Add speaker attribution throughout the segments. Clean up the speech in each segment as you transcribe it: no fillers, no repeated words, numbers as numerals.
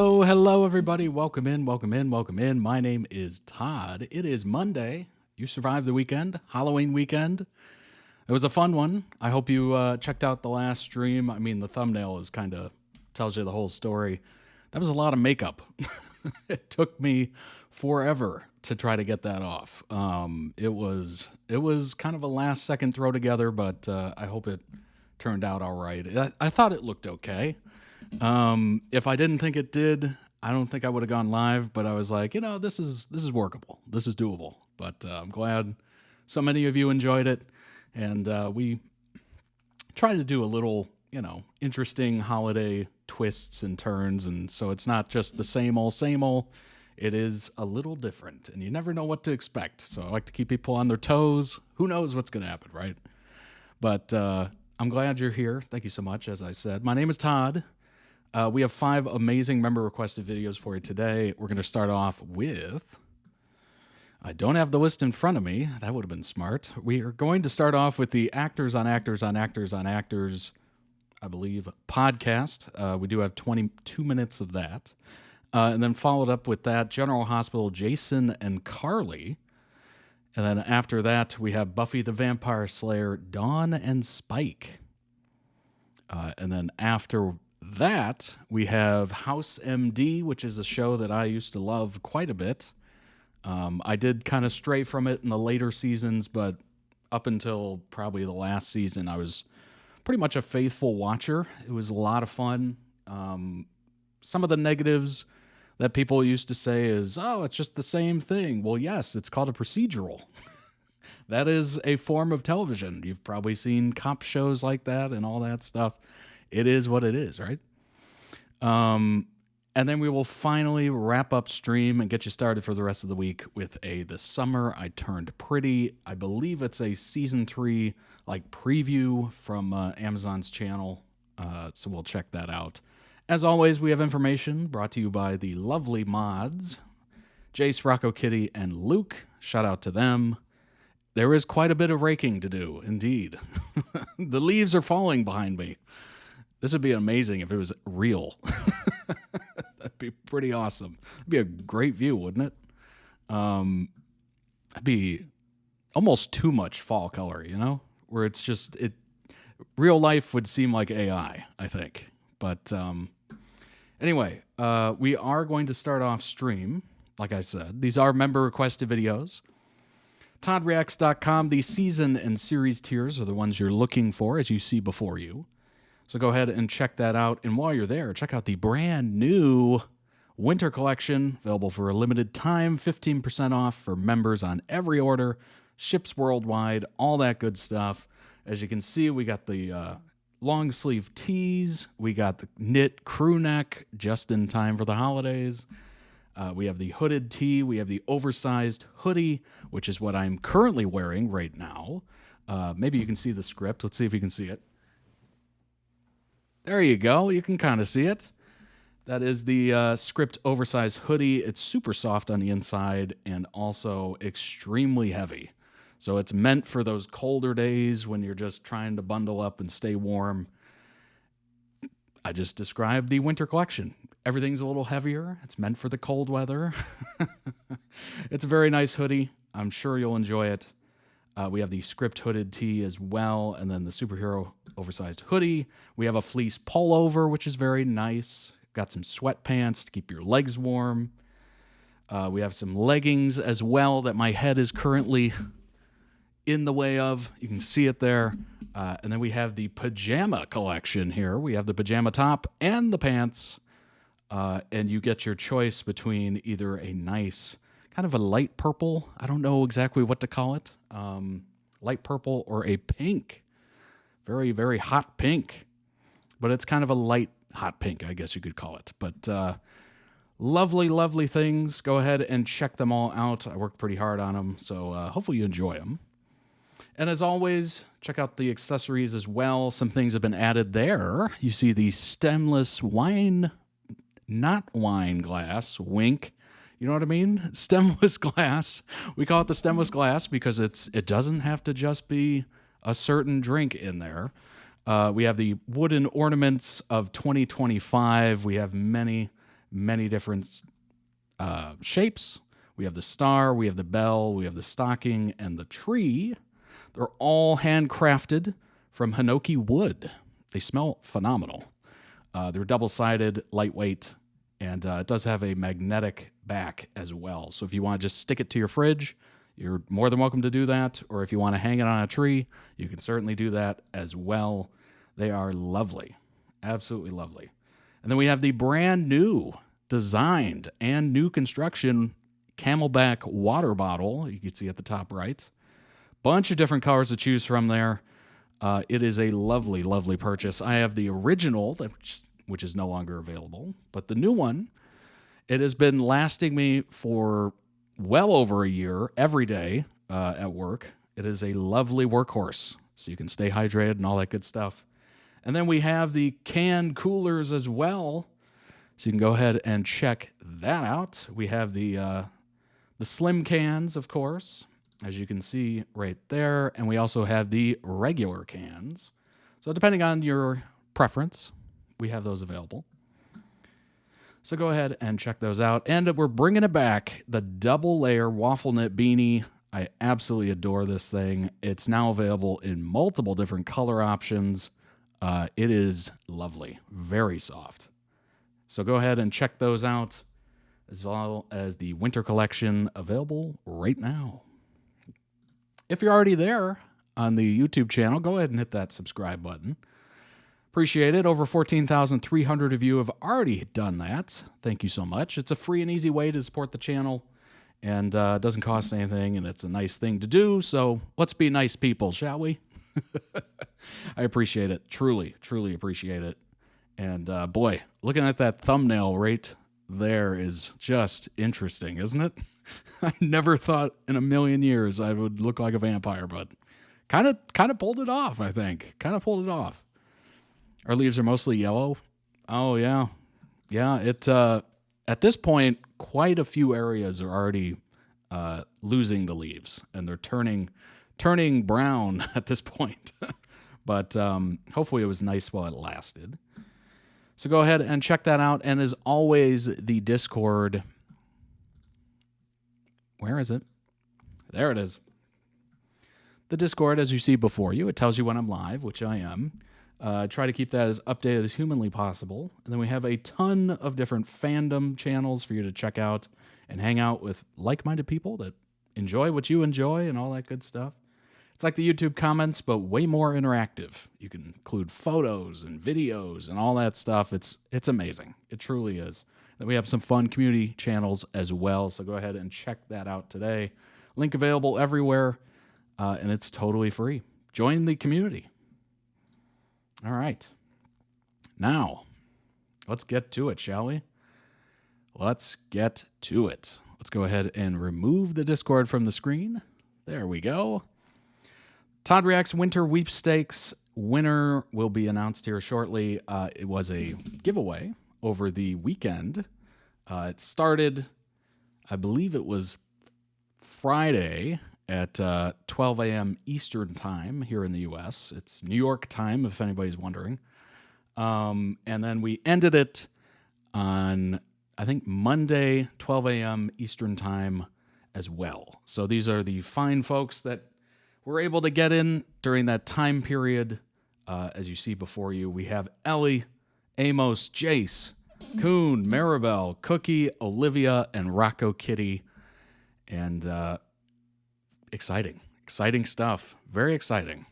Speaker 1: Oh, hello, everybody. Welcome in, welcome in, welcome in. My name is Todd. It is Monday. You survived the weekend, Halloween weekend. It was a fun one. I hope you checked out the last stream. I mean, the thumbnail is kind of tells you the whole story. That was a lot of makeup. It took me forever to try to get that off. It was kind of a last second throw together, but I hope it turned out all right. I thought it looked okay. If I didn't think it did, I don't think I would have gone live, but I was like, this is workable. This is doable. But I'm glad so many of you enjoyed it. And we try to do a little, interesting holiday twists and turns. And so it's not just the same old, same old. It is a little different, and you never know what to expect. So I like to keep people on their toes. Who knows what's going to happen, right? But I'm glad you're here. Thank you so much, as I said. My name is Todd. We have 5 amazing member-requested videos for you today. We're going to start off with... I don't have the list in front of me. That would have been smart. We are going to start off with the Actors on Actors on Actors on Actors, I believe, podcast. We do have 22 minutes of that. And then followed up with that, General Hospital, Jason and Carly. And then after that, we have Buffy the Vampire Slayer, Dawn and Spike. And then after that, we have House MD, which is a show that I used to love quite a bit. I did kind of stray from it in the later seasons, but up until probably the last season, I was pretty much a faithful watcher. It was a lot of fun. Some of the negatives that people used to say is, oh, it's just the same thing. Well, yes, it's called a procedural. That is a form of television. You've probably seen cop shows like that and all that stuff. It is what it is, right? And then we will finally wrap up stream and get you started for the rest of the week with This Summer I Turned Pretty. I believe it's a season 3 preview from Amazon's channel. So we'll check that out. As always, we have information brought to you by the lovely mods, Jace, Rocco Kitty, and Luke. Shout out to them. There is quite a bit of raking to do, indeed. The leaves are falling behind me. This would be amazing if it was real. That'd be pretty awesome. It'd be a great view, wouldn't it? It'd be almost too much fall color, where it's just real life would seem like AI, I think. But anyway, we are going to start off stream, like I said. These are member-requested videos. ToddReacts.com, the season and series tiers are the ones you're looking for, as you see before you. So go ahead and check that out. And while you're there, check out the brand new winter collection, available for a limited time, 15% off for members on every order, ships worldwide, all that good stuff. As you can see, we got the long sleeve tees, we got the knit crew neck, just in time for the holidays. We have the hooded tee, we have the oversized hoodie, which is what I'm currently wearing right now. Maybe you can see the script. Let's see if you can see it. There you go. You can kind of see it. That is the script oversized hoodie. It's super soft on the inside and also extremely heavy. So it's meant for those colder days when you're just trying to bundle up and stay warm. I just described the winter collection. Everything's a little heavier. It's meant for the cold weather. It's a very nice hoodie. I'm sure you'll enjoy it. We have the script hooded tee as well, and then the superhero oversized hoodie. We have a fleece pullover, which is very nice. Got some sweatpants to keep your legs warm. We have some leggings as well that my head is currently in the way of. You can see it there. And then we have the pajama collection here. We have the pajama top and the pants. And you get your choice between either a nice kind of a light purple. I don't know exactly what to call it. Light purple or a pink. Very, very hot pink. But it's kind of a light hot pink, I guess you could call it. But lovely, lovely things. Go ahead and check them all out. I worked pretty hard on them, so hopefully you enjoy them. And as always, check out the accessories as well. Some things have been added there. You see the stemless wine, not wine glass, wink. You know what I mean? Stemless glass. We call it the stemless glass because it doesn't have to just be a certain drink in there. We have the wooden ornaments of 2025. We have many, many different shapes. We have the star, we have the bell, we have the stocking, and the tree. They're all handcrafted from Hinoki wood. They smell phenomenal. They're double-sided, lightweight, and it does have a magnetic back as well. So if you want to just stick it to your fridge, you're more than welcome to do that. Or if you want to hang it on a tree, you can certainly do that as well. They are lovely. Absolutely lovely. And then we have the brand new designed and new construction Camelback water bottle. You can see at the top right. Bunch of different colors to choose from there. It is a lovely, lovely purchase. I have the original, which is no longer available, but the new one, it has been lasting me for well over a year every day at work. It is a lovely workhorse, so you can stay hydrated and all that good stuff. And then we have the can coolers as well, so you can go ahead and check that out. We have the slim cans, of course, as you can see right there, and we also have the regular cans. So depending on your preference, we have those available. So go ahead and check those out. And we're bringing it back, the double layer waffle knit beanie. I absolutely adore this thing. It's now available in multiple different color options. It is lovely, very soft. So go ahead and check those out, as well as the winter collection available right now. If you're already there on the YouTube channel, go ahead and hit that subscribe button. Appreciate it. Over 14,300 of you have already done that. Thank you so much. It's a free and easy way to support the channel, and it doesn't cost anything, and it's a nice thing to do. So let's be nice people, shall we? I appreciate it. Truly, truly appreciate it. And boy, looking at that thumbnail right there is just interesting, isn't it? I never thought in a million years I would look like a vampire, but kind of pulled it off, I think. Kind of pulled it off. Our leaves are mostly yellow. Oh, yeah. Yeah, at this point, quite a few areas are already losing the leaves, and they're turning brown at this point. But hopefully it was nice while it lasted. So go ahead and check that out. And as always, the Discord. Where is it? There it is. The Discord, as you see before you, it tells you when I'm live, which I am. Try to keep that as updated as humanly possible. And then we have a ton of different fandom channels for you to check out and hang out with like-minded people that enjoy what you enjoy and all that good stuff. It's like the YouTube comments, but way more interactive. You can include photos and videos and all that stuff. It's amazing. It truly is. Then we have some fun community channels as well, so go ahead and check that out today. Link available everywhere, and it's totally free. Join the community. All right. Now, let's get to it, shall we? Let's get to it. Let's go ahead and remove the Discord from the screen. There we go. Todd Reacts Winter Sweepstakes winner will be announced here shortly. It was a giveaway over the weekend. It started, I believe it was Friday at 12 a.m. Eastern time here in the U.S. It's New York time, if anybody's wondering. And then we ended it on, I think, Monday, 12 a.m. Eastern time as well. So these are the fine folks that were able to get in during that time period. As you see before you, we have Ellie, Amos, Jace, Coon, Maribel, Cookie, Olivia, and Rocco Kitty. And exciting stuff. Very exciting.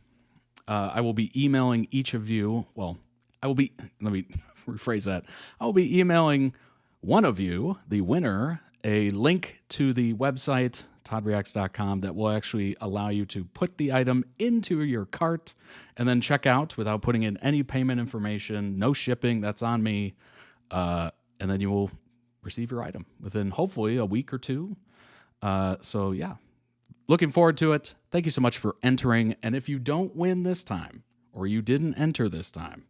Speaker 1: I will be emailing each of you. Well, let me rephrase that. I will be emailing one of you, the winner, a link to the website, toddreacts.com, that will actually allow you to put the item into your cart and then check out without putting in any payment information, no shipping, that's on me. And then you will receive your item within hopefully a week or two. So yeah, looking forward to it. Thank you so much for entering. And if you don't win this time, or you didn't enter this time,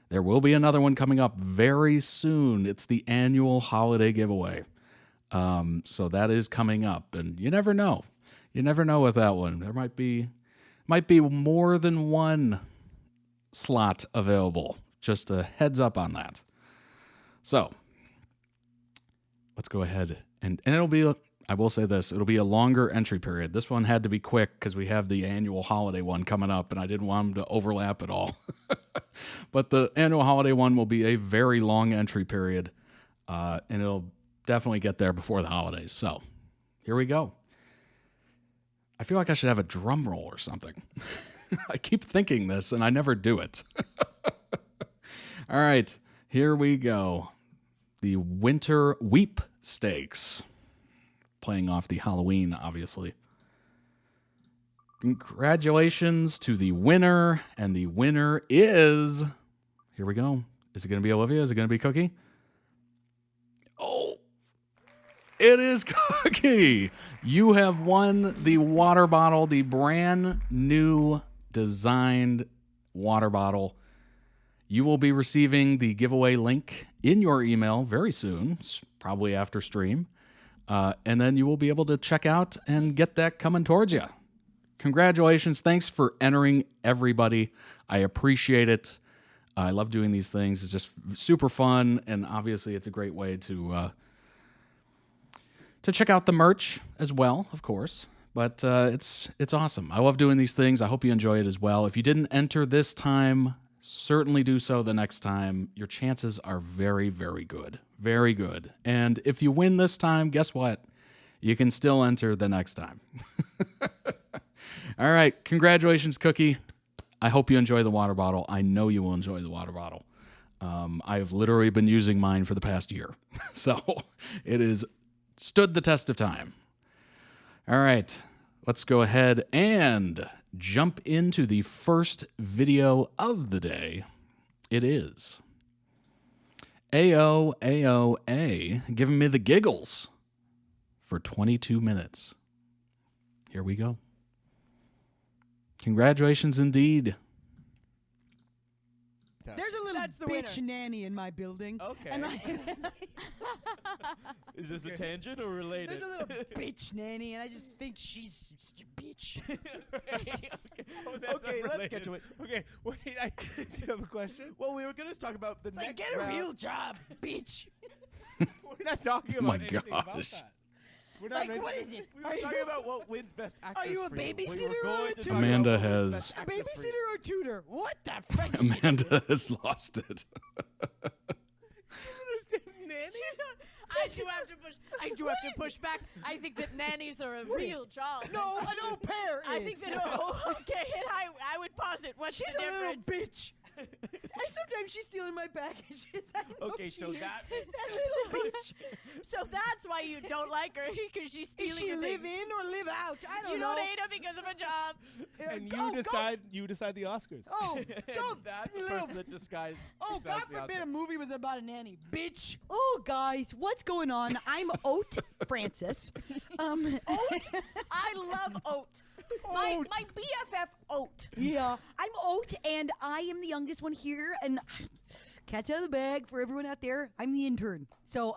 Speaker 1: there will be another one coming up very soon. It's the annual holiday giveaway. So that is coming up, and you never know. You never know with that one. There might be more than one slot available. Just a heads up on that. So go ahead and it'll be. I will say this: it'll be a longer entry period. This one had to be quick because we have the annual holiday one coming up, and I didn't want them to overlap at all. But the annual holiday one will be a very long entry period, and it'll definitely get there before the holidays. So here we go. I feel like I should have a drum roll or something. I keep thinking this, and I never do it. All right, here we go. The Winter Sweepstakes. Playing off the Halloween, obviously. Congratulations to the winner, and the winner is... Here we go. Is it going to be Olivia? Is it going to be Cookie? Oh, it is Cookie. You have won the water bottle, the brand new designed water bottle. You will be receiving the giveaway link in your email very soon, probably after stream. And then you will be able to check out and get that coming towards you. Congratulations. Thanks for entering, everybody. I appreciate it. I love doing these things. It's just super fun. And obviously, it's a great way to check out the merch as well, of course. But it's awesome. I love doing these things. I hope you enjoy it as well. If you didn't enter this time, certainly do so the next time. Your chances are very, very good. Very good. And if you win this time, guess what? You can still enter the next time. All right. Congratulations, Cookie. I hope you enjoy the water bottle. I know you will enjoy the water bottle. I've literally been using mine for the past year. So it has stood the test of time. All right. Let's go ahead and jump into the first video of the day. It is AOAOA giving me the giggles for 22 minutes. Here we go. Congratulations indeed.
Speaker 2: There's a little bitch nanny in my building.
Speaker 3: Okay.
Speaker 2: And
Speaker 3: Is this a tangent or related?
Speaker 2: there's a little bitch nanny, and I just think she's such a bitch.
Speaker 3: Okay,
Speaker 4: Okay, let's get to it. Okay, wait, do you have a question?
Speaker 3: Well, we were going to talk about the
Speaker 2: Like,
Speaker 3: next
Speaker 2: get a
Speaker 3: round.
Speaker 2: real job, bitch.
Speaker 4: We're not talking
Speaker 1: Oh my
Speaker 4: about anything about
Speaker 1: gosh.
Speaker 4: that. We're not
Speaker 2: Like,
Speaker 4: mentioning-
Speaker 2: what is it?
Speaker 3: We were talking about what wins best actress.
Speaker 2: you a
Speaker 3: for
Speaker 2: babysitter
Speaker 3: We were
Speaker 2: or
Speaker 3: going
Speaker 2: a
Speaker 3: to
Speaker 2: tutor?
Speaker 3: talk
Speaker 1: Amanda
Speaker 3: about what wins
Speaker 1: has-
Speaker 3: best
Speaker 2: A
Speaker 3: actress for you.
Speaker 2: babysitter or tutor? What the frick?
Speaker 1: Amanda has lost it.
Speaker 4: Nanny?
Speaker 5: I do have to push back. I think that nannies are a real job.
Speaker 2: No, an au pair
Speaker 5: I
Speaker 2: is.
Speaker 5: think that okay, and I would posit what's
Speaker 2: She's
Speaker 5: the
Speaker 2: a little
Speaker 5: difference?
Speaker 2: bitch. And sometimes she's stealing my packages. I know
Speaker 3: Okay,
Speaker 2: she
Speaker 3: so
Speaker 2: is.
Speaker 3: that
Speaker 2: That little bitch.
Speaker 5: So that's why you don't like her, because she's stealing
Speaker 2: Is she
Speaker 5: your
Speaker 2: live
Speaker 5: things.
Speaker 2: in or live out? I don't
Speaker 5: You
Speaker 2: know.
Speaker 5: don't hate her because of a job.
Speaker 4: And
Speaker 2: Go,
Speaker 4: you decide the Oscars.
Speaker 2: Oh, go,
Speaker 3: that's the
Speaker 2: little.
Speaker 3: person that disguised.
Speaker 2: Oh, God
Speaker 3: decides the
Speaker 2: forbid
Speaker 3: Oscar.
Speaker 2: a movie was about a nanny, bitch. Oh, guys, what's going on? I'm Oat Francis. Oat?
Speaker 5: I love Oat. My BFF Oat.
Speaker 2: Yeah, I'm Oat, and I am the youngest one here, and cat's out of the bag for everyone out there. I'm the intern. So,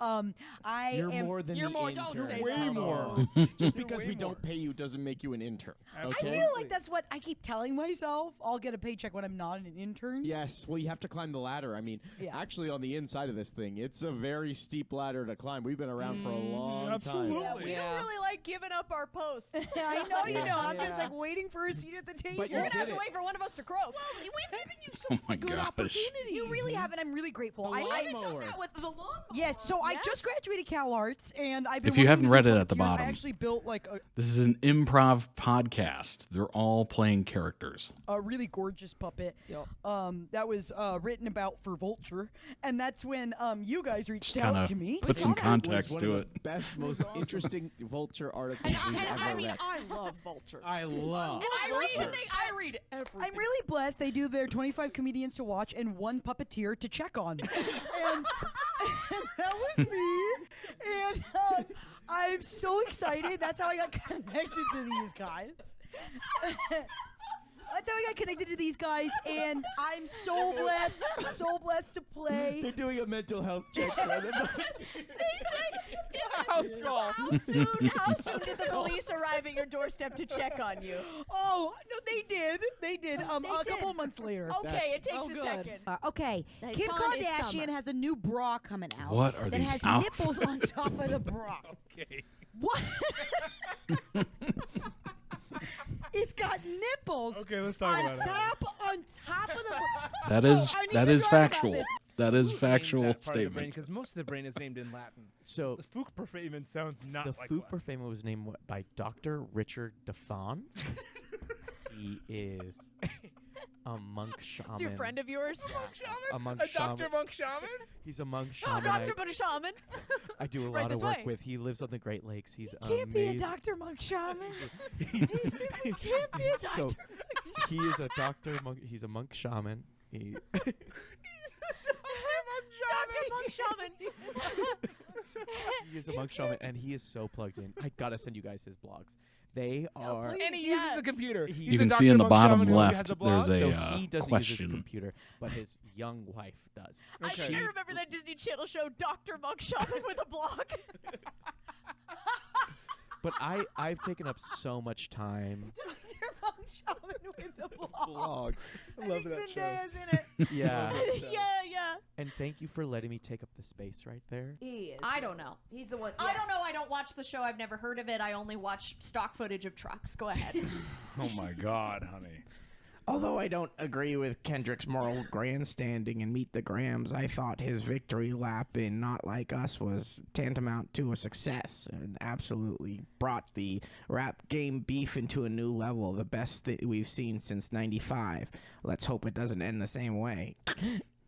Speaker 2: I
Speaker 6: You're
Speaker 2: am.
Speaker 6: more than
Speaker 5: You're
Speaker 6: the
Speaker 5: more-
Speaker 6: intern.
Speaker 5: don't say
Speaker 4: Way
Speaker 5: that.
Speaker 4: more.
Speaker 6: Just because we don't pay you doesn't make you an intern.
Speaker 2: I
Speaker 6: Okay?
Speaker 2: feel like that's what I keep telling myself. I'll get a paycheck when I'm not an intern.
Speaker 6: Yes. Well, you have to climb the ladder. I mean,
Speaker 2: Yeah.
Speaker 6: actually, on the inside of this thing, it's a very steep ladder to climb. We've been around for a long
Speaker 4: Absolutely.
Speaker 6: time.
Speaker 5: We don't really like giving up our post.
Speaker 2: I know you know. I'm just
Speaker 6: Yeah.
Speaker 2: like waiting for a seat at the table.
Speaker 6: But
Speaker 5: You're
Speaker 6: you
Speaker 5: gonna have
Speaker 6: did
Speaker 5: to
Speaker 6: it.
Speaker 5: wait for one of us to croak.
Speaker 2: Well, we've given you
Speaker 1: Oh
Speaker 2: some
Speaker 1: my
Speaker 2: good
Speaker 1: gosh.
Speaker 2: opportunities. You really have, and I'm really grateful.
Speaker 6: The
Speaker 2: I
Speaker 6: lawnmower.
Speaker 5: with the lawnmower.
Speaker 2: Yes, so I just graduated Cal Arts, and I've been
Speaker 1: If you
Speaker 2: wanting
Speaker 1: haven't
Speaker 2: to
Speaker 1: read
Speaker 2: do
Speaker 1: it at the
Speaker 2: puppeteer.
Speaker 1: bottom.
Speaker 2: I actually built like
Speaker 1: This is an improv podcast. They're all playing characters.
Speaker 2: a really gorgeous puppet. That was written about for Vulture, and that's when you guys reached
Speaker 1: Just
Speaker 2: out
Speaker 1: kinda
Speaker 2: to me.
Speaker 1: put some
Speaker 6: It was
Speaker 1: context
Speaker 6: one
Speaker 1: to
Speaker 6: of
Speaker 1: it.
Speaker 6: the best, most interesting Vulture articles we've ever read.
Speaker 2: I love Vulture.
Speaker 6: I love.
Speaker 2: I read everything. I'm really blessed. They do their 25 comedians to watch and one puppeteer to check on. and that was me. And I'm so excited. That's how I got connected to these guys. That's how I got connected to these guys, and I'm so blessed to play.
Speaker 6: They're doing a mental health check. For them.
Speaker 4: House call.
Speaker 5: How soon did the police arrive at your doorstep to check on you?
Speaker 2: Oh, no, they did. They did. A couple of months later.
Speaker 5: Okay, it takes a second.
Speaker 2: Okay,
Speaker 5: Hey,
Speaker 2: Kim
Speaker 5: Tom, it's
Speaker 2: Kardashian
Speaker 5: summer.
Speaker 2: has a new bra coming out.
Speaker 1: What are
Speaker 2: that
Speaker 1: these
Speaker 2: has
Speaker 1: outfits?
Speaker 2: nipples on top of the bra.
Speaker 4: Okay.
Speaker 2: What? It's got nipples.
Speaker 4: Okay, let's talk
Speaker 2: on
Speaker 4: about it.
Speaker 2: on top of the bra.
Speaker 1: That is
Speaker 2: I need
Speaker 1: that
Speaker 2: to
Speaker 1: is
Speaker 2: talk about
Speaker 1: factual.
Speaker 2: this.
Speaker 1: That is factual
Speaker 4: Statement.
Speaker 1: statement.
Speaker 4: Because most of the brain is named in Latin.
Speaker 7: So
Speaker 4: the Fuchperfamen sounds not
Speaker 7: the
Speaker 4: like
Speaker 7: Fuchperfamen was named by Dr. Richard Defon. He is a monk shaman.
Speaker 5: Is your friend of yours?
Speaker 7: A monk
Speaker 4: a
Speaker 7: shaman.
Speaker 4: Dr. Monk Shaman?
Speaker 7: He's a monk
Speaker 5: Oh,
Speaker 7: shaman.
Speaker 5: Dr. But a shaman.
Speaker 7: I do a
Speaker 5: Right
Speaker 7: lot of
Speaker 5: this
Speaker 7: work
Speaker 5: way.
Speaker 7: with. He lives on the Great Lakes. He's
Speaker 2: Can't be a
Speaker 7: amazing.
Speaker 2: Dr. Monk Shaman.
Speaker 7: He
Speaker 2: Can't be a Dr.
Speaker 7: So he is a doctor monk. He's a monk shaman. He
Speaker 5: Dr. Monk shaman.
Speaker 7: He is a monk shaman, and he is so plugged in. I gotta send you guys his blogs. They are.
Speaker 4: And he uses a computer.
Speaker 7: He-
Speaker 4: He's
Speaker 1: You
Speaker 4: a
Speaker 1: can
Speaker 4: Dr.
Speaker 1: see in the
Speaker 4: Monk
Speaker 1: bottom
Speaker 4: Shaman who has
Speaker 1: left,
Speaker 4: a blog.
Speaker 1: there's a
Speaker 7: So he doesn't use his
Speaker 1: question.
Speaker 7: computer, but his young wife does.
Speaker 5: I
Speaker 4: Okay.
Speaker 5: can't remember that Disney Channel show, Dr. Monk Shaman with a blog.
Speaker 7: But I've taken up so much time.
Speaker 2: Dr. Monk Shaman with the blog.
Speaker 7: Blog.
Speaker 4: I love
Speaker 2: think
Speaker 4: that show.
Speaker 2: Zendaya's in it.
Speaker 7: Yeah.
Speaker 5: yeah.
Speaker 7: And thank you for letting me take up the space right there.
Speaker 2: He is.
Speaker 5: I don't know.
Speaker 2: He's the one.
Speaker 5: I don't know. I don't watch the show. I've never heard of it. I only watch stock footage of trucks. Go ahead.
Speaker 4: Oh my God, honey.
Speaker 8: Although I don't agree with Kendrick's moral grandstanding and Meet the Grams, I thought his victory lap in Not Like Us was tantamount to a success and absolutely brought the rap game beef into a new level, the best that we've seen since '95. Let's hope it doesn't end the same way.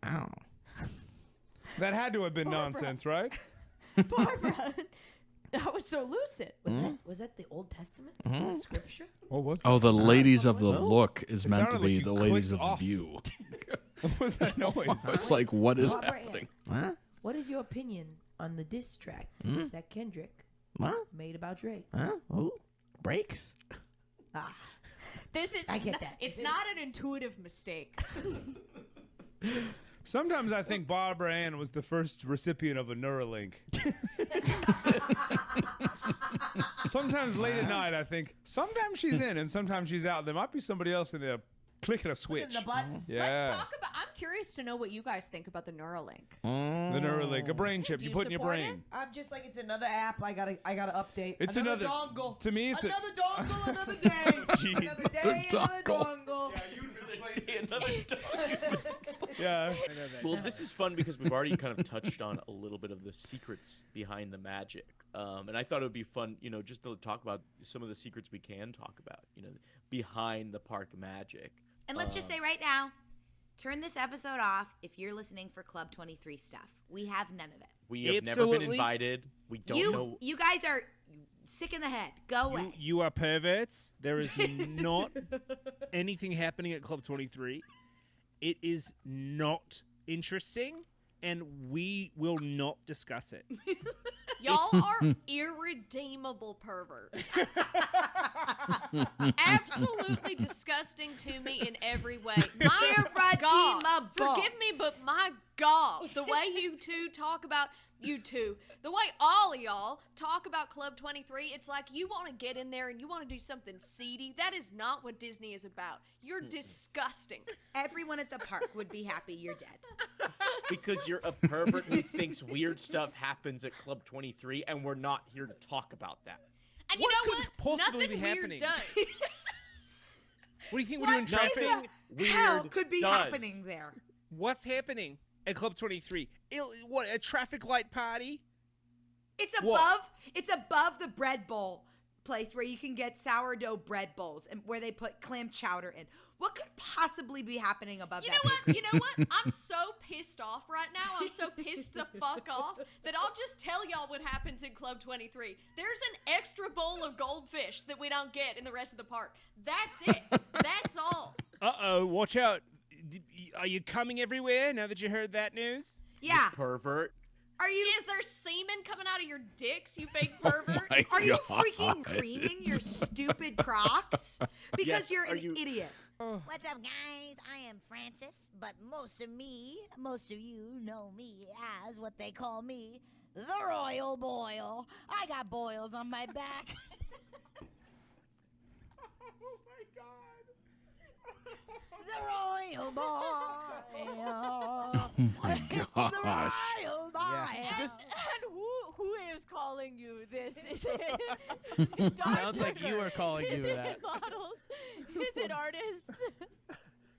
Speaker 8: I don't know.
Speaker 4: That had to have been nonsense, right?
Speaker 5: Barbara, that was so lucid.
Speaker 2: Was that the Old Testament?
Speaker 8: Mhm.
Speaker 2: Scripture?
Speaker 4: What was
Speaker 1: Oh, the ladies of the
Speaker 2: was it?
Speaker 1: look is
Speaker 4: It
Speaker 1: meant to
Speaker 4: sounded like
Speaker 1: be
Speaker 4: you
Speaker 1: the ladies
Speaker 4: clicked
Speaker 1: of the
Speaker 4: off.
Speaker 1: view.
Speaker 4: What was that noise?
Speaker 1: I was like, what is
Speaker 9: Barbara Ann,
Speaker 1: happening?
Speaker 8: Huh?
Speaker 9: what is your opinion on the diss track that Kendrick
Speaker 8: What?
Speaker 9: made about Drake?
Speaker 8: Huh? Ooh. Breaks?
Speaker 5: This is.
Speaker 9: I get that.
Speaker 5: It's not an intuitive mistake.
Speaker 4: Sometimes I think Barbara Ann was the first recipient of a Neuralink. Sometimes late at night I think, sometimes she's in and sometimes she's out. There might be somebody else in there clicking a switch.
Speaker 2: The buttons.
Speaker 4: Yeah.
Speaker 5: Let's talk about. I'm curious to know what you guys think about the Neuralink.
Speaker 4: The Neuralink, a brain chip
Speaker 5: Do
Speaker 4: you
Speaker 5: you
Speaker 4: put in your
Speaker 5: support
Speaker 4: brain.
Speaker 2: I'm just like, it's another app. I gotta update.
Speaker 4: It's
Speaker 2: another
Speaker 4: another-
Speaker 2: dongle.
Speaker 4: to me, it's a-
Speaker 2: another dongle, another day.
Speaker 4: Jeez.
Speaker 2: Another day, another
Speaker 1: dongle.
Speaker 2: dongle.
Speaker 4: Yeah.
Speaker 10: Well, this is fun because we've already kind of touched on a little bit of the secrets behind the magic. And I thought it would be fun, just to talk about some of the secrets we can talk about, behind the park magic.
Speaker 11: And let's just say right now, turn this episode off if you're listening for Club 23 stuff. We have none of it.
Speaker 10: We have never been
Speaker 4: Absolutely.
Speaker 10: invited. We don't know.
Speaker 11: You guys are sick in the head. Go away.
Speaker 4: You are perverts. There is not anything happening at Club 23. It is not interesting, and we will not discuss it.
Speaker 5: Y'all are irredeemable perverts. Absolutely disgusting to me in every way. My God,
Speaker 11: Irredeemable.
Speaker 5: forgive me, but my God, the way you two talk about the way all of y'all talk about Club 23, it's like you want to get in there and you want to do something seedy. That is not what Disney is about. You're disgusting.
Speaker 11: Everyone at the park would be happy you're dead.
Speaker 10: Because you're a pervert who thinks weird stuff happens at Club 23, and we're not here to talk about that.
Speaker 5: And you
Speaker 4: What
Speaker 5: know
Speaker 4: could
Speaker 5: what?
Speaker 4: possibly
Speaker 5: Nothing
Speaker 4: be
Speaker 5: weird
Speaker 4: happening?
Speaker 5: does.
Speaker 4: What do you think we're doing traffic?
Speaker 10: Nothing weird
Speaker 11: Hell could be
Speaker 10: does.
Speaker 11: happening there.
Speaker 4: What's happening at Club 23? What, a traffic light party?
Speaker 11: It's
Speaker 4: What?
Speaker 11: above the bread bowl place where you can get sourdough bread bowls and where they put clam chowder in. What could possibly be happening above
Speaker 5: You
Speaker 11: that?
Speaker 5: know what? You know what? I'm so pissed off right now. I'm so pissed the fuck off that I'll just tell y'all what happens in Club 23. There's an extra bowl of goldfish that we don't get in the rest of the park. That's it. That's all.
Speaker 4: Uh-oh, watch out. Are you coming everywhere now that you heard that news?
Speaker 11: Yeah.
Speaker 10: Pervert.
Speaker 11: Are you
Speaker 5: Is there semen coming out of your dicks, you big pervert?
Speaker 1: my
Speaker 11: are you
Speaker 1: God.
Speaker 11: freaking creaming your stupid Crocs? Because
Speaker 10: Yes,
Speaker 11: you're
Speaker 10: are
Speaker 11: an
Speaker 10: you-
Speaker 11: idiot.
Speaker 12: What's up, guys? I am Francis, but most of you know me as what they call me, the Royal Boil. I I got boils on my back.
Speaker 4: Oh my god.
Speaker 12: The royal boil.
Speaker 1: Oh my gosh.
Speaker 12: Royal boil.
Speaker 5: And who is calling you this? Is it
Speaker 7: Sounds like you are calling
Speaker 5: is
Speaker 7: you
Speaker 5: it
Speaker 7: that.
Speaker 5: models? Is it artists?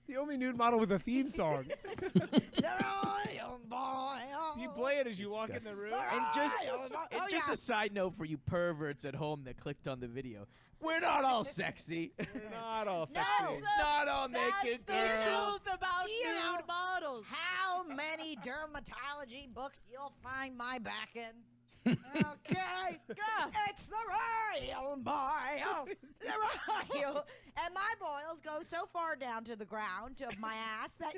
Speaker 4: The only nude model with a theme song.
Speaker 12: The royal boil.
Speaker 4: You play it as you walk in the room.
Speaker 7: And just,
Speaker 12: Oh,
Speaker 7: just
Speaker 12: yeah.
Speaker 7: a side note for you perverts at home that clicked on the video. We're not all sexy.
Speaker 4: Not all sexy.
Speaker 12: No.
Speaker 7: Not all naked
Speaker 5: That's the
Speaker 7: girls.
Speaker 5: truth about
Speaker 12: Do you know
Speaker 5: nude models.
Speaker 12: how many dermatology books you'll find my back in? Okay, it's the royal boil. The royal. And my boils go so far down to the ground of my ass that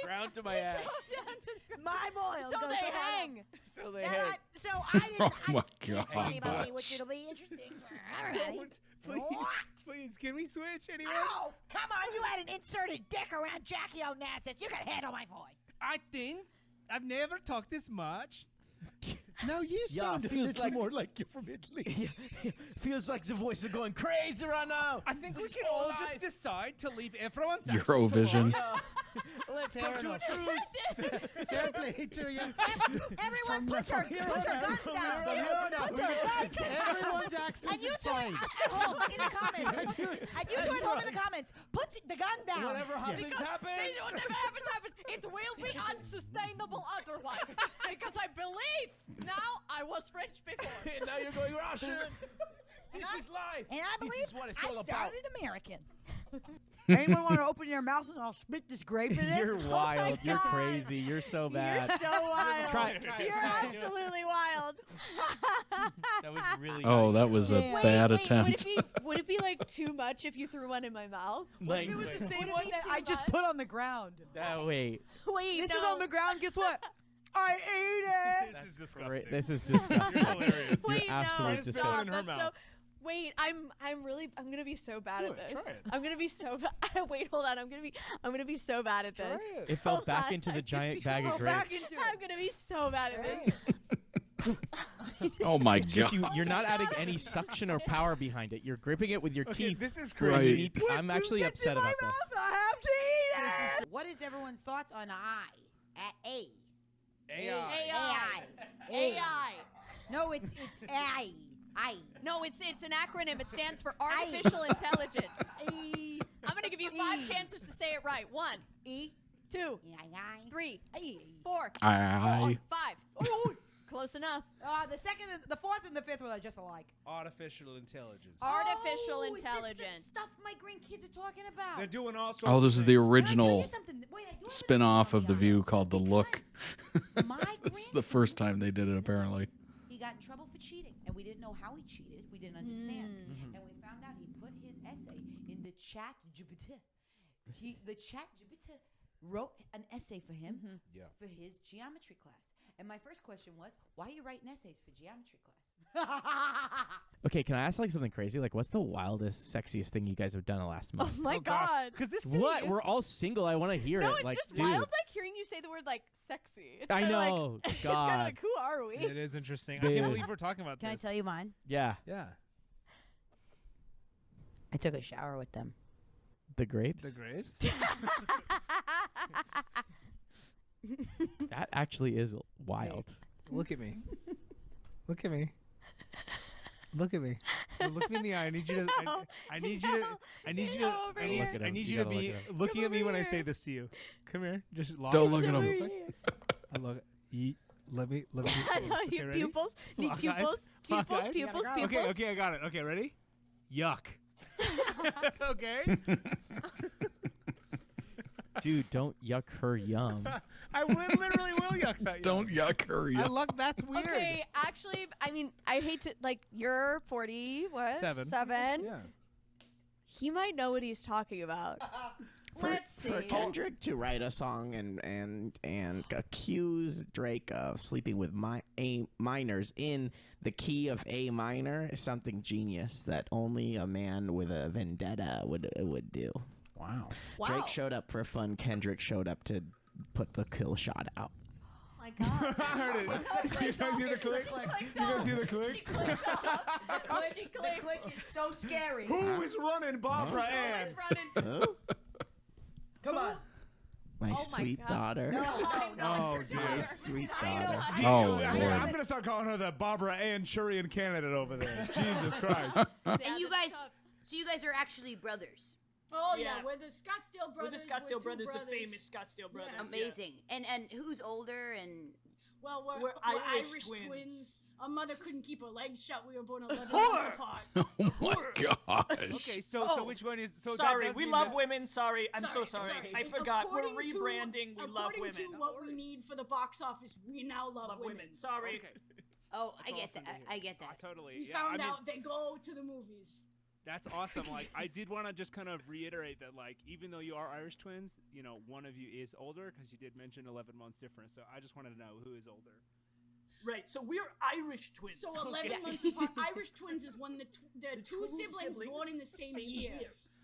Speaker 7: Ground to my ass.
Speaker 12: my boils
Speaker 5: So
Speaker 12: go
Speaker 5: they
Speaker 12: so far
Speaker 5: hang.
Speaker 12: down.
Speaker 7: So they
Speaker 12: And
Speaker 7: hang.
Speaker 12: so I didn't.
Speaker 1: Oh my
Speaker 12: Can't tell anybody,
Speaker 1: gosh.
Speaker 12: which it'll be interesting for everybody.
Speaker 4: Don't. Please.
Speaker 12: What?
Speaker 4: Please. Can we switch anyone?
Speaker 12: Oh, come on! You had an inserted dick around Jackie Onassis. You can handle my voice.
Speaker 4: I think I've never talked this much. No, you
Speaker 7: Yeah,
Speaker 4: sound a
Speaker 7: feels
Speaker 4: little
Speaker 7: like-
Speaker 4: more like you're from Italy.
Speaker 7: Feels like the voice is going crazy right now.
Speaker 4: I think we
Speaker 7: It's
Speaker 4: can
Speaker 7: all
Speaker 4: all
Speaker 7: live.
Speaker 4: just decide to leave everyone's
Speaker 1: Eurovision.
Speaker 7: Let's
Speaker 4: Fair
Speaker 7: come to a
Speaker 4: enough.
Speaker 7: truce.
Speaker 4: Fair play to you.
Speaker 12: Everyone, put your guns down. Put your guns down.
Speaker 4: Everyone's accent
Speaker 12: And you
Speaker 4: is
Speaker 12: two
Speaker 4: fine.
Speaker 12: at home in the comments. And you two at home in the comments. Put the gun down.
Speaker 7: Whatever happens, happens.
Speaker 5: Whatever happens. It will be unsustainable otherwise. Because I believe now I was French before.
Speaker 7: Now you're going Russian. This is life.
Speaker 12: And I believe
Speaker 7: this is what it's all
Speaker 12: I
Speaker 7: about.
Speaker 12: started American.
Speaker 2: Anyone want to open your mouth and I'll spit this grape in it?
Speaker 7: You're wild. You're crazy. You're so bad.
Speaker 5: You're so wild.
Speaker 7: Try it.
Speaker 5: You're absolutely wild.
Speaker 7: That was really
Speaker 1: Oh, that was a
Speaker 5: Wait,
Speaker 1: bad
Speaker 5: wait,
Speaker 1: attempt.
Speaker 5: Would it be like too much if you threw one in my mouth?
Speaker 2: It was the same one that I just put on the ground.
Speaker 7: Wait.
Speaker 5: Wait,
Speaker 2: This
Speaker 5: no.
Speaker 2: was on the ground. Guess what? I ate it.
Speaker 4: This is disgusting.
Speaker 7: This is disgusting.
Speaker 4: You're hilarious.
Speaker 5: Wait,
Speaker 7: You're absolutely
Speaker 5: no,
Speaker 4: spit it
Speaker 5: stop.
Speaker 4: in her
Speaker 5: That's
Speaker 4: mouth.
Speaker 5: Wait, I'm gonna be so bad
Speaker 4: Do
Speaker 5: at
Speaker 4: it,
Speaker 5: this.
Speaker 4: try it.
Speaker 5: I'm gonna be so bad. Wait, hold on. I'm gonna be so bad at this.
Speaker 4: Try
Speaker 7: It fell
Speaker 5: Hold
Speaker 7: back
Speaker 5: on,
Speaker 7: into
Speaker 5: I'm
Speaker 7: the
Speaker 5: gonna
Speaker 7: giant
Speaker 5: be
Speaker 7: bag of
Speaker 5: so
Speaker 7: grapes.
Speaker 2: Back into
Speaker 5: I'm gonna be so bad at this.
Speaker 1: Oh my
Speaker 7: It's just
Speaker 1: god.
Speaker 7: you're not adding any suction or power behind it. You're gripping it with your
Speaker 4: Okay,
Speaker 7: teeth.
Speaker 4: this is
Speaker 1: Right.
Speaker 4: crazy.
Speaker 7: I'm actually upset about this.
Speaker 2: I have to eat it.
Speaker 11: What is everyone's thoughts on I? At A.
Speaker 4: AI.
Speaker 5: AI.
Speaker 11: No, it's I. I.
Speaker 5: No, it's an acronym. It stands for artificial intelligence.
Speaker 11: E.
Speaker 5: I'm gonna give you 5
Speaker 11: E.
Speaker 5: chances to say it right. 1,
Speaker 11: E.
Speaker 5: 2,
Speaker 11: I.
Speaker 5: 3,
Speaker 11: I.
Speaker 5: 4,
Speaker 1: I
Speaker 5: 5. Close enough.
Speaker 11: The second, the fourth, and the fifth are just alike.
Speaker 4: Artificial intelligence.
Speaker 5: Artificial
Speaker 11: Oh, is this the
Speaker 5: intelligence.
Speaker 11: stuff my grandkids are talking about.
Speaker 4: They're doing all sorts
Speaker 1: Oh, this is the
Speaker 11: Can I tell
Speaker 1: original
Speaker 11: you something? Wait, I do have a
Speaker 1: spin-off of
Speaker 11: testimony
Speaker 1: The
Speaker 11: on
Speaker 1: View
Speaker 11: it.
Speaker 1: called The Look.
Speaker 11: Because my
Speaker 1: It's the
Speaker 11: grandson,
Speaker 1: first time they did it, apparently.
Speaker 11: he got in trouble for cheating, and we didn't know how he cheated. We didn't understand,
Speaker 5: Mm.
Speaker 11: and we found out he put his essay in the chat GPT. The chat GPT wrote an essay for him
Speaker 4: Yeah.
Speaker 11: for his geometry class. And my first question was, why are you writing essays for geometry class?
Speaker 7: Okay, can I ask like something crazy? Like, what's the wildest, sexiest thing you guys have done in the last
Speaker 5: Oh
Speaker 7: month?
Speaker 5: my god.
Speaker 4: Because this city
Speaker 7: What?
Speaker 4: is-
Speaker 7: We're all single. I want to hear
Speaker 5: No,
Speaker 7: it.
Speaker 5: it's
Speaker 7: like,
Speaker 5: just
Speaker 7: dude.
Speaker 5: wild like hearing you say the word like sexy. It's
Speaker 7: I
Speaker 5: kinda
Speaker 7: know.
Speaker 5: Like, it's kind
Speaker 7: God.
Speaker 5: of like, who are we?
Speaker 4: It is interesting. I
Speaker 7: Dude.
Speaker 4: can't believe we're talking about
Speaker 2: Can I
Speaker 4: this.
Speaker 2: tell you mine?
Speaker 7: Yeah.
Speaker 4: Yeah.
Speaker 2: I took a shower with them.
Speaker 7: The grapes.
Speaker 4: The grapes.
Speaker 7: That actually is wild.
Speaker 4: Look at me. Look at me. Look at me. No, look me in the eye. I need you to. I need you to. I need you to.
Speaker 5: over
Speaker 4: I
Speaker 5: here.
Speaker 4: need,
Speaker 7: Look at
Speaker 4: I
Speaker 7: him.
Speaker 4: need
Speaker 7: You
Speaker 4: you to
Speaker 7: gotta
Speaker 4: be
Speaker 7: look at
Speaker 4: looking
Speaker 5: Come
Speaker 4: at me
Speaker 5: over
Speaker 4: when I
Speaker 5: here.
Speaker 4: say this to you. Come here. Just lock
Speaker 1: Don't
Speaker 4: eyes.
Speaker 1: look at
Speaker 5: Over
Speaker 1: him.
Speaker 5: here.
Speaker 4: I look. Let me.
Speaker 5: I
Speaker 4: see.
Speaker 5: know,
Speaker 4: Okay,
Speaker 5: need
Speaker 4: ready?
Speaker 5: pupils. Need
Speaker 4: Lock eyes.
Speaker 5: pupils.
Speaker 4: Lock
Speaker 5: Pupils.
Speaker 4: eyes.
Speaker 5: Pupils.
Speaker 11: Okay,
Speaker 5: Pupils.
Speaker 4: Okay. I got it. Okay. Ready? Yuck. Okay.
Speaker 7: Dude, don't yuck her yum.
Speaker 4: I literally will yuck that.
Speaker 1: Don't yuck her.
Speaker 4: I look. That's weird.
Speaker 5: Okay, actually, I mean, I hate to like. You're 40. What?
Speaker 4: 7.
Speaker 5: 7.
Speaker 4: Yeah.
Speaker 5: He might know what he's talking about. Let's see.
Speaker 8: For Kendrick to write a song and accuse Drake of sleeping with A minors in the key of A minor is something genius that only a man with a vendetta would do.
Speaker 1: Wow.
Speaker 5: Wow.
Speaker 8: Drake showed up for fun. Kendrick showed up to put the kill shot out.
Speaker 5: Oh my
Speaker 12: god.
Speaker 13: I heard it. You guys hear the click? You guys hear the click?
Speaker 11: The click is so scary.
Speaker 13: Who is running Barbara Ann?
Speaker 2: Come on.
Speaker 8: My
Speaker 5: Oh my
Speaker 8: sweet
Speaker 5: God.
Speaker 8: daughter.
Speaker 13: Oh, dear.
Speaker 8: My sweet daughter.
Speaker 1: Oh,
Speaker 13: I'm
Speaker 1: Lord.
Speaker 13: going to start calling her the Barbara Ann Churian candidate over there. Jesus Christ.
Speaker 11: And you guys, so you guys are actually brothers.
Speaker 14: Oh
Speaker 15: Yeah.
Speaker 14: yeah, we're the Scottsdale
Speaker 15: We're the
Speaker 14: brothers.
Speaker 15: Scottsdale
Speaker 14: two
Speaker 15: brothers, the famous Scottsdale brothers. yeah.
Speaker 11: Amazing. And who's older and
Speaker 14: Well,
Speaker 15: We're
Speaker 14: we're
Speaker 15: Irish
Speaker 14: Irish
Speaker 15: twins.
Speaker 14: Our mother couldn't keep her legs shut. We were born 11 months apart.
Speaker 1: Oh my gosh.
Speaker 13: Okay, so which one is... So
Speaker 15: Sorry,
Speaker 13: that does
Speaker 15: we
Speaker 13: mean
Speaker 15: love
Speaker 13: that-
Speaker 15: women. Sorry, I'm so sorry. I forgot. We're
Speaker 14: According to-
Speaker 15: rebranding. We love women.
Speaker 14: According to what we need for the box office, we now love women.
Speaker 15: Sorry.
Speaker 13: Okay.
Speaker 11: oh, I
Speaker 13: That's
Speaker 11: get
Speaker 13: awesome
Speaker 11: that.
Speaker 13: to hear.
Speaker 11: I get that.
Speaker 13: Totally.
Speaker 14: We
Speaker 13: yeah,
Speaker 14: found
Speaker 13: I mean,
Speaker 14: out they go to the movies.
Speaker 13: That's awesome. Like, I did want to just kind of reiterate that, like, even though you are Irish twins, you know, one of you is older because you did mention 11 months difference. So I just wanted to know who is older.
Speaker 15: Right, so we're Irish twins.
Speaker 14: So 11 months apart. Irish twins is when the two siblings born in the same year.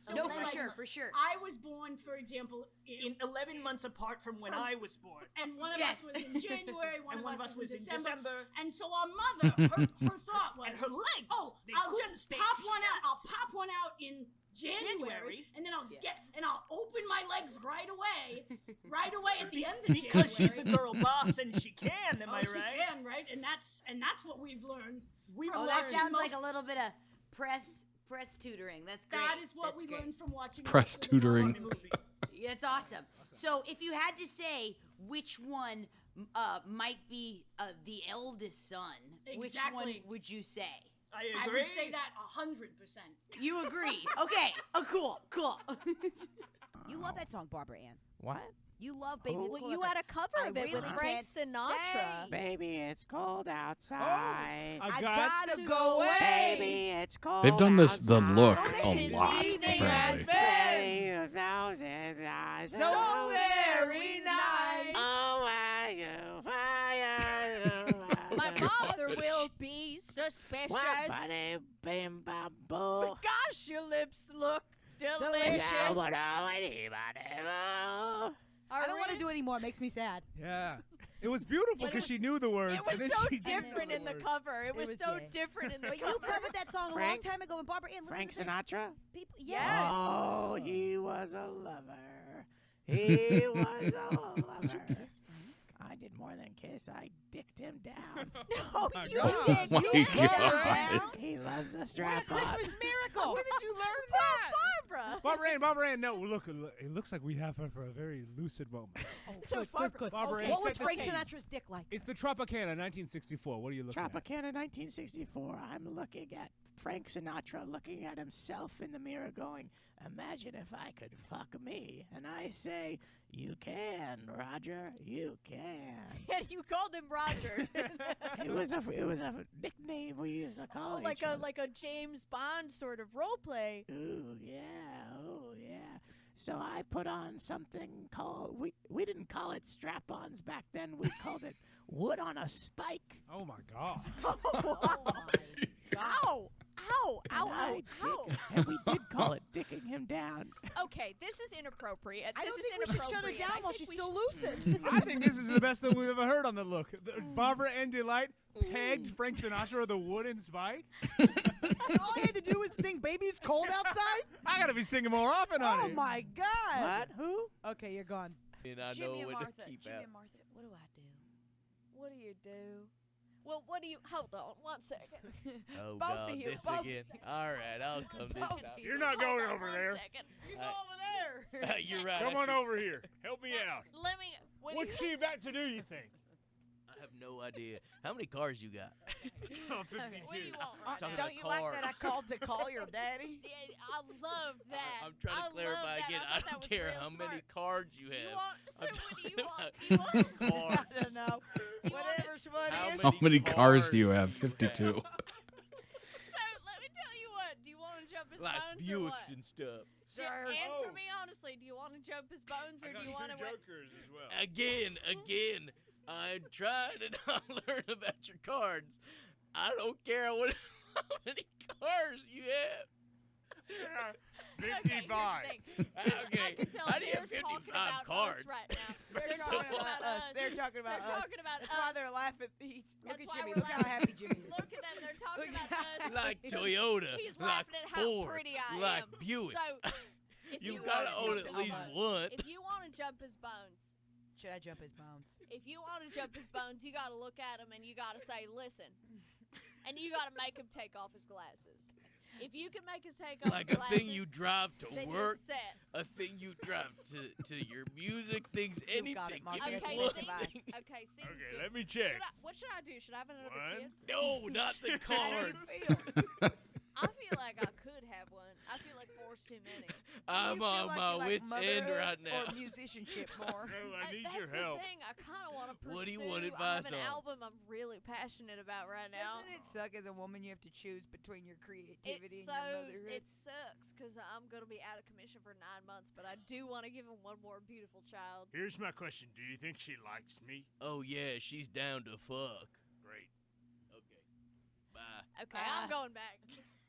Speaker 14: So
Speaker 11: No,
Speaker 14: it's
Speaker 11: for
Speaker 14: like,
Speaker 11: sure, for sure.
Speaker 14: I was born, for example,
Speaker 15: In 11 months apart from when I was born.
Speaker 14: and one of
Speaker 11: Yes.
Speaker 14: us was in January, one
Speaker 15: And
Speaker 14: of us was in December.
Speaker 15: December.
Speaker 14: And so our mother, her thought was,
Speaker 15: And her legs.
Speaker 14: oh,
Speaker 15: they
Speaker 14: I'll
Speaker 15: couldn't
Speaker 14: just
Speaker 15: stay
Speaker 14: pop one
Speaker 15: shut.
Speaker 14: out. I'll pop one out in January, and then I'll open my legs right away at the end of January.
Speaker 15: Because she's a girl boss and she can, am I right?
Speaker 14: She can, right? And that's what we've learned.
Speaker 15: We've
Speaker 11: Oh,
Speaker 14: from
Speaker 11: that
Speaker 14: watching
Speaker 11: sounds like
Speaker 14: most-
Speaker 11: a little bit of press tutoring. That's great.
Speaker 14: That is what
Speaker 11: That's
Speaker 14: we
Speaker 11: great.
Speaker 14: learned from watching
Speaker 1: Press
Speaker 14: most of the
Speaker 1: tutoring.
Speaker 14: movie.
Speaker 11: Yeah, it's awesome. So if you had to say which one might be the eldest son, which
Speaker 14: Exactly.
Speaker 11: one would you say?
Speaker 15: I
Speaker 14: I
Speaker 15: agree.
Speaker 14: would say that 100%.
Speaker 11: You agree? Okay. Oh, cool.
Speaker 12: You love that song, Barbara Ann.
Speaker 8: What?
Speaker 12: You love Baby
Speaker 8: Oh.
Speaker 12: It's
Speaker 5: Well,
Speaker 12: Cold
Speaker 5: you
Speaker 12: Outside.
Speaker 5: had a cover
Speaker 12: I
Speaker 5: of it with
Speaker 12: really
Speaker 5: Frank
Speaker 12: can't
Speaker 5: Sinatra.
Speaker 12: stay.
Speaker 8: Baby, it's cold outside.
Speaker 13: I
Speaker 12: I
Speaker 13: got
Speaker 12: gotta go away.
Speaker 8: Baby, it's cold
Speaker 1: They've done this, the
Speaker 8: outside.
Speaker 1: look,
Speaker 5: Oh,
Speaker 1: a
Speaker 5: this
Speaker 1: lot,
Speaker 5: evening
Speaker 1: apparently.
Speaker 8: Baby, 1,000 eyes.
Speaker 5: So very nice.
Speaker 8: Oh, why you,
Speaker 5: My mother will be suspicious.
Speaker 8: Bim, bam, boo.
Speaker 5: Gosh, your lips look delicious.
Speaker 12: I don't want to do it anymore. It makes me sad.
Speaker 13: Yeah. It was beautiful
Speaker 5: But it
Speaker 13: because
Speaker 5: was-
Speaker 13: she knew the words.
Speaker 5: It was
Speaker 13: and then
Speaker 5: so
Speaker 13: she didn't know
Speaker 5: different in the
Speaker 13: words.
Speaker 5: cover. It was so
Speaker 12: yeah.
Speaker 5: different in the
Speaker 12: But
Speaker 5: cover.
Speaker 12: you covered that song a long
Speaker 8: Frank?
Speaker 12: time ago, and Barbara Ann, listen
Speaker 8: Frank
Speaker 12: to this.
Speaker 8: Sinatra?
Speaker 12: People,
Speaker 5: Yes.
Speaker 8: Oh, he was a lover. He was a lover.
Speaker 12: Did you kiss Frank?
Speaker 8: I did more than kiss. I dicked him down.
Speaker 5: No,
Speaker 13: my
Speaker 5: you
Speaker 13: God.
Speaker 5: did.
Speaker 1: Oh
Speaker 5: You
Speaker 1: my
Speaker 5: did
Speaker 1: God.
Speaker 5: that.
Speaker 8: He loves a
Speaker 12: What
Speaker 8: strap
Speaker 12: a Christmas miracle!
Speaker 5: Where did you learn that? Barbara.
Speaker 13: Barbara Ann, no, look, it looks like we have her for a very lucid moment.
Speaker 5: So Barbara.
Speaker 13: Barbara Ann,
Speaker 12: What was
Speaker 13: set the
Speaker 12: Frank
Speaker 13: scene.
Speaker 12: Sinatra's dick like?
Speaker 13: It's the Tropicana 1964. What are you looking at?
Speaker 8: Tropicana 1964. I'm looking at Frank Sinatra looking at himself in the mirror going, imagine if I could fuck me. And I say, you can, Roger, you can.
Speaker 5: And you called him Roger.
Speaker 8: It was a nickname we used to call
Speaker 5: like
Speaker 8: each other.
Speaker 5: a James Bond sort of role play.
Speaker 8: Ooh, yeah, oh, yeah. So I put on something called, we didn't call it strap-ons back then. We called it wood on a spike.
Speaker 13: Oh, my God.
Speaker 12: Oh my God!
Speaker 5: Ow! Ow! Ow! Ow! Ow!
Speaker 8: And we did call it dicking him down.
Speaker 5: Okay, this is inappropriate.
Speaker 12: I
Speaker 5: This
Speaker 12: don't
Speaker 5: is
Speaker 12: think we should shut her
Speaker 5: inappropriate.
Speaker 12: down
Speaker 5: I
Speaker 12: while
Speaker 5: think
Speaker 12: she's
Speaker 5: we
Speaker 12: still
Speaker 5: should-
Speaker 12: lucid.
Speaker 13: I think this is the best thing we've ever heard on the look. Barbara Ann Delight pegged Frank Sinatra with a wooden spike.
Speaker 2: All I had to do was sing "Baby, It's Cold Outside."
Speaker 13: I gotta be singing more often,
Speaker 2: Oh
Speaker 13: honey.
Speaker 2: my God!
Speaker 8: What? Who?
Speaker 2: Okay, you're gone.
Speaker 10: And I
Speaker 11: Jimmy
Speaker 10: know
Speaker 11: and
Speaker 10: when
Speaker 11: Martha.
Speaker 10: to keep
Speaker 11: Jimmy
Speaker 10: out.
Speaker 11: and Martha. What do I do?
Speaker 5: What do you do? Well, what do you? Hold on, 1 second.
Speaker 10: Oh,
Speaker 11: Both
Speaker 10: God,
Speaker 11: of you,
Speaker 10: this
Speaker 11: both.
Speaker 10: again. All right, I'll come this
Speaker 11: Both.
Speaker 10: time.
Speaker 13: You're not going over
Speaker 5: 1
Speaker 13: there.
Speaker 5: second.
Speaker 2: You go
Speaker 10: I-
Speaker 2: over there.
Speaker 10: You're right.
Speaker 13: Come
Speaker 10: I
Speaker 13: on
Speaker 10: should-
Speaker 13: over here. Help me out.
Speaker 5: Let me. What do
Speaker 13: What's
Speaker 5: you,
Speaker 13: she about to do, you think?
Speaker 10: I have no idea. How many cars you got?
Speaker 13: Oh,
Speaker 5: what do
Speaker 13: 52.
Speaker 5: you want right
Speaker 10: Talking
Speaker 5: now?
Speaker 10: about cars.
Speaker 2: called to call your daddy?
Speaker 5: Yeah, I love that.
Speaker 10: I'm trying
Speaker 5: I
Speaker 10: to clarify
Speaker 5: love that.
Speaker 10: again.
Speaker 5: I
Speaker 10: I
Speaker 5: thought that
Speaker 10: don't
Speaker 5: was
Speaker 10: care
Speaker 5: real
Speaker 10: how many
Speaker 5: smart.
Speaker 10: cards you
Speaker 5: You
Speaker 10: have.
Speaker 5: want? So
Speaker 10: I'm
Speaker 5: what do you
Speaker 10: talking
Speaker 5: want?
Speaker 10: about
Speaker 5: Do you want?
Speaker 10: cars.
Speaker 2: I don't know.
Speaker 5: Do you want
Speaker 2: Whatever Shmoney
Speaker 10: How
Speaker 2: is.
Speaker 1: How many cars do you
Speaker 10: cars
Speaker 1: have?
Speaker 10: do you
Speaker 1: 52.
Speaker 5: So let me tell you what. Do you want to jump his
Speaker 10: Like
Speaker 5: bones or
Speaker 10: Buicks
Speaker 5: what?
Speaker 10: and stuff.
Speaker 5: Just answer me honestly. Do you want to jump his bones or do you want to?
Speaker 13: jokers as well.
Speaker 10: Again, I'm trying to not learn about your cards. I don't care how many cars you have.
Speaker 13: 55.
Speaker 10: Okay.
Speaker 5: can tell
Speaker 10: How do you have
Speaker 5: they're talking
Speaker 10: 55
Speaker 5: about
Speaker 10: cards?
Speaker 5: us right now.
Speaker 11: They're
Speaker 5: They're
Speaker 11: talking
Speaker 5: talking
Speaker 11: about us. They're talking about
Speaker 5: They're
Speaker 11: us.
Speaker 5: talking about
Speaker 11: That's why
Speaker 5: us.
Speaker 11: they're laughing. Look
Speaker 5: That's
Speaker 11: at
Speaker 5: why
Speaker 11: Jimmy.
Speaker 5: we're
Speaker 11: Look how happy Jimmy is.
Speaker 5: Look at them. They're talking about us.
Speaker 10: Like Toyota,
Speaker 5: He's
Speaker 10: like
Speaker 5: laughing at how
Speaker 10: Ford,
Speaker 5: pretty I
Speaker 10: like
Speaker 5: am.
Speaker 10: Buick.
Speaker 5: So, if
Speaker 10: You
Speaker 5: you
Speaker 10: gotta
Speaker 5: wanna
Speaker 10: own
Speaker 5: jump
Speaker 10: at least
Speaker 5: his-
Speaker 10: one.
Speaker 5: If you want to jump his bones,
Speaker 2: Should I jump his bounds?
Speaker 5: if you want to jump his bones, you got to look at him and you got to say, "Listen," and you got to make him take off his glasses. If you can make us take off
Speaker 10: Like
Speaker 5: his
Speaker 10: a
Speaker 5: glasses,
Speaker 10: thing you drive to
Speaker 5: then
Speaker 10: work,
Speaker 5: you're set.
Speaker 10: a thing you drive to your music, things, anything.
Speaker 11: Mark.
Speaker 10: Give me
Speaker 5: Okay,
Speaker 10: one
Speaker 5: see,
Speaker 10: thing.
Speaker 5: okay, see.
Speaker 13: Okay, let me check.
Speaker 5: What should I do? Should I have another
Speaker 13: One.
Speaker 5: kid?
Speaker 10: No, not the cards.
Speaker 5: I feel like I could have one. I feel like forced too many.
Speaker 10: I'm on my wits' end right now.
Speaker 2: Or musicianship more.
Speaker 13: No, I need
Speaker 5: That's
Speaker 13: your
Speaker 5: the
Speaker 13: help.
Speaker 5: thing. I kind of want to pursue.
Speaker 10: What do you want advice
Speaker 5: an
Speaker 10: on?
Speaker 5: album I'm really passionate about right now.
Speaker 2: Doesn't it suck as a woman you have to choose between your creativity
Speaker 5: It's
Speaker 2: and your motherhood?
Speaker 5: it sucks because I'm gonna be out of commission for 9 months, but I do want to give him one more beautiful child.
Speaker 13: Here's my question. Do you think she likes me?
Speaker 10: Oh yeah, she's down to fuck.
Speaker 13: Great.
Speaker 10: Okay. Bye.
Speaker 5: Okay, I'm going back.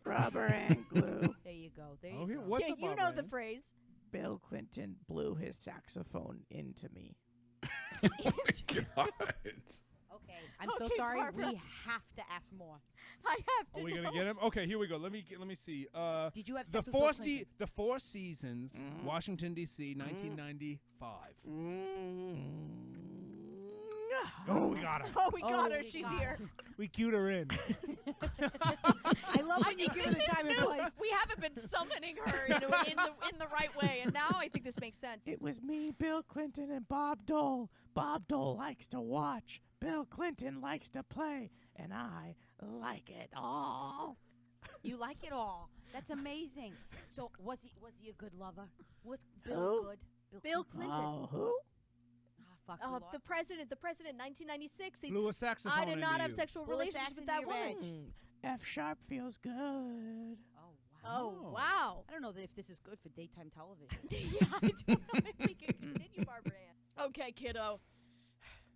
Speaker 8: Rubber and glue.
Speaker 2: There you go. There
Speaker 13: Oh,
Speaker 2: you
Speaker 13: here,
Speaker 2: go.
Speaker 13: what's
Speaker 9: yeah,
Speaker 13: up,
Speaker 9: you
Speaker 13: Barbara
Speaker 9: know the
Speaker 13: Ann?
Speaker 9: phrase.
Speaker 8: Bill Clinton blew his saxophone into me.
Speaker 1: Oh my god.
Speaker 2: Okay, I'm so
Speaker 9: Okay,
Speaker 2: sorry.
Speaker 9: Barbara.
Speaker 2: We have to ask more.
Speaker 9: I have to.
Speaker 13: Are we gonna
Speaker 9: know.
Speaker 13: get him? Okay, here we go. Let me see.
Speaker 2: Did you have
Speaker 13: The
Speaker 2: sex with Bill Clinton?
Speaker 13: the Four Seasons,
Speaker 8: Mhm.
Speaker 13: Washington D.C., 1995.
Speaker 8: Mm-hmm.
Speaker 13: Oh, we got her.
Speaker 9: Oh, we got
Speaker 2: Oh,
Speaker 9: her.
Speaker 2: we
Speaker 9: She's
Speaker 2: got
Speaker 9: here.
Speaker 13: We queued her in.
Speaker 2: I love
Speaker 5: I
Speaker 2: when you
Speaker 5: think
Speaker 2: give her
Speaker 5: this
Speaker 2: the
Speaker 5: is
Speaker 2: time and
Speaker 5: new.
Speaker 2: place.
Speaker 5: We haven't been summoning her in the right way, and now I think this makes sense.
Speaker 8: It was me, Bill Clinton, and Bob Dole. Bob Dole likes to watch. Bill Clinton likes to play, and I like it all.
Speaker 2: You like it all. That's amazing. So was he a good lover? Was Bill
Speaker 8: Who?
Speaker 2: good?
Speaker 9: Bill Clinton.
Speaker 8: Oh, who?
Speaker 2: Ah, fuck. we lost
Speaker 5: The president, 1996.
Speaker 13: Blew a saxophone
Speaker 5: I did
Speaker 13: into
Speaker 5: not have
Speaker 13: you.
Speaker 5: sexual
Speaker 2: Blew a
Speaker 5: relations
Speaker 2: sax
Speaker 5: with
Speaker 2: into
Speaker 5: that
Speaker 2: your
Speaker 5: woman.
Speaker 2: vag.
Speaker 8: F sharp feels good.
Speaker 2: Oh wow.
Speaker 9: Oh, wow.
Speaker 2: I don't know if this is good for daytime television.
Speaker 9: Yeah, I don't know if we can continue, Barbara Ann.
Speaker 5: Okay, kiddo.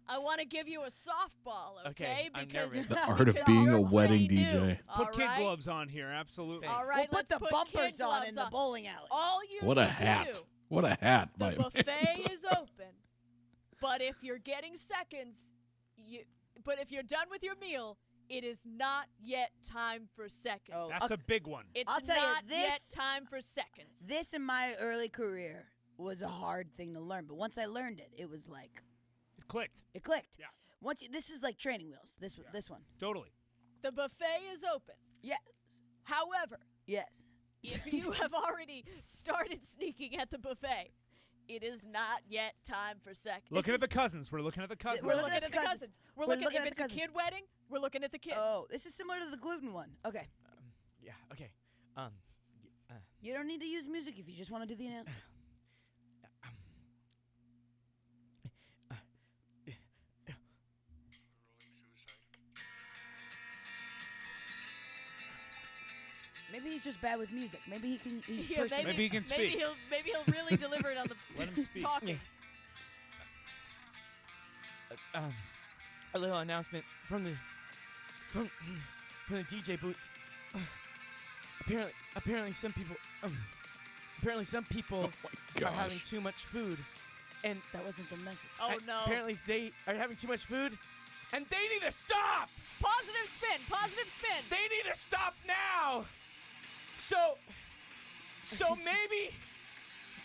Speaker 5: I want to give you a softball, okay?
Speaker 10: Okay, I'm
Speaker 5: because
Speaker 10: nervous.
Speaker 1: The art of being a wedding DJ.
Speaker 13: Put kid
Speaker 5: Alright?
Speaker 13: gloves on here, absolutely.
Speaker 5: All
Speaker 11: We'll
Speaker 5: right,
Speaker 11: put
Speaker 5: let's
Speaker 11: the
Speaker 5: put
Speaker 11: bumpers
Speaker 5: kid
Speaker 11: on
Speaker 5: gloves
Speaker 11: in the bowling alley.
Speaker 5: All you
Speaker 1: What a
Speaker 5: need to
Speaker 1: hat.
Speaker 5: do,
Speaker 1: What a hat.
Speaker 5: the
Speaker 1: by
Speaker 5: buffet is open, but if you're getting seconds, but if you're done with your meal, it is not yet time for seconds.
Speaker 11: Oh,
Speaker 13: That's a big one.
Speaker 5: It's
Speaker 11: I'll tell you,
Speaker 5: not yet
Speaker 11: this-
Speaker 5: time for seconds.
Speaker 11: This in my early career was a hard thing to learn, but once I learned it, it was like
Speaker 13: It clicked.
Speaker 11: it clicked.
Speaker 13: Yeah.
Speaker 11: This is like training wheels. This one.
Speaker 13: Totally.
Speaker 5: The buffet is open.
Speaker 11: Yes.
Speaker 5: However,
Speaker 11: Yes.
Speaker 5: if you have already started sneaking at the buffet, it is not yet time for seconds.
Speaker 13: Looking at the cousins. We're looking at the cousins.
Speaker 5: We're looking at the cousins. We're looking
Speaker 11: looking
Speaker 5: if
Speaker 11: at
Speaker 5: it's
Speaker 11: the
Speaker 5: a
Speaker 11: cousins.
Speaker 5: kid wedding, we're looking at the kids.
Speaker 11: Oh, this is similar to the gluten one. Okay.
Speaker 7: Yeah. Okay.
Speaker 11: You don't need to use music if you just want to do the announcement. Maybe he's just bad with music. Maybe he can. He's
Speaker 5: Yeah,
Speaker 11: personal.
Speaker 13: Maybe he can speak.
Speaker 5: Maybe he'll really deliver it on the
Speaker 13: Let him speak.
Speaker 5: talking.
Speaker 7: A little announcement from the DJ booth. Apparently some people
Speaker 1: Oh my
Speaker 7: are having
Speaker 1: gosh.
Speaker 7: too much food, and
Speaker 11: That wasn't the message.
Speaker 5: Oh no.
Speaker 7: apparently they are having too much food, and they need to stop.
Speaker 5: Positive spin. Positive spin.
Speaker 7: They need to stop now. So maybe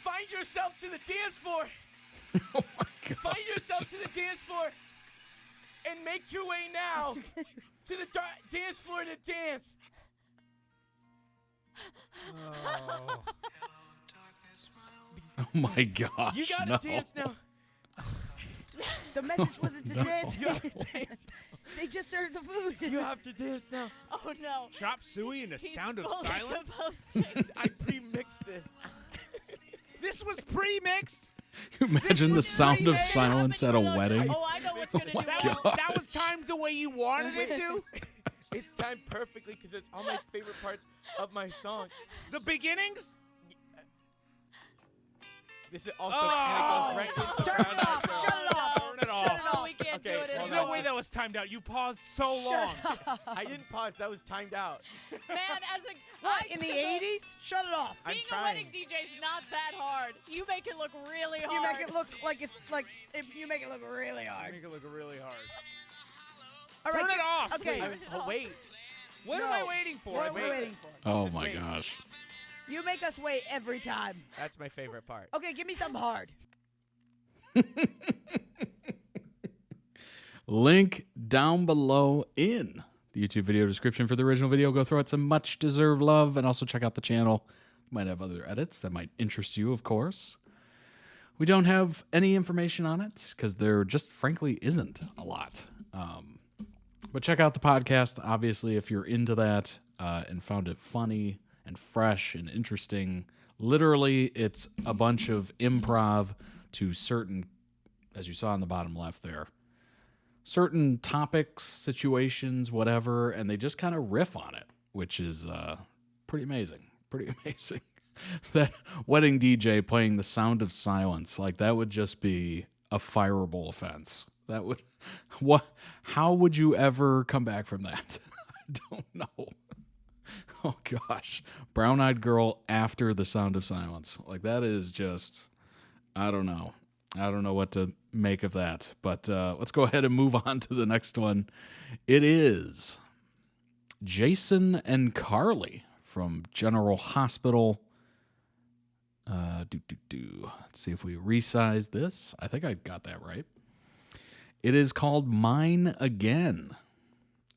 Speaker 7: find yourself to the dance floor.
Speaker 1: Oh my god.
Speaker 7: Find yourself to the dance floor and make your way now to the dance floor to dance.
Speaker 13: Oh.
Speaker 1: Oh my gosh.
Speaker 7: You gotta
Speaker 1: no.
Speaker 7: dance now.
Speaker 11: The message wasn't to
Speaker 1: No.
Speaker 11: dance.
Speaker 7: You have to dance.
Speaker 11: They just served the food.
Speaker 7: You have to dance now.
Speaker 5: Oh no.
Speaker 13: Chop suey and the
Speaker 5: He's
Speaker 13: sound of
Speaker 5: fully
Speaker 13: silence.
Speaker 5: composting.
Speaker 7: I pre-mixed this.
Speaker 13: This was pre-mixed.
Speaker 1: You imagine the
Speaker 13: was
Speaker 1: sound of
Speaker 13: pre-made.
Speaker 1: silence at a wedding?
Speaker 5: Oh, I know what's gonna do.
Speaker 13: That
Speaker 5: well.
Speaker 13: was, that was timed the way you wanted it to.
Speaker 7: It's timed perfectly because it's all my favorite parts of my song.
Speaker 13: The beginnings.
Speaker 7: This is also
Speaker 13: Oh.
Speaker 7: and it goes right into
Speaker 11: Turn it off. Shut it off.
Speaker 4: it off.
Speaker 5: Oh, we can't do it
Speaker 13: There's
Speaker 5: anymore.
Speaker 13: no way that was timed out. You paused so long.
Speaker 3: I didn't pause. That was timed out.
Speaker 5: Man, as a
Speaker 2: What, in the 80s? Shut it off.
Speaker 5: being a wedding DJ is not that hard. You make it look really hard.
Speaker 2: You make it look like it's like if you make it look really hard.
Speaker 13: Make it look really hard.
Speaker 2: All right,
Speaker 13: Turn it off.
Speaker 2: Okay.
Speaker 3: Oh, wait.
Speaker 13: What am I waiting for?
Speaker 2: What are we waiting for?
Speaker 1: Oh
Speaker 3: Just
Speaker 1: my
Speaker 3: wait.
Speaker 1: gosh.
Speaker 2: You make us wait every time.
Speaker 3: That's my favorite part.
Speaker 2: Okay, give me something hard.
Speaker 1: Link down below in the YouTube video description for the original video. Go throw it some much deserved love, and also check out the channel. Might have other edits that might interest you, of course. We don't have any information on it because there just frankly isn't a lot. But check out the podcast, obviously, if you're into that and found it funny and fresh and interesting. Literally, it's a bunch of improv to certain, as you saw in the bottom left there, certain topics, situations, whatever, and they just kind of riff on it, which is pretty amazing. Pretty amazing. That wedding DJ playing The Sound of Silence, like that would just be a fireable offense. That would, what? How would you ever come back from that? I don't know. Oh gosh, Brown Eyed Girl after The Sound of Silence, like that is just, I don't know. I don't know what to make of that. But let's go ahead and move on to the next one. It is Jason and Carly from General Hospital. Let's see if we resize this. I think I got that right. It is called Mine Again.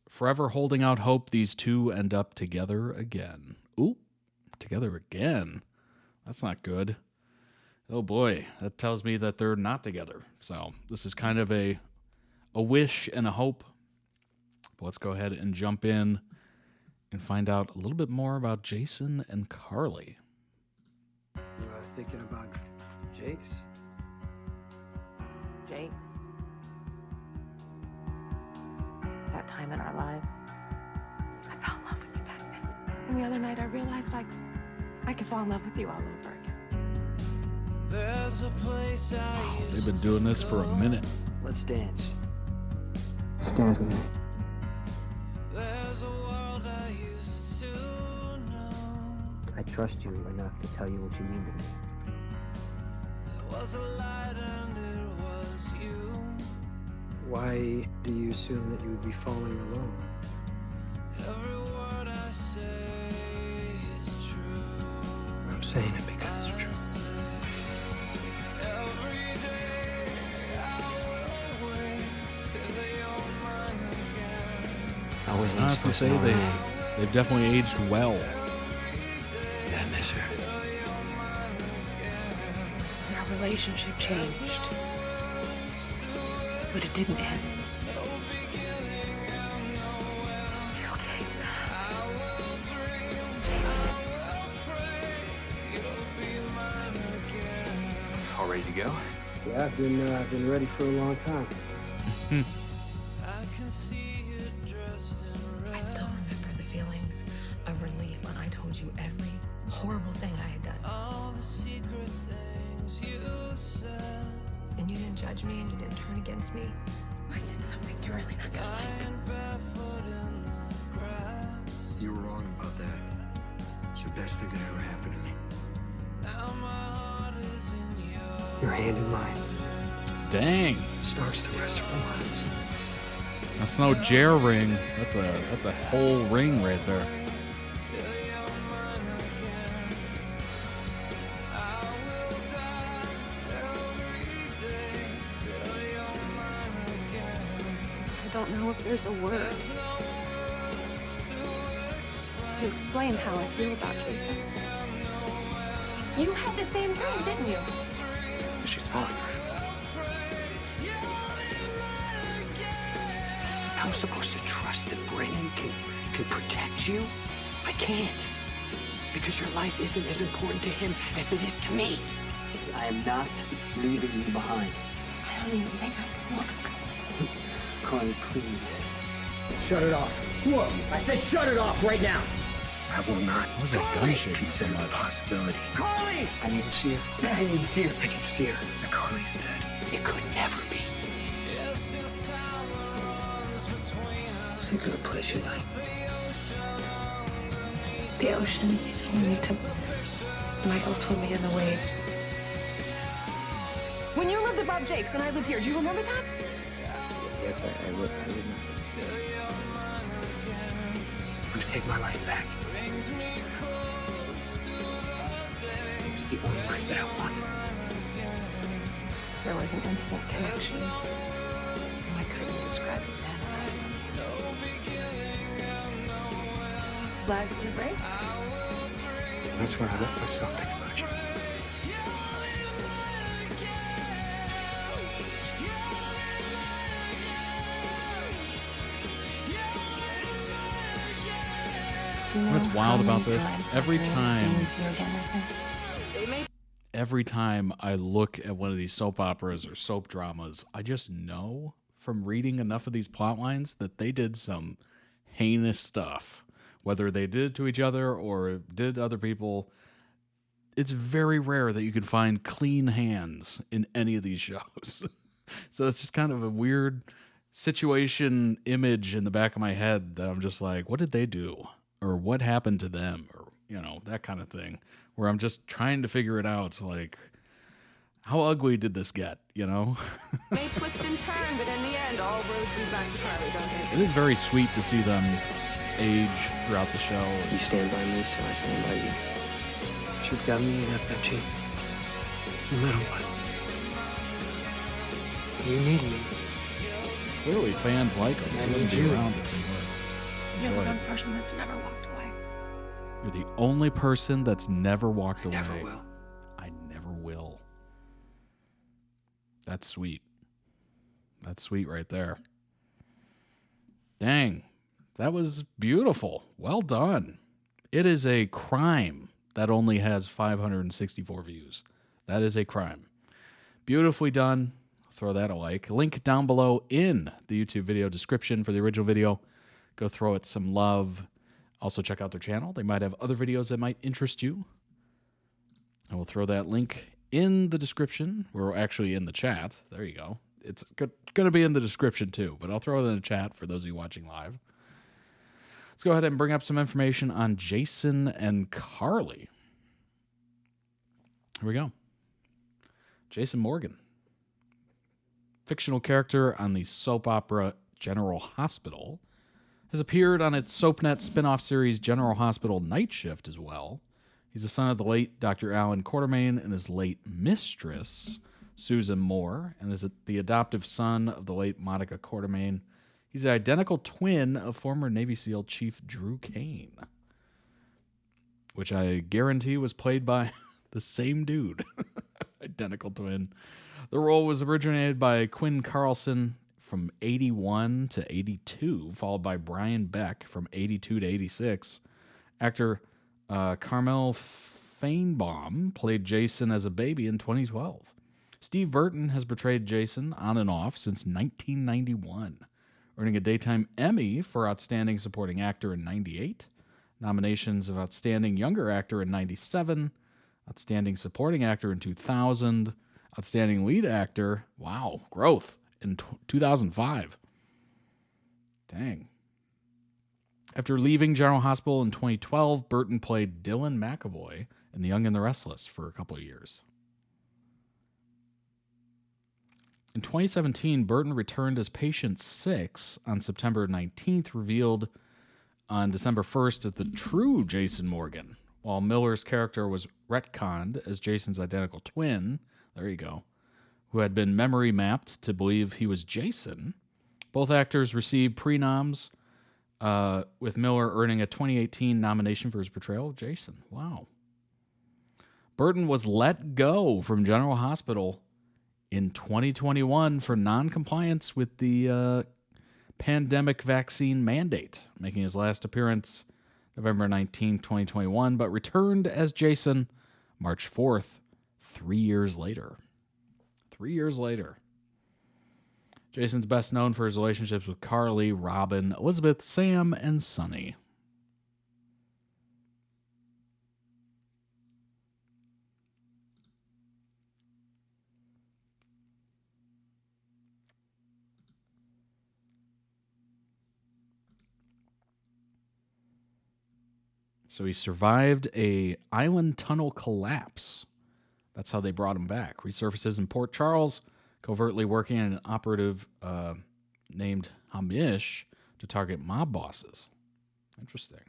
Speaker 1: Forever holding out hope these two end up together again. Ooh, together again. That's not good. Oh boy, that tells me that they're not together. So this is kind of a wish and a hope. But let's go ahead and jump in and find out a little bit more about Jason and Carly.
Speaker 16: Thinking about Jake's?
Speaker 17: Jake's. That time in our lives. I fell in love with you back then. And the other night I realized I could fall in love with you all over again.
Speaker 16: There's a place
Speaker 1: Wow, they've been doing this for a minute.
Speaker 16: Let's dance. Dance with me. There's a world I used to know. I trust you enough to tell you what you mean to me. There was a light and it was you. Why do you assume that you would be falling alone? Every word I say is true. I'm saying it because it's true. Every day I will wait till you're mine again. I wasn't
Speaker 1: Honestly, say they've definitely aged well.
Speaker 16: I miss her.
Speaker 17: Our relationship changed. But it didn't end. You're okay.
Speaker 16: All ready to go? Yeah, I've been ready for a long time.
Speaker 17: I still remember the feelings of relief when I told you every horrible thing I had done.
Speaker 16: All the secret things you said.
Speaker 17: And you didn't judge me and you didn't turn against me. I did something you're really not gonna like.
Speaker 16: You were wrong about that. It's the best thing that ever happened to me. Now my heart is in your hand in mine.
Speaker 1: Dang.
Speaker 16: Starts the rest of our lives.
Speaker 1: That's no Jer ring. That's a whole ring right there.
Speaker 17: I don't know if there's a word to explain how I feel about Jason. You had the same dream, didn't you?
Speaker 16: She's falling for him. I'm supposed to trust that Brennan can protect you? I can't. Because your life isn't as important to him as it is to me. I am not leaving you behind.
Speaker 17: I don't even think I can walk.
Speaker 16: Carly, please. Shut it off. Whoa! I said shut it off right now! I will not.
Speaker 1: What was that gun shaking so
Speaker 16: consider the
Speaker 1: much?
Speaker 16: possibility. Carly! I need to see her. I need to see her. I can see her. That Carly's dead. It could never be. Think of the place you like. The ocean. You need to Michael swimming in the waves.
Speaker 17: When you lived at Bob Jake's and I lived here, do you remember that?
Speaker 16: Yes, I remember. I'm gonna take my life back. It's the only life that I want.
Speaker 17: There was an instant connection. I couldn't describe it then, and I still can't. Glad you can break.
Speaker 16: That's where I let myself think about you.
Speaker 1: What's wild about this? Every time I look at one of these soap operas or soap dramas, I just know from reading enough of these plot lines that they did some heinous stuff. Whether they did it to each other or did to other people, it's very rare that you can find clean hands in any of these shows. So it's just kind of a weird situation image in the back of my head that I'm just like, what did they do? Or what happened to them? Or, you know, that kind of thing. Where I'm just trying to figure it out. Like, how ugly did this get, you know?
Speaker 17: May twist and turn, but in the end, all roads lead back to Charlie, don't they?
Speaker 1: It is very sweet to see them age throughout the show.
Speaker 16: You stand by me, so I stand by you. But you've got me in FFG. No matter what. You need me.
Speaker 1: Clearly fans like them. They wouldn't be around if they weren't.
Speaker 17: You're the
Speaker 1: Enjoy
Speaker 17: one
Speaker 1: it.
Speaker 17: person that's never walked away.
Speaker 1: You're the only person that's never walked away.
Speaker 16: Never will.
Speaker 1: I never will. That's sweet. That's sweet right there. Dang. That was beautiful. Well done. It is a crime that only has 564 views. That is a crime. Beautifully done. Throw that a like. Link down below in the YouTube video description for the original video. Go throw it some love. Also check out their channel. They might have other videos that might interest you. I will throw that link in the description. We're actually in the chat. There you go. It's going to be in the description too, but I'll throw it in the chat for those of you watching live. Let's go ahead and bring up some information on Jason and Carly. Here we go. Jason Morgan. Fictional character on the soap opera General Hospital. Has appeared on its SoapNet spin-off series General Hospital Night Shift as well. He's the son of the late Dr. Alan Quartermain and his late mistress, Susan Moore, and is the adoptive son of the late Monica Quartermain. He's the identical twin of former Navy SEAL Chief Drew Kane, which I guarantee was played by the same dude. Identical twin. The role was originated by Quinn Carlson from 81 to 82, followed by Brian Beck from 82 to 86. Actor Carmel Feinbaum played Jason as a baby in 2012. Steve Burton has portrayed Jason on and off since 1991, earning a Daytime Emmy for Outstanding Supporting Actor in 98, nominations of Outstanding Younger Actor in 97, Outstanding Supporting Actor in 2000, Outstanding Lead Actor, wow, growth, in 2005. Dang. After leaving General Hospital in 2012, Burton played Dylan McAvoy in The Young and the Restless for a couple of years. In 2017, Burton returned as Patient 6 on September 19th, revealed on December 1st as the true Jason Morgan, while Miller's character was retconned as Jason's identical twin, there you go, who had been memory mapped to believe he was Jason. Both actors received prenoms, with Miller earning a 2018 nomination for his portrayal of Jason. Wow. Burton was let go from General Hospital in 2021 for non-compliance with the pandemic vaccine mandate, making his last appearance November 19, 2021, but returned as Jason March 4th, 3 years later. 3 years later. Jason's best known for his relationships with Carly, Robin, Elizabeth, Sam, and Sunny. So he survived a island tunnel collapse. That's how they brought him back. Resurfaces in Port Charles, covertly working in an operative named Hamish to target mob bosses. Interesting.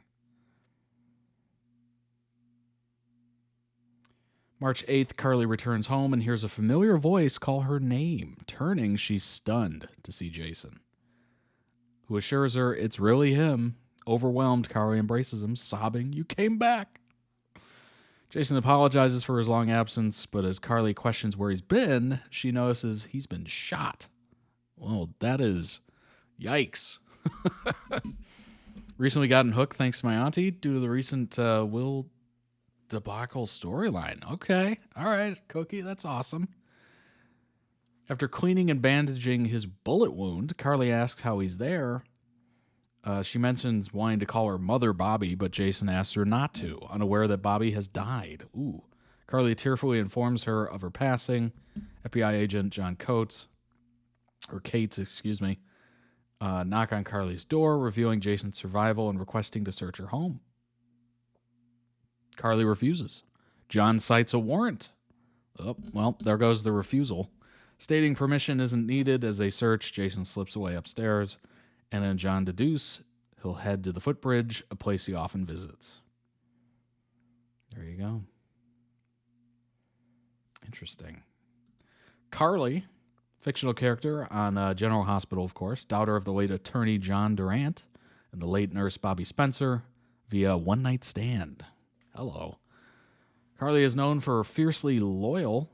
Speaker 1: March 8th, Carly returns home and hears a familiar voice call her name. Turning, she's stunned to see Jason, who assures her it's really him. Overwhelmed, Carly embraces him, sobbing, "You came back." Jason apologizes for his long absence, but as Carly questions where he's been, she notices he's been shot. Well, that is yikes. Recently gotten hooked thanks to my auntie due to the recent Will debacle storyline. Okay. All right, Cookie. That's awesome. After cleaning and bandaging his bullet wound, Carly asks how he's there. She mentions wanting to call her mother Bobby, but Jason asks her not to, unaware that Bobby has died. Ooh. Carly tearfully informs her of her passing. FBI agent John Cates, knock on Carly's door, revealing Jason's survival and requesting to search her home. Carly refuses. John cites a warrant. Oh, well, there goes the refusal. Stating permission isn't needed as they search, Jason slips away upstairs, and then John deduces he'll head to the footbridge, a place he often visits. There you go. Interesting. Carly, fictional character on General Hospital, of course, daughter of the late attorney John Durant and the late nurse Bobby Spencer via One Night Stand. Hello. Carly is known for her fierce loyalty,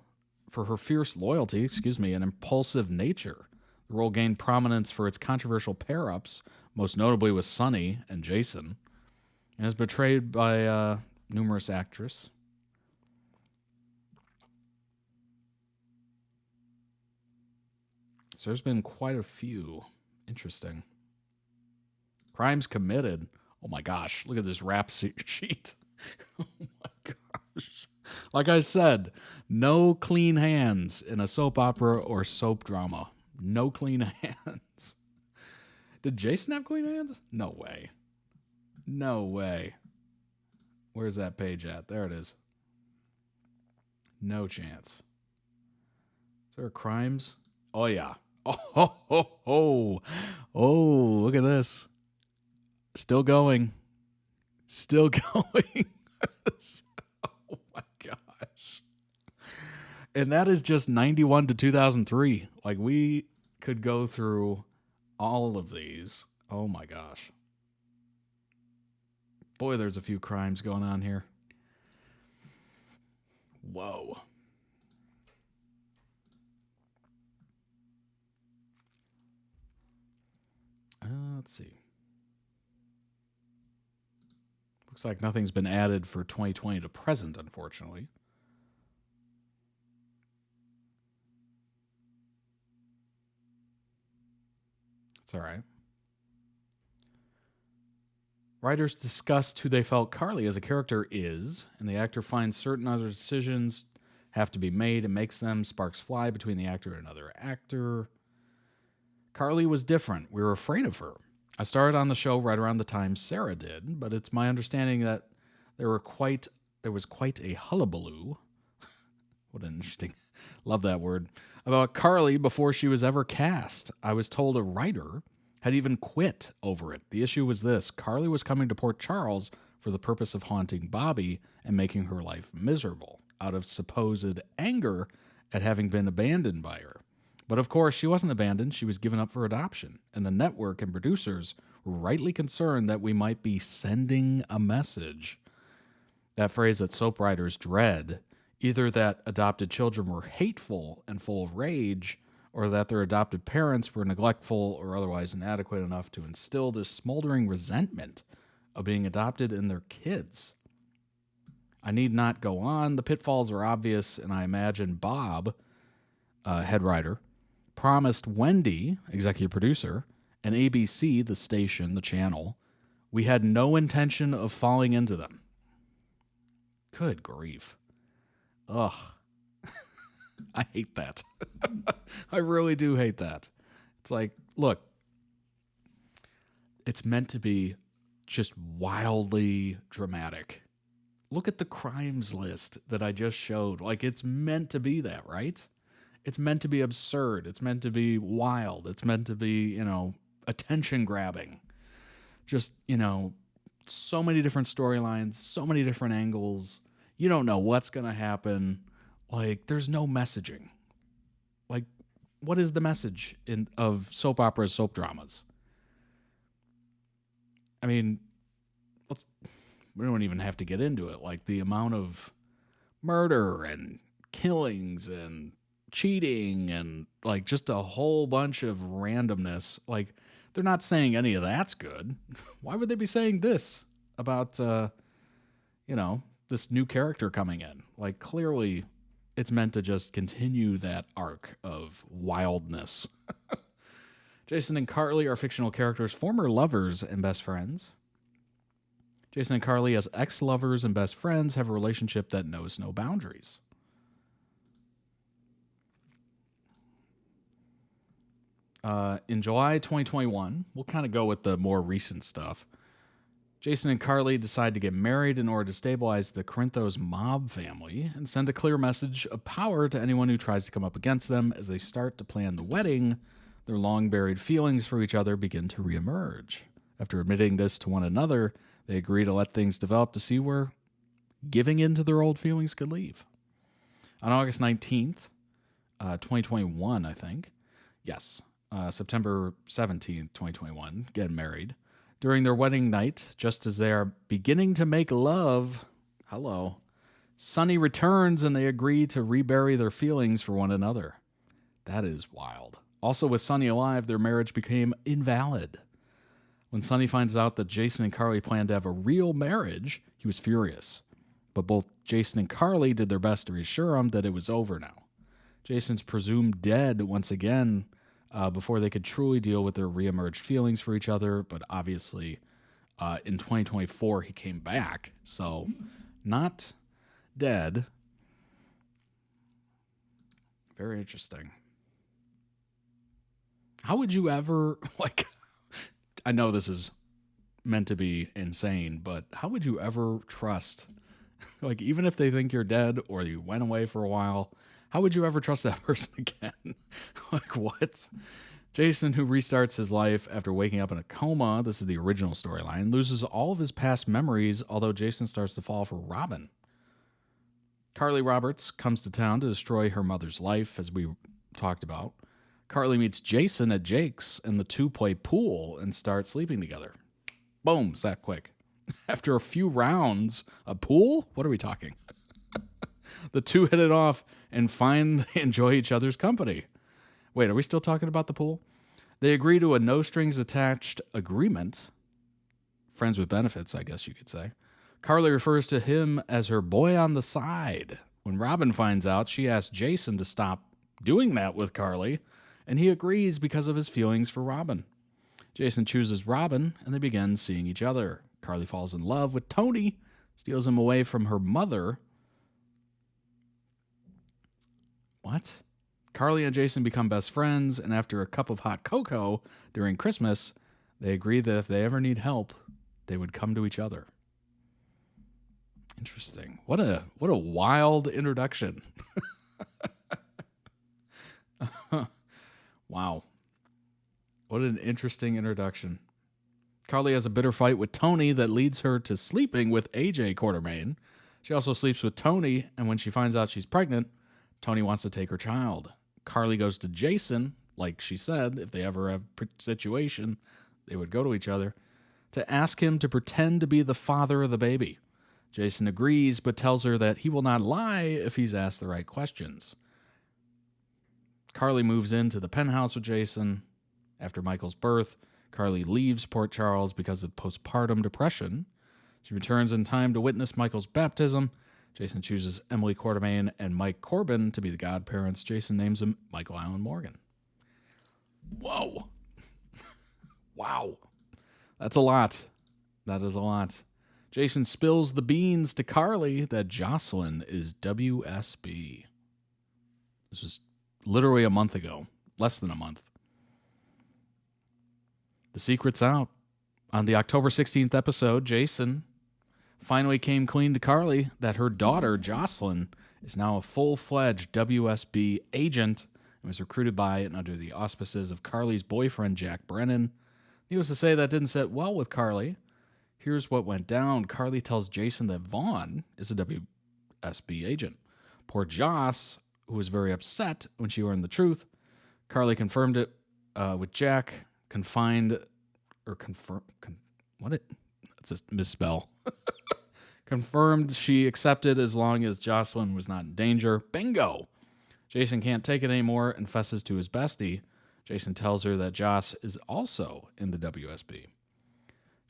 Speaker 1: and impulsive nature. The role gained prominence for its controversial pair-ups, most notably with Sunny and Jason, and is portrayed by numerous actresses. So there's been quite a few. Interesting. Crimes committed. Oh my gosh, look at this rap sheet. Oh my gosh. Like I said, no clean hands in a soap opera or soap drama. No clean hands. Did Jason have clean hands? No way. No way. Where's that page at? There it is. No chance. Is there crimes? Oh, yeah. Oh, look at this. Still going. Still going. Oh my gosh. And that is just 91 to 2003. Like, we could go through all of these. Oh my gosh. Boy, there's a few crimes going on here. Whoa. Let's see. Looks like nothing's been added for 2020 to present, unfortunately. It's all right. Writers discussed who they felt Carly as a character is, and the actor finds certain other decisions have to be made and makes them. Sparks fly between the actor and another actor. Carly was different. We were afraid of her. I started on the show right around the time Sarah did, but it's my understanding that there was quite a hullabaloo. What an interesting, love that word, about Carly before she was ever cast. I was told a writer had even quit over it. The issue was this: Carly was coming to Port Charles for the purpose of haunting Bobby and making her life miserable, out of supposed anger at having been abandoned by her. But of course, she wasn't abandoned. She was given up for adoption. And the network and producers were rightly concerned that we might be sending a message. That phrase that soap writers dread, either that adopted children were hateful and full of rage, or that their adopted parents were neglectful or otherwise inadequate enough to instill this smoldering resentment of being adopted in their kids. I need not go on. The pitfalls are obvious, and I imagine Bob, head writer, promised Wendy, executive producer, and ABC, the station, the channel, we had no intention of falling into them. Good grief. Ugh. I hate that. I really do hate that. It's like, look, it's meant to be just wildly dramatic. Look at the crimes list that I just showed. Like, it's meant to be that, right? It's meant to be absurd. It's meant to be wild. It's meant to be, attention grabbing. Just, so many different storylines, so many different angles. You don't know what's going to happen. Like, there's no messaging. Like, what is the message of soap operas, soap dramas? I mean, we don't even have to get into it. Like, the amount of murder and killings and cheating and, like, just a whole bunch of randomness. Like, they're not saying any of that's good. Why would they be saying this about, this new character coming in? Like, clearly it's meant to just continue that arc of wildness. Jason and Carly are fictional characters, former lovers and best friends. Jason and Carly, as ex-lovers and best friends, have a relationship that knows no boundaries. In July 2021, we'll kind of go with the more recent stuff. Jason and Carly decide to get married in order to stabilize the Corinthos mob family and send a clear message of power to anyone who tries to come up against them. As they start to plan the wedding, their long-buried feelings for each other begin to reemerge. After admitting this to one another, they agree to let things develop to see where giving in to their old feelings could lead. On August 19th, 2021, I think. Yes, September 17th, 2021, getting married. During their wedding night, just as they are beginning to make love, Sunny returns and they agree to rebury their feelings for one another. That is wild. Also, with Sunny alive, their marriage became invalid. When Sunny finds out that Jason and Carly planned to have a real marriage, he was furious. But both Jason and Carly did their best to reassure him that it was over now. Jason's presumed dead once again before they could truly deal with their reemerged feelings for each other. But obviously, in 2024, he came back. So, not dead. Very interesting. How would you ever, I know this is meant to be insane, but how would you ever trust, even if they think you're dead or you went away for a while, how would you ever trust that person again? What? Jason, who restarts his life after waking up in a coma, this is the original storyline, loses all of his past memories, although Jason starts to fall for Robin. Carly Roberts comes to town to destroy her mother's life, as we talked about. Carly meets Jason at Jake's, and the two play pool and start sleeping together. Boom, it's that quick. After a few rounds, a pool? What are we talking? The two hit it off and find they enjoy each other's company. Wait, are we still talking about the pool? They agree to a no-strings-attached agreement. Friends with benefits, I guess you could say. Carly refers to him as her boy on the side. When Robin finds out, she asks Jason to stop doing that with Carly, and he agrees because of his feelings for Robin. Jason chooses Robin, and they begin seeing each other. Carly falls in love with Tony, steals him away from her mother. What? Carly and Jason become best friends, and after a cup of hot cocoa during Christmas, they agree that if they ever need help, they would come to each other. Interesting. What a wild introduction. Wow. What an interesting introduction. Carly has a bitter fight with Tony that leads her to sleeping with AJ Quartermain. She also sleeps with Tony, and when she finds out she's pregnant, Tony wants to take her child. Carly goes to Jason, like she said, if they ever have a situation, they would go to each other, to ask him to pretend to be the father of the baby. Jason agrees, but tells her that he will not lie if he's asked the right questions. Carly moves into the penthouse with Jason. After Michael's birth, Carly leaves Port Charles because of postpartum depression. She returns in time to witness Michael's baptism. Jason chooses Emily Quartermain and Mike Corbin to be the godparents. Jason names him Michael Allen Morgan. Whoa. Wow. That's a lot. That is a lot. Jason spills the beans to Carly that Jocelyn is WSB. This was literally a month ago. Less than a month. The secret's out. On the October 16th episode, Jason finally came clean to Carly that her daughter, Jocelyn, is now a full-fledged WSB agent and was recruited by and under the auspices of Carly's boyfriend, Jack Brennan. Needless to say, that didn't sit well with Carly. Here's what went down. Carly tells Jason that Vaughn is a WSB agent. Poor Joss, who was very upset when she learned the truth. Carly confirmed it with Jack, let's just misspell. Confirmed she accepted as long as Jocelyn was not in danger. Bingo! Jason can't take it anymore and fesses to his bestie. Jason tells her that Joss is also in the WSB.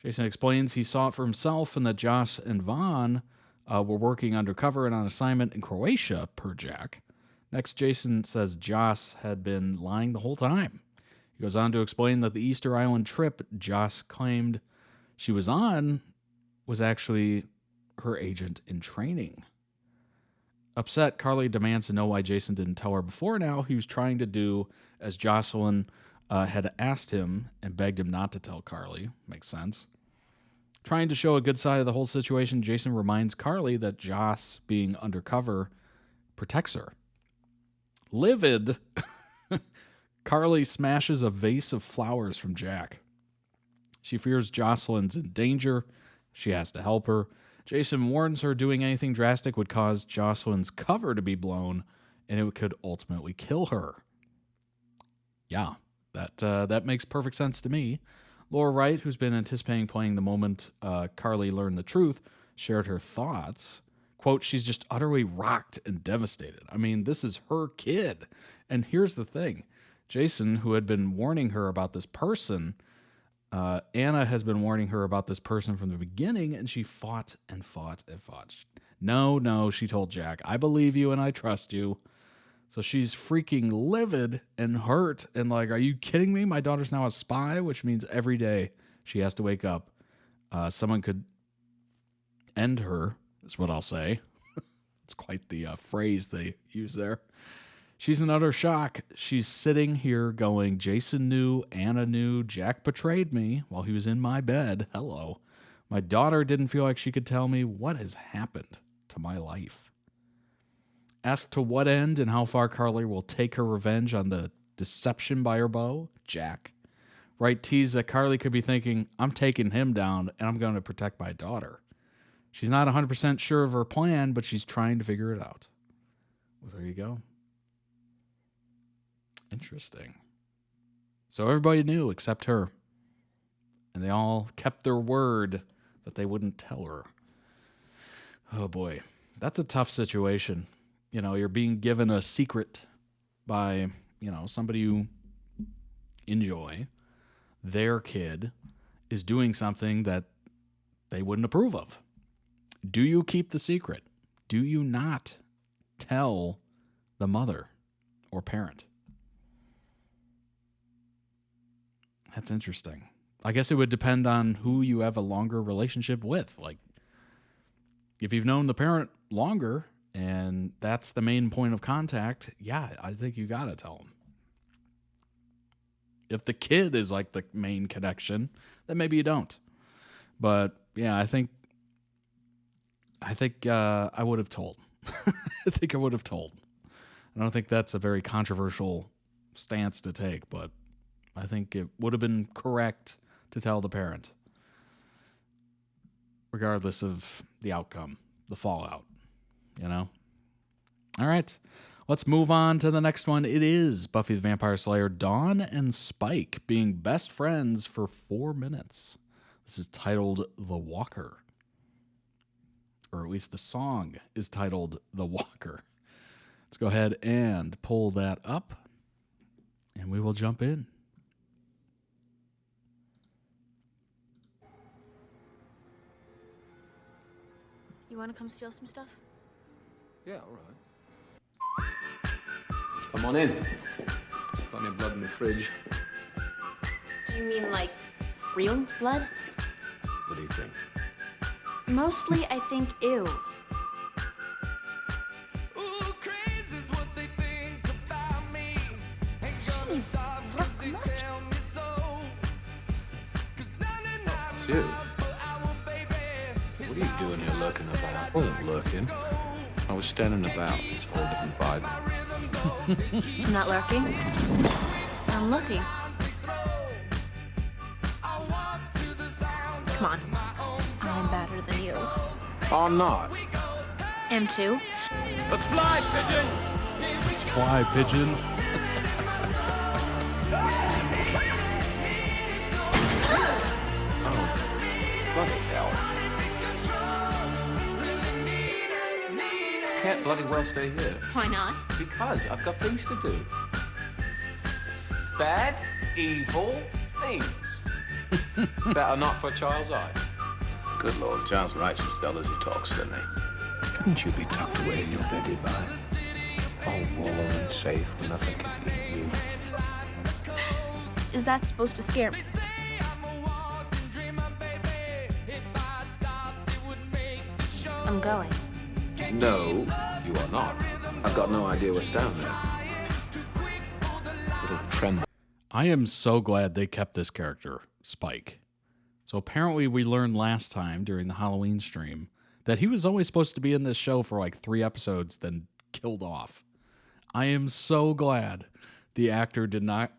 Speaker 1: Jason explains he saw it for himself and that Joss and Vaughn were working undercover and on assignment in Croatia, per Jack. Next, Jason says Joss had been lying the whole time. He goes on to explain that the Easter Island trip Joss claimed she was on was actually her agent in training. Upset, Carly demands to know why Jason didn't tell her before now. He was trying to do as Jocelyn had asked him and begged him not to tell Carly. Makes sense. Trying to show a good side of the whole situation, Jason reminds Carly that Joss being undercover protects her. Livid, Carly smashes a vase of flowers from Jack. She fears Jocelyn's in danger. She has to help her. Jason warns her doing anything drastic would cause Jocelyn's cover to be blown, and it could ultimately kill her. Yeah, that makes perfect sense to me. Laura Wright, who's been anticipating playing the moment Carly learned the truth, shared her thoughts. Quote, she's just utterly rocked and devastated. I mean, this is her kid. And here's the thing. Jason, who had been warning her about this person, Anna has been warning her about this person from the beginning, and she fought and fought and fought. No, she told Jack, I believe you and I trust you. So she's freaking livid and hurt and like, are you kidding me? My daughter's now a spy, which means every day she has to wake up. Someone could end her, is what I'll say. It's quite the phrase they use there. She's in utter shock. She's sitting here going, Jason knew, Anna knew, Jack betrayed me while he was in my bed. Hello. My daughter didn't feel like she could tell me what has happened to my life. Asked to what end and how far Carly will take her revenge on the deception by her beau, Jack. Wright teased that Carly could be thinking, I'm taking him down and I'm going to protect my daughter. She's not 100% sure of her plan, but she's trying to figure it out. Well, there you go. Interesting. So everybody knew except her. And they all kept their word that they wouldn't tell her. Oh boy, that's a tough situation. You know, you're being given a secret by, somebody you enjoy. Their kid is doing something that they wouldn't approve of. Do you keep the secret? Do you not tell the mother or parent? That's interesting. I guess it would depend on who you have a longer relationship with. Like, if you've known the parent longer and that's the main point of contact, yeah, I think you got to tell them. If the kid is like the main connection, then maybe you don't. But yeah, I think I would have told. I think I would have told. I don't think that's a very controversial stance to take, but I think it would have been correct to tell the parent, regardless of the outcome, the fallout, All right, let's move on to the next one. It is Buffy the Vampire Slayer, Dawn and Spike being best friends for 4 minutes. This is titled The Walker. Or at least the song is titled The Walker. Let's go ahead and pull that up, and we will jump in.
Speaker 17: You want to come steal some stuff?
Speaker 18: Yeah, all right. Come on in. Plenty of blood in the fridge.
Speaker 17: Do you mean like real blood?
Speaker 18: What do you think?
Speaker 17: Mostly, I think ew.
Speaker 18: What are you doing here lurking about? I wasn't lurking. I was standing about. It's a whole different vibe.
Speaker 17: I'm not lurking. I'm looking. Come on. I'm better than you.
Speaker 18: I'm not.
Speaker 17: Am too.
Speaker 18: Let's fly, pigeon!
Speaker 1: Let's fly, pigeon.
Speaker 18: Bloody hell. Can't bloody well stay here.
Speaker 17: Why not?
Speaker 18: Because I've got things to do. Bad, evil things that are not for a child's eye. Good Lord, Giles writes as dull as he talks, doesn't he? Couldn't you be tucked away in your beddy by? All warm and safe, where nothing can hit you.
Speaker 17: Is that supposed to scare me? I'm going.
Speaker 18: No, you are not. I've got no idea what's down there. Little tremble.
Speaker 1: I am so glad they kept this character, Spike. So apparently we learned last time during the Halloween stream that he was always supposed to be in this show for like 3 episodes, then killed off. I am so glad the actor did not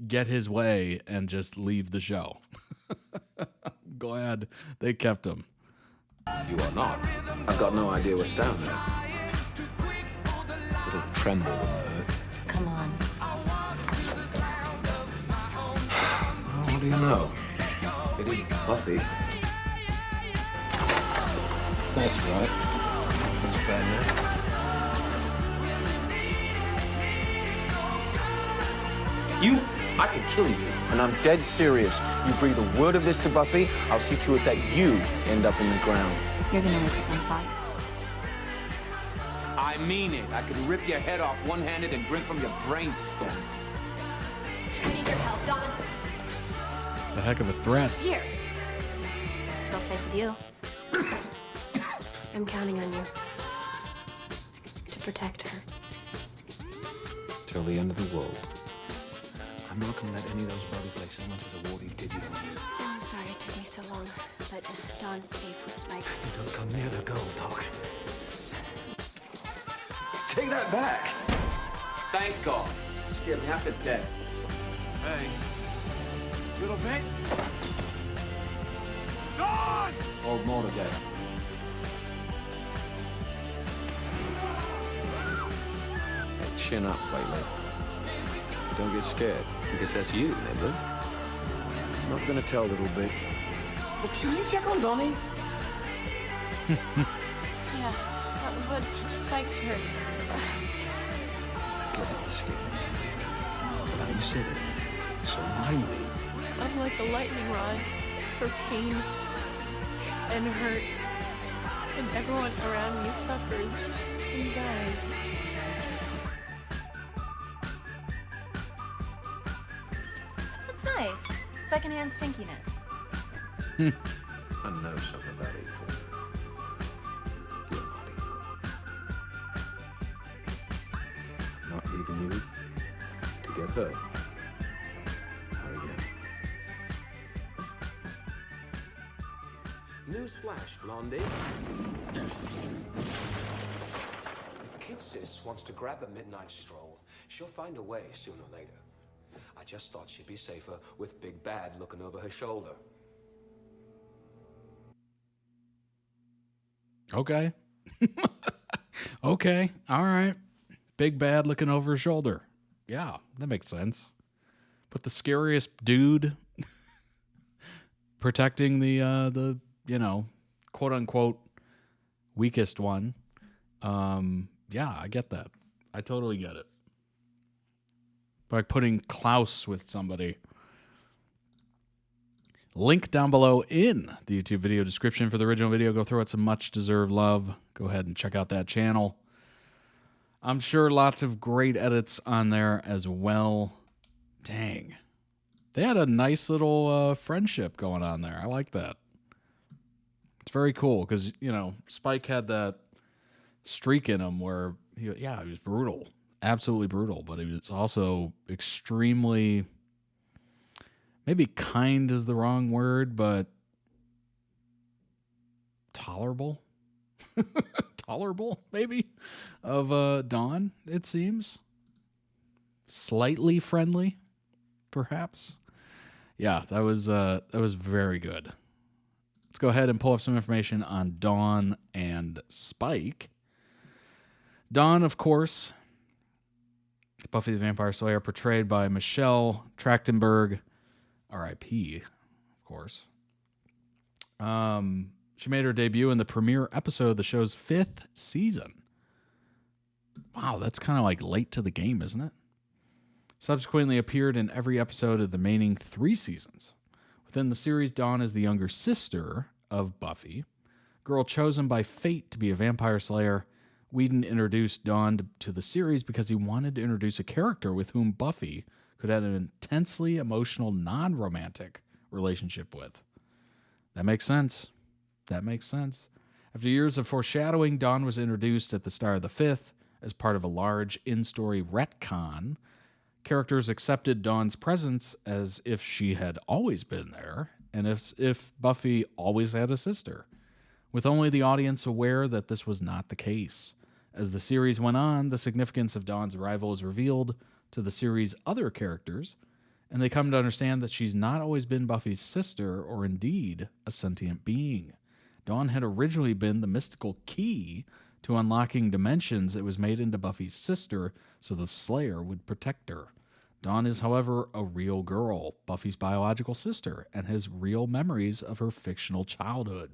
Speaker 1: get his way and just leave the show. Glad they kept him.
Speaker 18: You are not. I've got no idea what's down there. Little tremble in the earth.
Speaker 17: Come on.
Speaker 18: Oh, what do you know? It is Buffy. That's right. That's bad now. I can kill you. And I'm dead serious. You breathe a word of this to Buffy, I'll see to it that you end up in the ground.
Speaker 17: You're gonna make it on fire.
Speaker 18: I mean it. I could rip your head off one-handed and drink from your brainstem.
Speaker 5: I need your help, Dawn.
Speaker 1: It's a heck of a threat.
Speaker 17: Here. Feel safe with you. I'm counting on you. To protect her.
Speaker 18: Till the end of the world. I'm not going to let any of those bodies lay so much as a warty digit on you.
Speaker 17: I'm sorry it took me so long, but Dawn's safe with Spike.
Speaker 18: You don't come near the goal, Doc. Take that back. Thank God. Scared me half to death.
Speaker 13: Hey. Little bit. Dawn!
Speaker 18: Hold more together. Hey, chin up, lately. Don't get scared, because that's you, Nibbler. I'm not gonna tell little bit. Look, should you check on Donnie?
Speaker 17: Yeah, but Spike's hurt.
Speaker 18: Get it, scared. But I said it. So mind me.
Speaker 17: I'm like a lightning rod for pain and hurt, and everyone around me suffers and dies. That's nice. Secondhand stinkiness.
Speaker 18: I know something about evil. You're not evil. Not leaving you to get hurt. Not again. Newsflash, Blondie. If Kid Sis wants to grab a midnight stroll, she'll find a way sooner or later. I just thought she'd be safer with Big Bad looking over her shoulder.
Speaker 1: Okay. Okay. All right. Big Bad looking over his shoulder. Yeah, that makes sense. But the scariest dude protecting the quote unquote weakest one. Yeah, I get that. I totally get it. By putting Klaus with somebody. Link down below in the YouTube video description for the original video. Go throw it some much-deserved love. Go ahead and check out that channel. I'm sure lots of great edits on there as well. Dang. They had a nice little friendship going on there. I like that. It's very cool because, Spike had that streak in him where, he was brutal. Absolutely brutal. But he was also extremely... maybe kind is the wrong word, but tolerable, maybe, of Dawn, it seems. Slightly friendly, perhaps. Yeah, that was very good. Let's go ahead and pull up some information on Dawn and Spike. Dawn, of course, Buffy the Vampire Slayer, portrayed by Michelle Trachtenberg, R.I.P., of course. She made her debut in the premiere episode of the show's 5th season. Wow, that's kind of like late to the game, isn't it? Subsequently appeared in every episode of the remaining 3 seasons. Within the series, Dawn is the younger sister of Buffy, girl chosen by fate to be a vampire slayer. Whedon introduced Dawn to the series because he wanted to introduce a character with whom Buffy could have an intensely emotional, non-romantic relationship with. That makes sense. After years of foreshadowing, Dawn was introduced at the start of the 5th as part of a large in-story retcon. Characters accepted Dawn's presence as if she had always been there, and if Buffy always had a sister, with only the audience aware that this was not the case. As the series went on, the significance of Dawn's arrival is revealed to the series' other characters, and they come to understand that she's not always been Buffy's sister or indeed a sentient being. Dawn had originally been the mystical key to unlocking dimensions that was made into Buffy's sister so the Slayer would protect her. Dawn is, however, a real girl, Buffy's biological sister, and has real memories of her fictional childhood.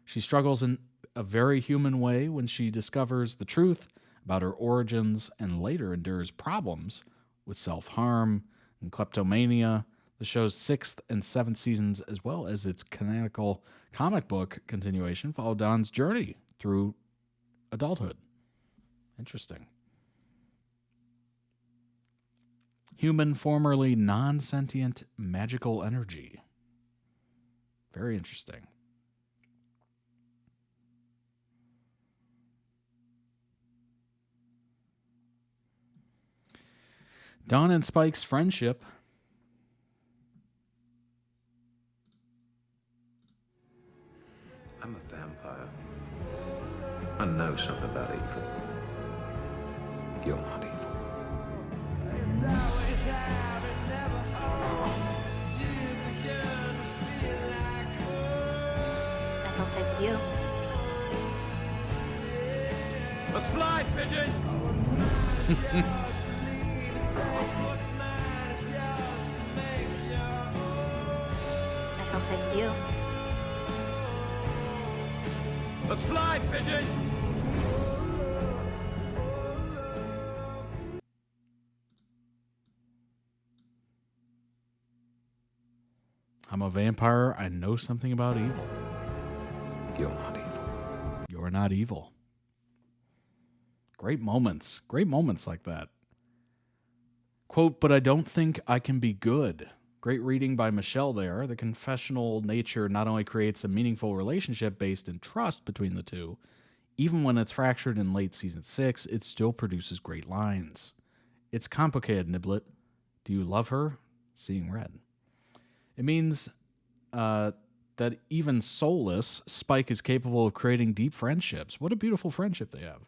Speaker 1: She struggles in a very human way when she discovers the truth about her origins and later endures problems with self-harm and kleptomania. The show's 6th and 7th seasons, as well as its canonical comic book continuation, follow Dawn's journey through adulthood. Interesting. Human, formerly non-sentient, magical energy. Very interesting. Dawn and Spike's friendship.
Speaker 18: I'm a vampire. I know something about evil. You're not evil.
Speaker 17: I feel safe with you.
Speaker 10: Let's fly, pigeon!
Speaker 17: I feel safe with you.
Speaker 10: Let's fly, pigeon!
Speaker 1: I'm a vampire. I know something about evil.
Speaker 18: You're not evil.
Speaker 1: You're not evil. Great moments. Great moments like that. Quote, but I don't think I can be good. Great reading by Michelle there. The confessional nature not only creates a meaningful relationship based in trust between the two, even when it's fractured in late season 6, it still produces great lines. It's complicated, Niblet. Do you love her? Seeing red. It means that even soulless, Spike is capable of creating deep friendships. What a beautiful friendship they have.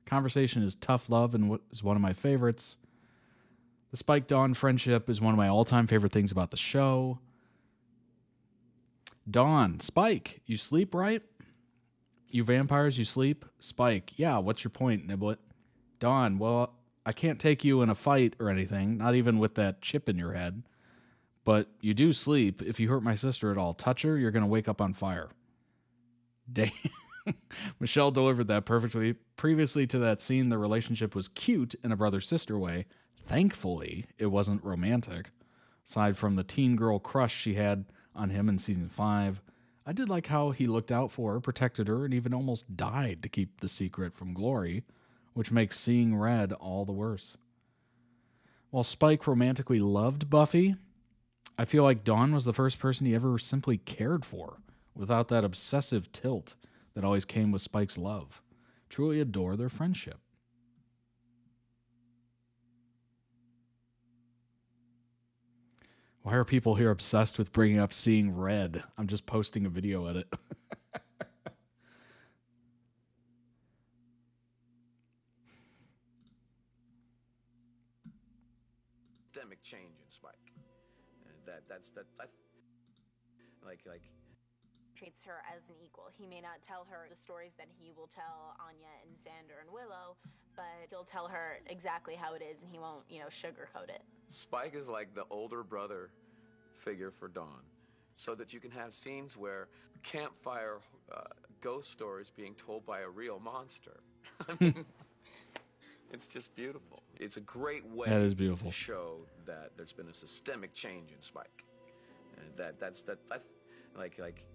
Speaker 1: Conversation is tough love and what is one of my favorites. The Spike Dawn friendship is one of my all-time favorite things about the show. Dawn, Spike, you sleep, right? You vampires, you sleep? Spike, yeah, what's your point, Niblet? Dawn, well, I can't take you in a fight or anything, not even with that chip in your head. But you do sleep. If you hurt my sister at all, touch her, you're going to wake up on fire. Damn. Michelle delivered that perfectly. Previously to that scene, the relationship was cute in a brother-sister way. Thankfully, it wasn't romantic. Aside from the teen girl crush she had on him in season 5, I did like how he looked out for her, protected her, and even almost died to keep the secret from Glory, which makes seeing red all the worse. While Spike romantically loved Buffy, I feel like Dawn was the first person he ever simply cared for, without that obsessive tilt that always came with Spike's love. Truly adore their friendship. Why are people here obsessed with bringing up seeing red? I'm just posting a video at it.
Speaker 10: like
Speaker 17: treats her as an equal. He may not tell her the stories that he will tell Anya and Xander and Willow, but he'll tell her exactly how it is, and he won't, sugarcoat it.
Speaker 18: Spike is like the older brother figure for Dawn, so that you can have scenes where campfire ghost stories being told by a real monster. I mean, it's just beautiful. It's a great way
Speaker 1: That is beautiful.
Speaker 18: to show that there's been a systemic change in Spike. And that's like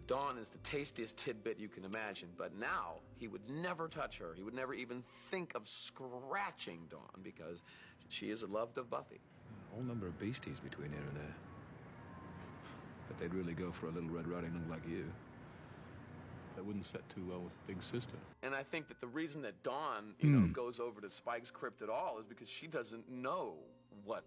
Speaker 18: Dawn is the tastiest tidbit you can imagine, but now he would never touch her. He would never even think of scratching Dawn because she is loved of Buffy.
Speaker 19: A whole number of beasties between here and there. But they'd really go for a little Red Riding Hood like you. That wouldn't set too well with Big Sister.
Speaker 18: And I think that the reason that Dawn, goes over to Spike's crypt at all is because she doesn't know what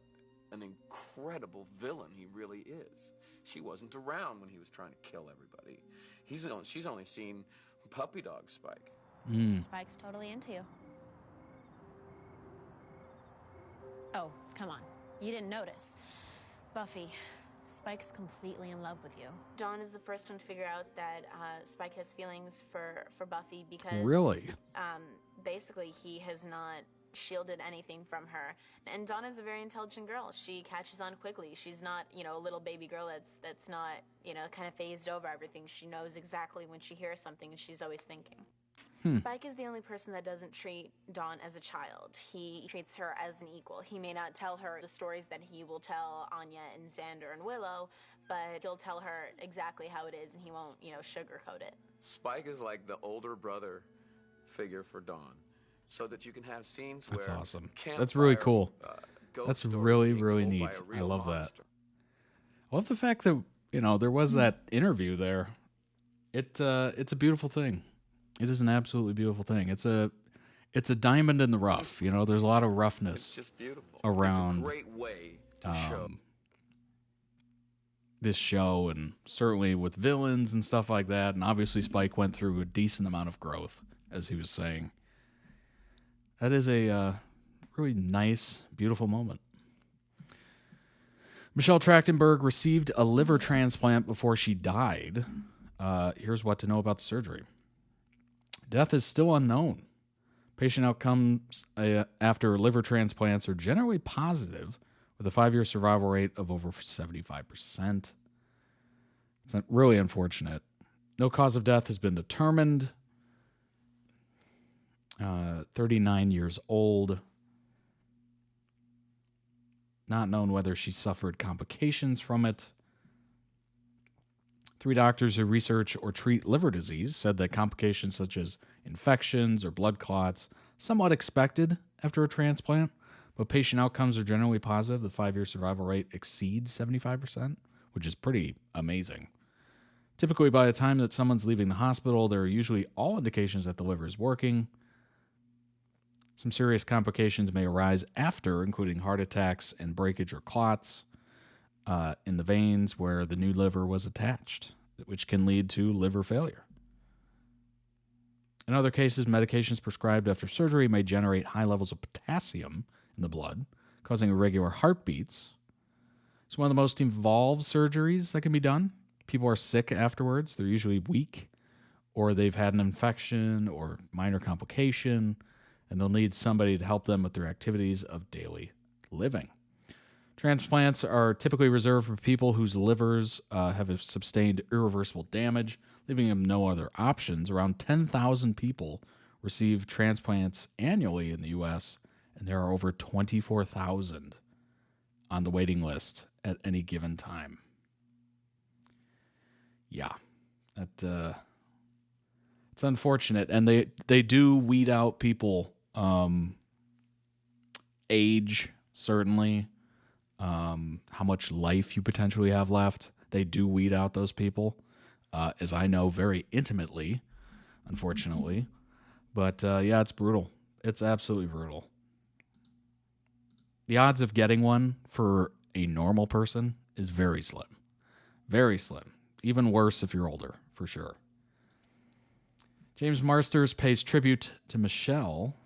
Speaker 18: an incredible villain he really is. She wasn't around when he was trying to kill everybody. She's only seen Puppy Dog Spike.
Speaker 17: Spike's totally into you. Oh, come on. You didn't notice. Buffy, Spike's completely in love with you. Dawn is the first one to figure out that Spike has feelings for Buffy because...
Speaker 1: Really?
Speaker 17: Basically, he has not shielded anything from her. And Dawn is a very intelligent girl. She catches on quickly. She's not, a little baby girl that's not, kind of phased over everything. She knows exactly when she hears something, and she's always thinking. Spike is the only person that doesn't treat Dawn as a child. He treats her as an equal. He may not tell her the stories that he will tell Anya and Xander and Willow, but he'll tell her exactly how it is, and he won't, sugarcoat it.
Speaker 18: Spike is like the older brother figure for Dawn, so that you can have scenes
Speaker 1: That's
Speaker 18: where
Speaker 1: awesome.
Speaker 18: campfire,
Speaker 1: That's really cool.
Speaker 18: ghost
Speaker 1: That's
Speaker 18: stories
Speaker 1: really,
Speaker 18: being
Speaker 1: really
Speaker 18: told by
Speaker 1: neat.
Speaker 18: a
Speaker 1: I
Speaker 18: real
Speaker 1: love
Speaker 18: monster.
Speaker 1: that. I love the fact that, there was that interview there. It's a beautiful thing. It is an absolutely beautiful thing. It's a diamond in the rough. There's a lot of roughness
Speaker 18: It's just beautiful.
Speaker 1: around
Speaker 18: It's a great way to show.
Speaker 1: this show, and certainly with villains and stuff like that. And obviously Spike went through a decent amount of growth, as he was saying. That is a really nice, beautiful moment. Michelle Trachtenberg received a liver transplant before she died. Here's what to know about the surgery. Death is still unknown. Patient outcomes after liver transplants are generally positive, with a 5-year survival rate of over 75%. It's really unfortunate. No cause of death has been determined. 39 years old. Not known whether she suffered complications from it. 3 doctors who research or treat liver disease said that complications such as infections or blood clots somewhat expected after a transplant, but patient outcomes are generally positive. The 5-year survival rate exceeds 75%, which is pretty amazing. Typically, by the time that someone's leaving the hospital, there are usually all indications that the liver is working. Some serious complications may arise after, including heart attacks and breakage or clots in the veins where the new liver was attached, which can lead to liver failure. In other cases, medications prescribed after surgery may generate high levels of potassium in the blood, causing irregular heartbeats. It's one of the most involved surgeries that can be done. People are sick afterwards. They're usually weak, or they've had an infection or minor complication, and they'll need somebody to help them with their activities of daily living. Transplants are typically reserved for people whose livers have sustained irreversible damage, leaving them no other options. Around 10,000 people receive transplants annually in the U.S., and there are over 24,000 on the waiting list at any given time. Yeah, it's unfortunate, and they do weed out people. Age, certainly. How much life you potentially have left. They do weed out those people, as I know very intimately, unfortunately. But yeah, it's brutal. It's absolutely brutal. The odds of getting one for a normal person is very slim. Very slim. Even worse if you're older, for sure. James Marsters pays tribute to Michelle.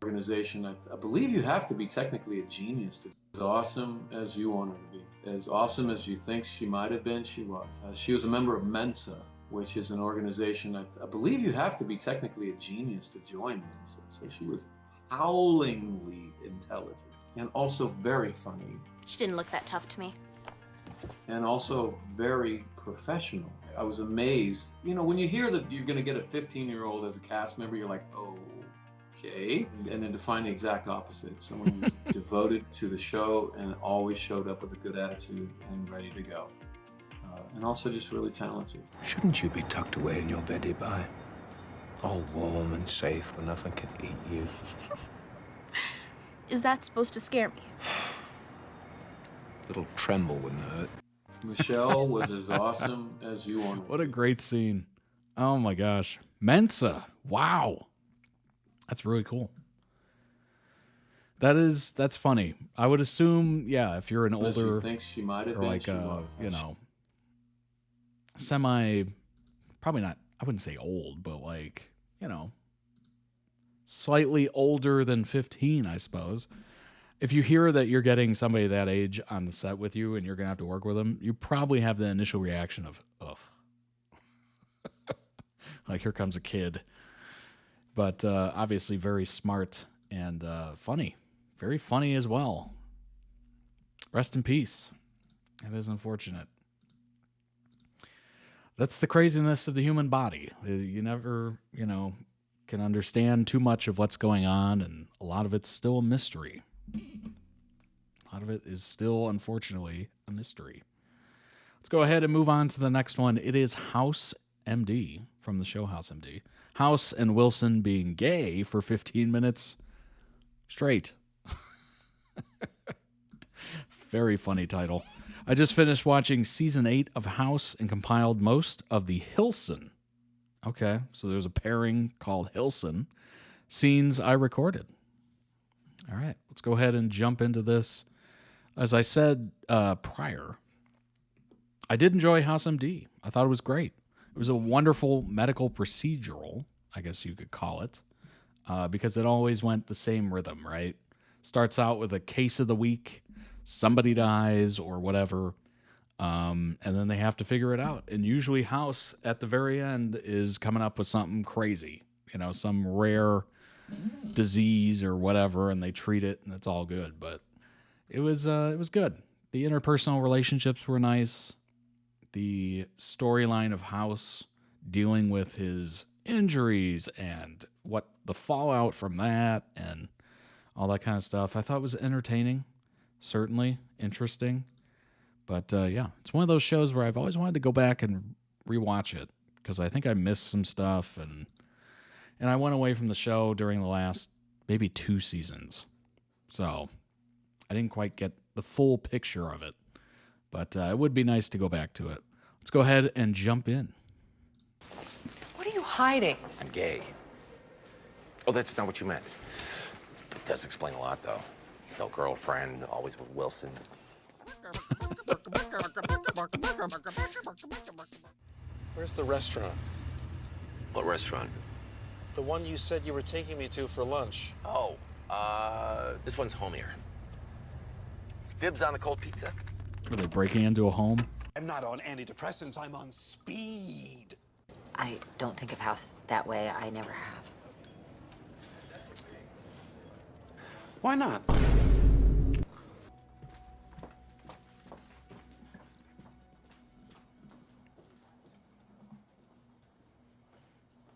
Speaker 18: organization. I believe you have to be technically a genius to be as awesome as you want her to be. As awesome as you think she might have been, she was. She was a member of Mensa, which is an organization. I believe you have to be technically a genius to join Mensa. So she was howlingly intelligent and also very funny.
Speaker 17: She didn't look that tough to me.
Speaker 18: And also very professional. I was amazed. You know, when you hear that you're going to get a 15-year-old as a cast member, you're like, oh, okay. And then to find the exact opposite. Someone who was devoted to the show and always showed up with a good attitude and ready to go. And also just really talented.
Speaker 19: Shouldn't you be tucked away in your beddy by? All warm and safe where nothing can eat you.
Speaker 17: Is that supposed to scare me?
Speaker 19: Little tremble wouldn't hurt.
Speaker 18: Michelle was as awesome as you wanted.
Speaker 1: What a great scene. Oh my gosh. Mensa. Wow. That's really cool. That's funny. I would assume, yeah, if you're an
Speaker 18: As
Speaker 1: older,
Speaker 18: you think she might have
Speaker 1: or
Speaker 18: been,
Speaker 1: like
Speaker 18: she was.
Speaker 1: you know, probably not, I wouldn't say old, but like, you know, slightly older than 15, I suppose. If you hear that you're getting somebody that age on the set with you and you're going to have to work with them, you probably have the initial reaction of, ugh. Like, here comes a kid. But obviously very smart and funny. Very funny as well. Rest in peace. That is unfortunate. That's the craziness of the human body. You never, you know, can understand too much of what's going on, and a lot of it's still a mystery. A lot of it is still, unfortunately, a mystery. Let's go ahead and move on to the next one. It is House MD from the show House MD. House and Wilson being gay for 15 minutes straight. Very funny title. I just finished watching season 8 of House and compiled most of the Hilson. Okay, so there's a pairing called Hilson. Scenes I recorded. All right, let's go ahead and jump into this. As I said prior, I did enjoy House MD. I thought it was great. It was a wonderful medical procedural, I guess you could call it, because it always went the same rhythm, right? Starts out with a case of the week, somebody dies or whatever, and then they have to figure it out. And usually House at the very end is coming up with something crazy, you know, some rare disease or whatever, and they treat it and it's all good. But it was good. The interpersonal relationships were nice. The storyline of House dealing with his injuries and what the fallout from that and all that kind of stuff, I thought was entertaining, certainly interesting. But yeah, it's one of those shows where I've always wanted to go back and rewatch it because I think I missed some stuff, and I went away from the show during the last maybe 2 seasons. So I didn't quite get the full picture of it. But it would be nice to go back to it. Let's go ahead and jump in.
Speaker 20: What are you hiding?
Speaker 21: I'm gay. Oh, that's not what you meant. It does explain a lot, though. No girlfriend, always with Wilson.
Speaker 22: Where's the restaurant?
Speaker 21: What restaurant?
Speaker 22: The one you said you were taking me to for lunch.
Speaker 21: Oh, this one's homier. Dibs on the cold pizza.
Speaker 1: Are they breaking into a home?
Speaker 22: I'm not on antidepressants, I'm on speed.
Speaker 23: I don't think of House that way. I never have.
Speaker 21: Why not?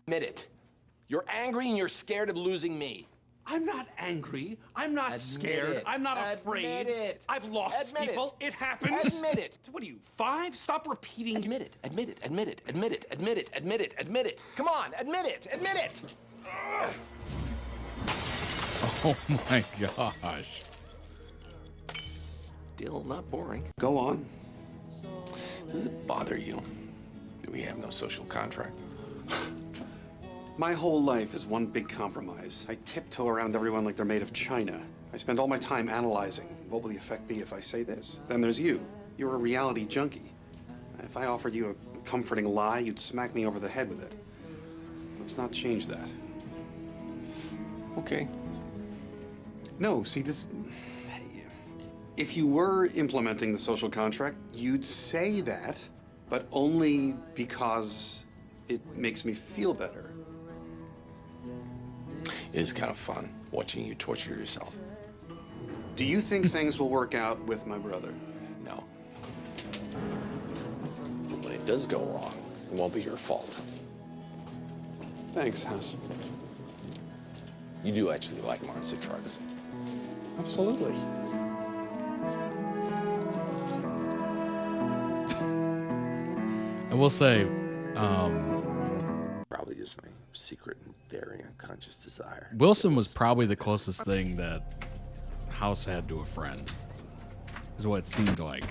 Speaker 21: Admit it. You're angry and you're scared of losing me.
Speaker 22: I'm not angry. I'm not
Speaker 21: Admit
Speaker 22: scared.
Speaker 21: it.
Speaker 22: I'm not
Speaker 21: Admit
Speaker 22: afraid.
Speaker 21: it.
Speaker 22: I've lost
Speaker 21: Admit
Speaker 22: people.
Speaker 21: it.
Speaker 22: It happens.
Speaker 21: Admit it.
Speaker 22: What are you, 5? Stop repeating.
Speaker 21: Admit it. Admit it. Admit it. Admit it. Admit it. Admit it. Admit it. Come on. Admit it. Admit it.
Speaker 1: Oh my gosh.
Speaker 21: Still not boring. Go on. Does it bother you that we have no social contract?
Speaker 22: My whole life is one big compromise. I tiptoe around everyone like they're made of china. I spend all my time analyzing. What will the effect be if I say this? Then there's you. You're a reality junkie. If I offered you a comforting lie, you'd smack me over the head with it. Let's not change that.
Speaker 21: Okay.
Speaker 22: No, see, this... If you were implementing the social contract, you'd say that, but only because it makes me feel better.
Speaker 21: It is kind of fun watching you torture yourself.
Speaker 22: Do you think things will work out with my brother?
Speaker 21: No. When it does go wrong, it won't be your fault.
Speaker 22: Thanks, House.
Speaker 21: You do actually like monster trucks.
Speaker 22: Absolutely.
Speaker 1: I will say,
Speaker 21: probably just my secret and daring unconscious desire.
Speaker 1: Wilson was probably the closest thing that House had to a friend, is what it seemed like.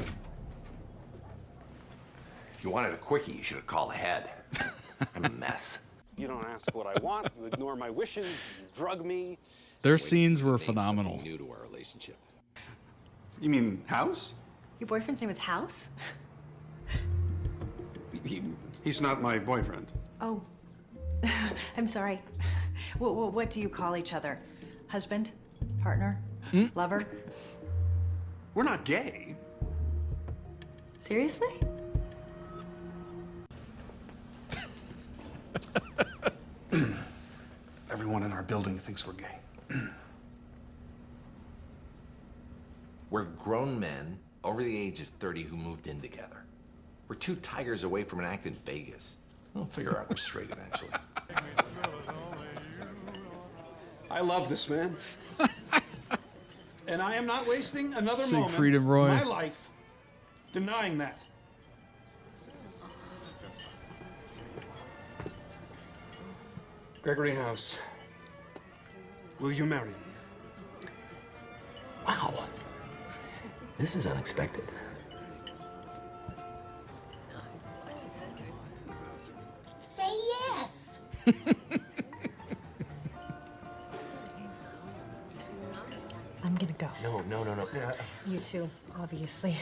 Speaker 21: If you wanted a quickie, you should have called ahead. I'm a mess.
Speaker 22: You don't ask what I want, you ignore my wishes, you drug me.
Speaker 1: Their scenes were phenomenal.
Speaker 21: New to our relationship.
Speaker 22: You mean House?
Speaker 6: Your boyfriend's name is House?
Speaker 22: He's not my boyfriend.
Speaker 6: Oh, I'm sorry. What do you call each other? Husband? Partner? Lover?
Speaker 22: We're not gay.
Speaker 6: Seriously?
Speaker 22: Everyone in our building thinks we're gay.
Speaker 21: We're grown men over the age of 30 who moved in together. We're 2 tigers away from an act in Vegas. We'll figure out we're straight eventually.
Speaker 22: I love this man.
Speaker 14: And I am not wasting another
Speaker 1: Siegfried
Speaker 14: moment
Speaker 1: and Roy.
Speaker 14: of my life denying that. Gregory House, will you marry me?
Speaker 21: Wow. This is unexpected.
Speaker 12: Say yes.
Speaker 15: I'm gonna go.
Speaker 21: No.
Speaker 15: You two, obviously,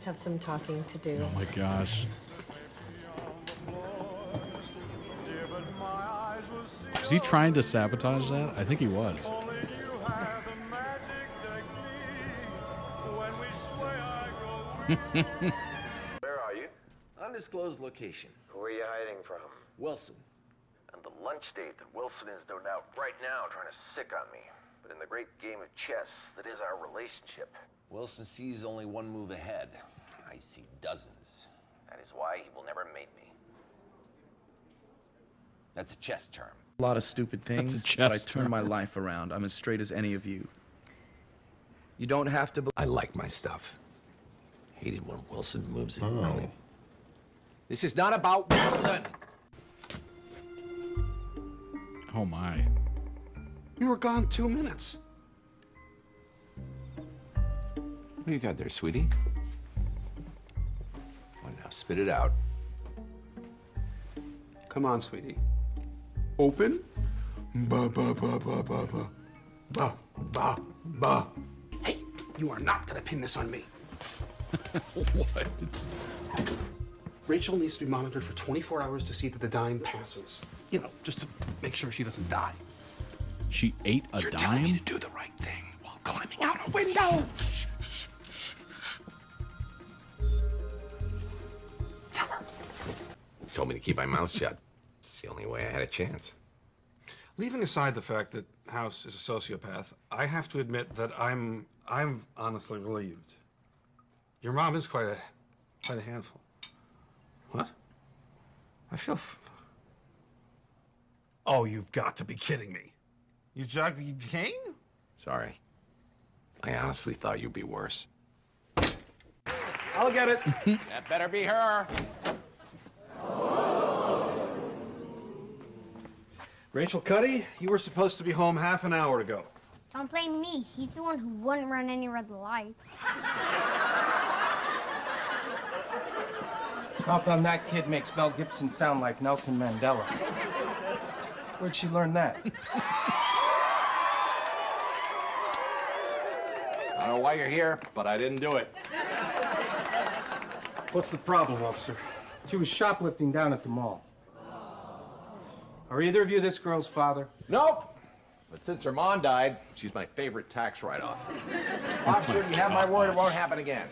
Speaker 15: have some talking to do.
Speaker 1: Oh my gosh. Was he trying to sabotage that? I think he was.
Speaker 21: Where are you? Undisclosed location.
Speaker 18: Who are you hiding from?
Speaker 21: Wilson.
Speaker 18: And the lunch date that Wilson is no doubt right now trying to sick on me. But in the great game of chess that is our relationship,
Speaker 21: Wilson sees only one move ahead. I see dozens.
Speaker 18: that is why he will never mate me.
Speaker 21: That's a chess term.
Speaker 24: A lot of stupid things,
Speaker 1: That's a
Speaker 24: but I
Speaker 1: chess
Speaker 24: turned
Speaker 1: term.
Speaker 24: my life around. I'm as straight as any of you. You don't have to.
Speaker 21: I like my stuff. Hated when Wilson moves in early. This is not about Wilson.
Speaker 1: Oh my.
Speaker 22: You were gone 2 minutes.
Speaker 21: What do you got there, sweetie? Well, now spit it out.
Speaker 22: Come on, sweetie. Open. Ba ba ba ba ba ba. Ba ba ba. Hey, you are not gonna pin this on me.
Speaker 1: What?
Speaker 22: Rachel needs to be monitored for 24 hours to see that the dime passes. You know, just to make sure she doesn't die.
Speaker 1: She ate a
Speaker 22: You're
Speaker 1: dime?
Speaker 22: telling me to do the right thing while climbing out a window.
Speaker 21: You told me to keep my mouth shut. It's the only way I had a chance.
Speaker 22: Leaving aside the fact that House is a sociopath, I have to admit that I'm honestly relieved. Your mom is quite a handful. What? I feel. Oh, you've got to be kidding me. You Jane?
Speaker 21: Sorry. I honestly thought you'd be worse.
Speaker 22: I'll get it.
Speaker 21: That better be her.
Speaker 22: Rachel Cuddy, you were supposed to be home half an hour ago.
Speaker 25: Don't blame me. He's the one who wouldn't run any red lights.
Speaker 26: Mouth on that kid makes Mel Gibson sound like Nelson Mandela. Where'd she learn that?
Speaker 21: I don't know why you're here, but I didn't do it.
Speaker 22: What's the problem, officer?
Speaker 26: She was shoplifting down at the mall. Are either of you this girl's father?
Speaker 21: Nope. But since her mom died, she's my favorite tax write-off. Officer, you have my word it won't happen again.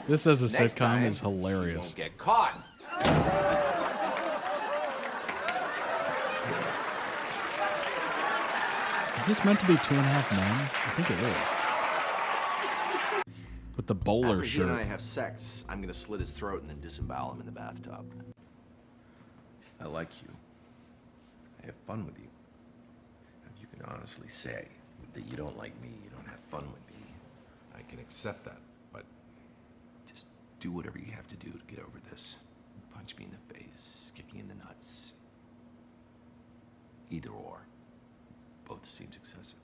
Speaker 1: This as a
Speaker 21: Next
Speaker 1: sitcom
Speaker 21: time,
Speaker 1: is
Speaker 21: You
Speaker 1: hilarious.
Speaker 21: won't get caught.
Speaker 1: Is this meant to be 2.5 Men? I think it is. With the bowler
Speaker 21: After he
Speaker 1: shirt.
Speaker 21: and I have sex, I'm gonna slit his throat and then disembowel him in the bathtub. I like you. I have fun with you. If you can honestly say that you don't like me, you don't have fun with me, I can accept that. But just do whatever you have to do to get over this. Punch me in the face, kick me in the nuts. Either or. Both seems excessive.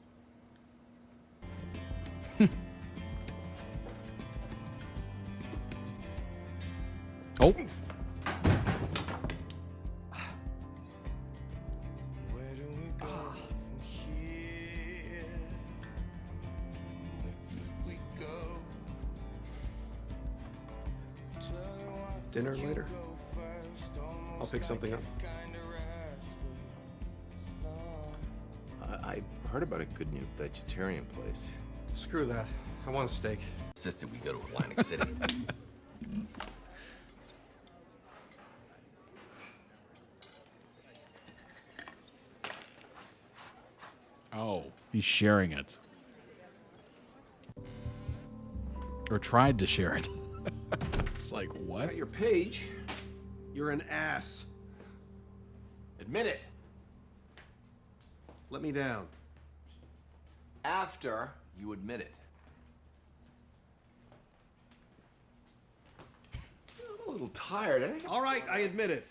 Speaker 1: Oh.
Speaker 22: Dinner later? I'll pick something up.
Speaker 21: I heard about a good new vegetarian place.
Speaker 22: Screw that. I want a steak.
Speaker 21: Insisted we go to Atlantic City.
Speaker 1: Oh, he's sharing it. Or tried to share it. It's like, what?
Speaker 21: Got your page.
Speaker 22: You're an ass.
Speaker 21: Admit it.
Speaker 22: Let me down.
Speaker 21: After you admit it. I'm a little tired, eh?
Speaker 22: All right, I admit it.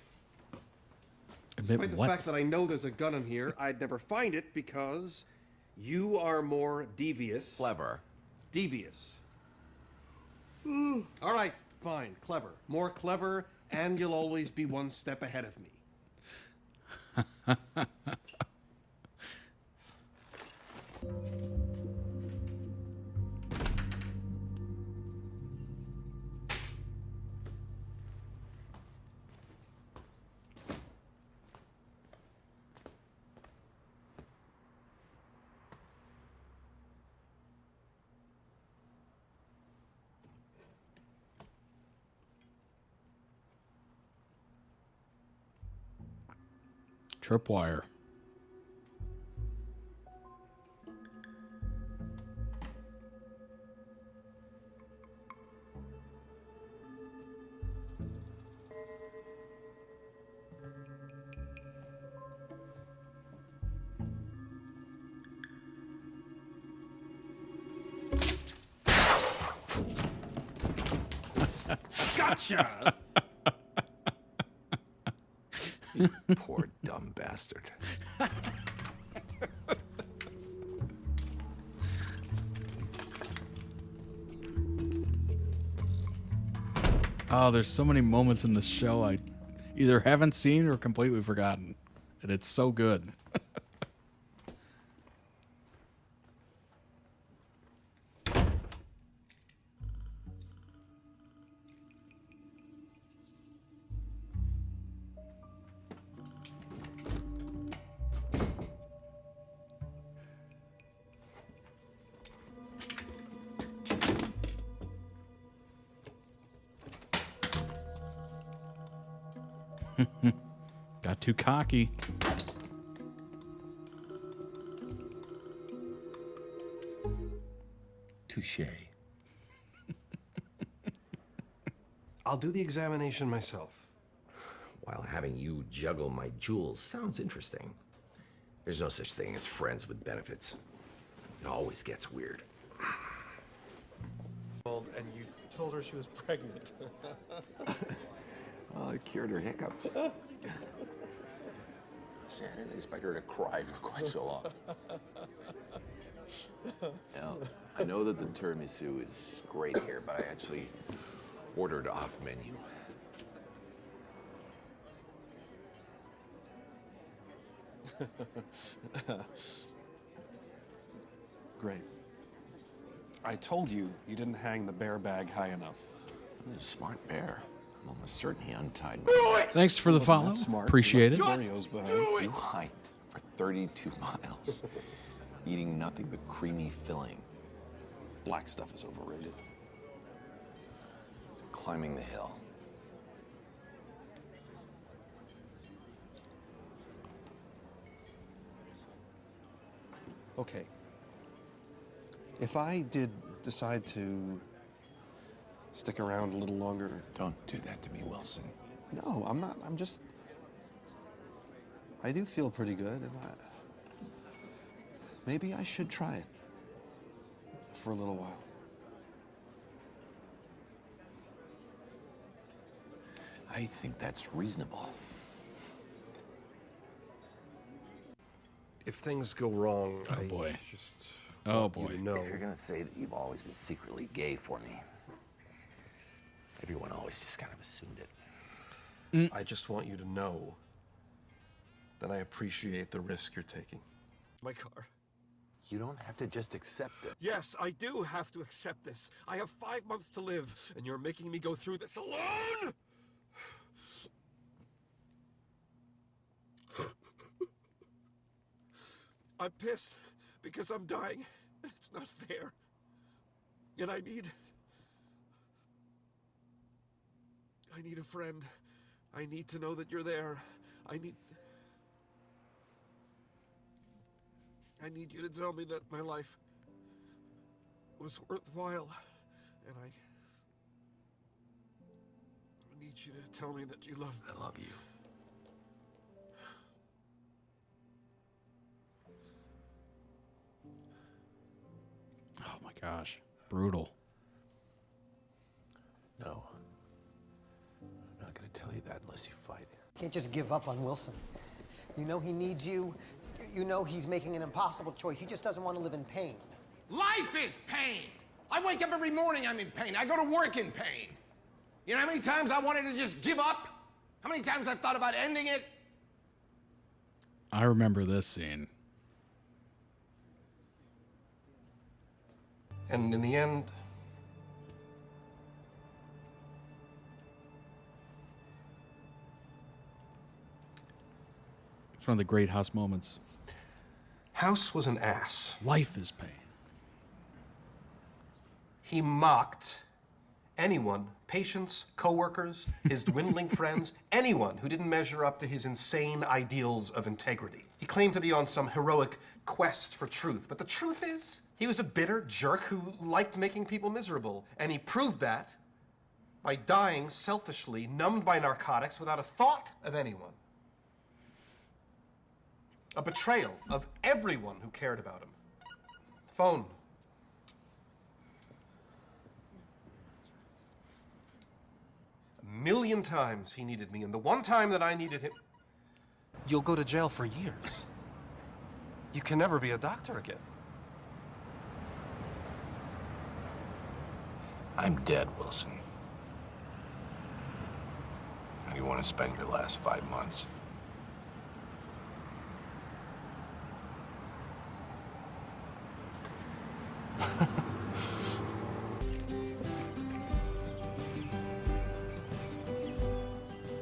Speaker 22: Despite the fact that I know there's a gun in here, I'd never find it because you are more devious.
Speaker 21: Clever.
Speaker 22: Devious. All right, fine, clever. More clever, and you'll always be one step ahead of me.
Speaker 1: Tripwire.
Speaker 22: Gotcha!
Speaker 21: You poor dumb bastard.
Speaker 1: Oh, there's so many moments in this show I either haven't seen or completely forgotten. And it's so good. Got too cocky.
Speaker 21: Touche.
Speaker 22: I'll do the examination myself.
Speaker 21: While having you juggle my jewels sounds interesting. There's no such thing as friends with benefits. It always gets weird.
Speaker 22: And you told her she was pregnant.
Speaker 21: Well, it cured her hiccups. See, I didn't expect her to cry for quite so long. Now, I know that the tiramisu is great here, but I actually ordered off menu.
Speaker 22: Great. I told you you didn't hang the bear bag high enough.
Speaker 21: I'm a smart bear. I'm almost certain he untied me.
Speaker 1: Thanks for the follow. Appreciate it.
Speaker 22: Oreos behind.
Speaker 21: You hiked for 32 miles. eating nothing but creamy filling.
Speaker 22: Black stuff is overrated.
Speaker 21: Climbing the hill.
Speaker 22: Okay. If I did decide to stick around a little longer...
Speaker 21: Don't do that to me, Wilson.
Speaker 22: No, I'm not. I'm just... I do feel pretty good, and maybe I should try it for a little while.
Speaker 21: I think that's reasonable.
Speaker 14: If things go wrong,
Speaker 1: Oh, boy.
Speaker 14: just
Speaker 1: Oh,
Speaker 14: want you
Speaker 1: boy.
Speaker 14: to know.
Speaker 21: If you're gonna say that you've always been secretly gay for me, everyone always just kind of assumed it.
Speaker 14: I just want you to know that I appreciate the risk you're taking. My car.
Speaker 21: You don't have to just accept it.
Speaker 14: Yes, I do have to accept this. I have 5 months to live, and you're making me go through this alone? I'm pissed because I'm dying. It's not fair. And I need a friend. I need to know that you're there. I need you to tell me that my life was worthwhile. And I need you to tell me that you love me.
Speaker 21: I love you.
Speaker 1: Oh my gosh. Brutal.
Speaker 21: No. I'm not gonna tell you that unless you fight.
Speaker 3: Can't just give up on Wilson. You know he needs you. You know he's making an impossible choice. He just doesn't want to live in pain.
Speaker 4: Life is pain. I wake up every morning, I'm in pain. I go to work in pain. You know how many times I wanted to just give up? How many times I've thought about ending it?
Speaker 1: I remember this scene.
Speaker 14: And in the end,
Speaker 1: It's one of the great House moments.
Speaker 14: House was an ass.
Speaker 1: Life is pain.
Speaker 14: He mocked anyone, patients, coworkers, his dwindling friends, anyone who didn't measure up to his insane ideals of integrity. He claimed to be on some heroic quest for truth, but the truth is, he was a bitter jerk who liked making people miserable, and he proved that by dying selfishly, numbed by narcotics, without a thought of anyone. A betrayal of everyone who cared about him. Phone. A million times he needed me, and the one time that I needed him, you'll go to jail for years. You can never be a doctor again.
Speaker 21: I'm dead, Wilson. How do you want to spend your last 5 months?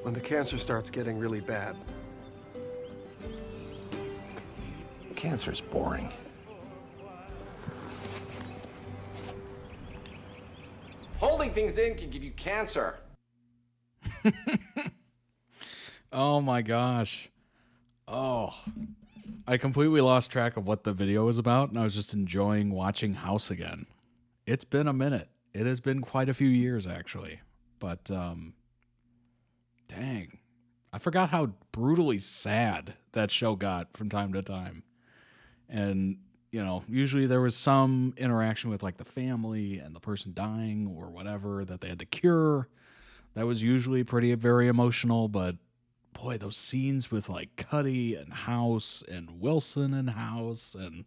Speaker 14: When the cancer starts getting really bad.
Speaker 21: Cancer's boring.
Speaker 4: Holding things in can give you cancer.
Speaker 1: Oh my gosh. Oh. I completely lost track of what the video was about, and I was just enjoying watching House again. It's been a minute. It has been quite a few years, actually. But, dang. I forgot how brutally sad that show got from time to time. And, you know, usually there was some interaction with, like, the family and the person dying or whatever that they had to cure. That was usually very emotional, but boy, those scenes with like Cuddy and House and Wilson and House and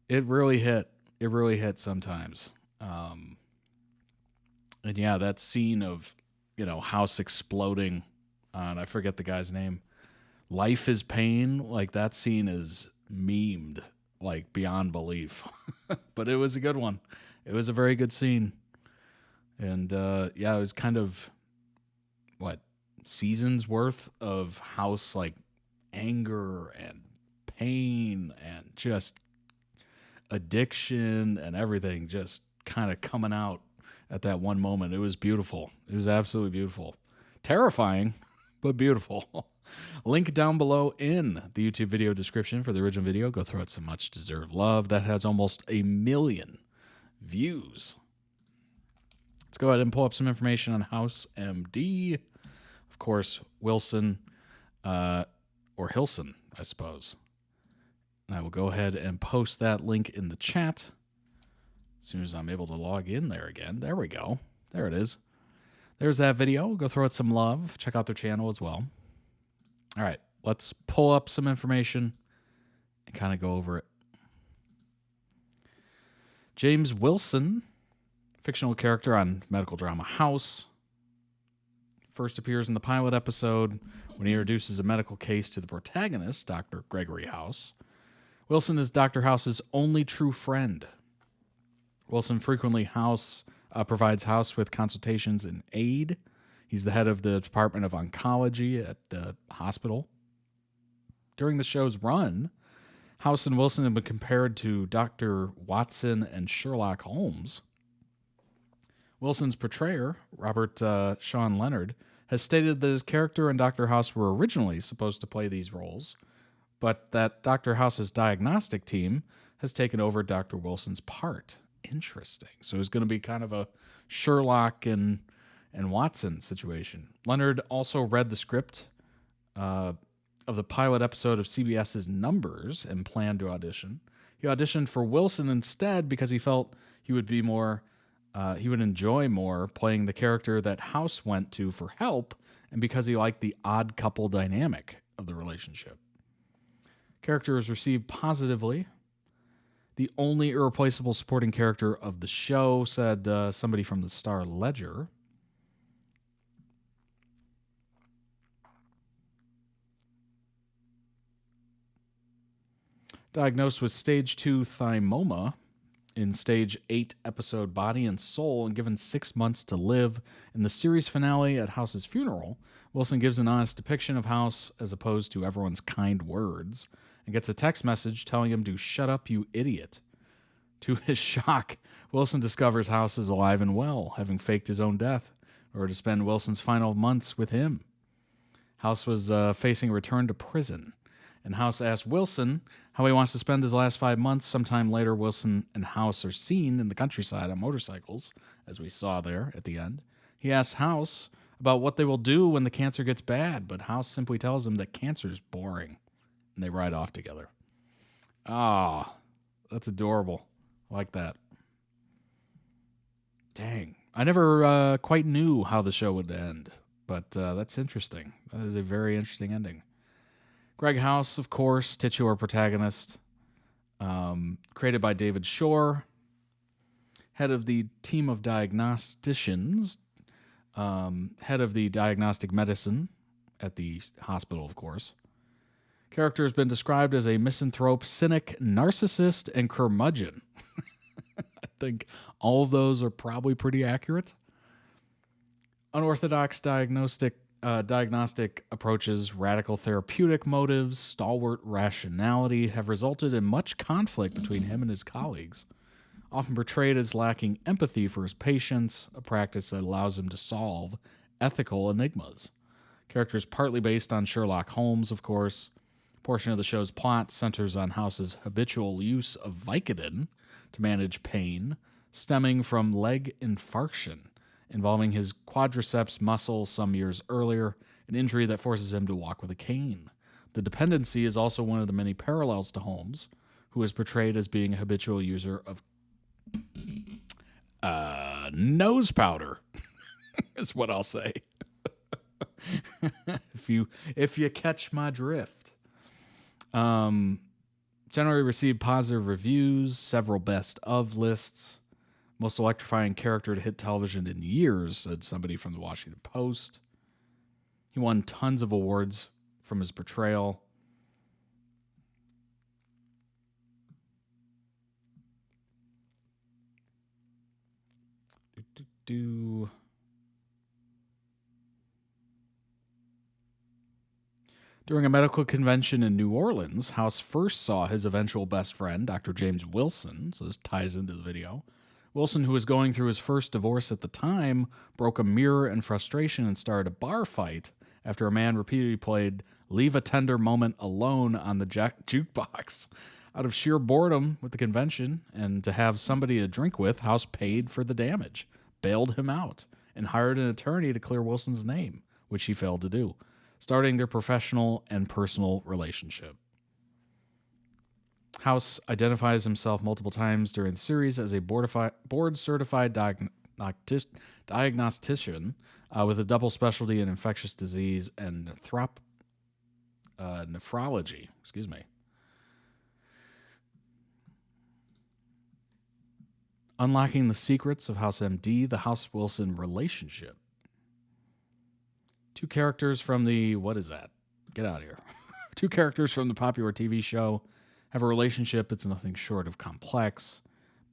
Speaker 1: it really hit. It really hit sometimes. And yeah, that scene of, you know, House exploding on, I forget the guy's name. Life is pain. Like that scene is memed like beyond belief, but it was a good one. It was a very good scene. And yeah, it was kind of seasons worth of House like anger and pain and just addiction and everything just kind of coming out at that one moment. It was beautiful. It was absolutely beautiful. Terrifying, but beautiful. Link down below in the YouTube video description for the original video. Go throw it some much deserved love. That has almost 1 million views. Let's go ahead and pull up some information on House MD. Of course, Wilson, or Hilson, I suppose. And I will go ahead and post that link in the chat as soon as I'm able to log in there again. There we go. There it is. There's that video. Go throw it some love. Check out their channel as well. All right, let's pull up some information and kind of go over it. James Wilson, fictional character on medical drama House, first appears in the pilot episode when he introduces a medical case to the protagonist, Dr. Gregory House. Wilson is Dr. House's only true friend. Wilson frequently provides House with consultations and aid. He's the head of the Department of Oncology at the hospital. During the show's run, House and Wilson have been compared to Dr. Watson and Sherlock Holmes. Wilson's portrayer, Robert Sean Leonard, has stated that his character and Dr. House were originally supposed to play these roles, but that Dr. House's diagnostic team has taken over Dr. Wilson's part. Interesting. So it's going to be kind of a Sherlock and Watson situation. Leonard also read the script of the pilot episode of CBS's Numbers and planned to audition. He auditioned for Wilson instead because he felt he would enjoy more playing the character that House went to for help, and because he liked the odd couple dynamic of the relationship. Character was received positively. The only irreplaceable supporting character of the show, said somebody from the Star Ledger. Diagnosed with stage 2 thymoma in stage 8 episode Body and Soul and given 6 months to live. In the series finale at House's funeral, Wilson gives an honest depiction of House as opposed to everyone's kind words and gets a text message telling him to shut up, you idiot. To his shock, Wilson discovers House is alive and well, having faked his own death in order to spend Wilson's final months with him. House was facing a return to prison, and House asked Wilson how he wants to spend his last 5 months. Sometime later, Wilson and House are seen in the countryside on motorcycles, as we saw there at the end. He asks House about what they will do when the cancer gets bad, but House simply tells him that cancer is boring, and they ride off together. Ah, that's adorable. I like that. Dang. I never quite knew how the show would end, but that's interesting. That is a very interesting ending. Greg House, of course, titular protagonist, created by David Shore, head of the team of diagnosticians, head of the diagnostic medicine at the hospital, of course. Character has been described as a misanthrope, cynic, narcissist, and curmudgeon. I think all of those are probably pretty accurate. Unorthodox diagnostic approaches, radical therapeutic motives, stalwart rationality have resulted in much conflict between him and his colleagues. Often portrayed as lacking empathy for his patients, a practice that allows him to solve ethical enigmas. Character is partly based on Sherlock Holmes, of course. A portion of the show's plot centers on House's habitual use of Vicodin to manage pain, stemming from leg infarction, involving his quadriceps muscle some years earlier, an injury that forces him to walk with a cane. The dependency is also one of the many parallels to Holmes, who is portrayed as being a habitual user of nose powder, is what I'll say. if you catch my drift. Generally received positive reviews, several best of lists. Most electrifying character to hit television in years, said somebody from the Washington Post. He won tons of awards from his portrayal. During a medical convention in New Orleans, House first saw his eventual best friend, Dr. James Wilson, so this ties into the video. Wilson, who was going through his first divorce at the time, broke a mirror in frustration and started a bar fight after a man repeatedly played Leave a Tender Moment Alone on the jukebox. Out of sheer boredom with the convention and to have somebody to drink with, House paid for the damage, bailed him out, and hired an attorney to clear Wilson's name, which he failed to do, starting their professional and personal relationship. House identifies himself multiple times during the series as a board-certified diagnostician with a double specialty in infectious disease and nephrology. Excuse me. Unlocking the secrets of House MD, the House-Wilson relationship. Two characters from the... What is that? Get out of here. Two characters from the popular TV show have a relationship that's nothing short of complex.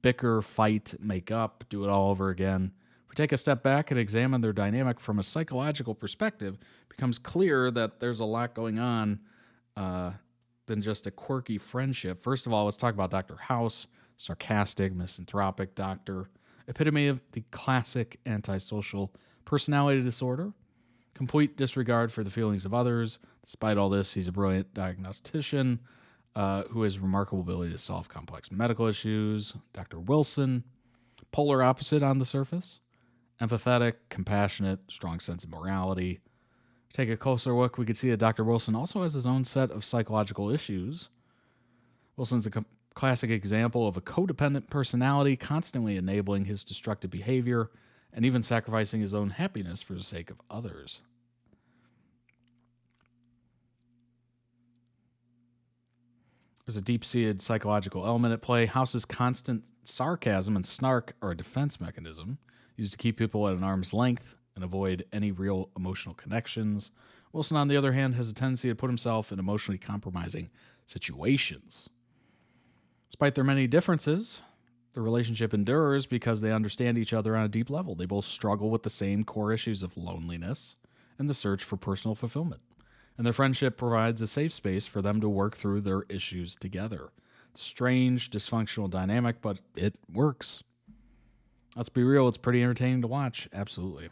Speaker 1: Bicker, fight, make up, do it all over again. If we take a step back and examine their dynamic from a psychological perspective, it becomes clear that there's a lot going on than just a quirky friendship. First of all, let's talk about Dr. House, sarcastic, misanthropic doctor, epitome of the classic antisocial personality disorder, complete disregard for the feelings of others. Despite all this, he's a brilliant diagnostician who has remarkable ability to solve complex medical issues. Dr. Wilson, polar opposite on the surface, empathetic, compassionate, strong sense of morality. Take a closer look, we could see that Dr. Wilson also has his own set of psychological issues. Wilson's a classic example of a codependent personality, constantly enabling his destructive behavior and even sacrificing his own happiness for the sake of others. There's a deep-seated psychological element at play. House's constant sarcasm and snark are a defense mechanism used to keep people at an arm's length and avoid any real emotional connections. Wilson, on the other hand, has a tendency to put himself in emotionally compromising situations. Despite their many differences, the relationship endures because they understand each other on a deep level. They both struggle with the same core issues of loneliness and the search for personal fulfillment. And their friendship provides a safe space for them to work through their issues together. It's a strange, dysfunctional dynamic, but it works. Let's be real, it's pretty entertaining to watch. Absolutely.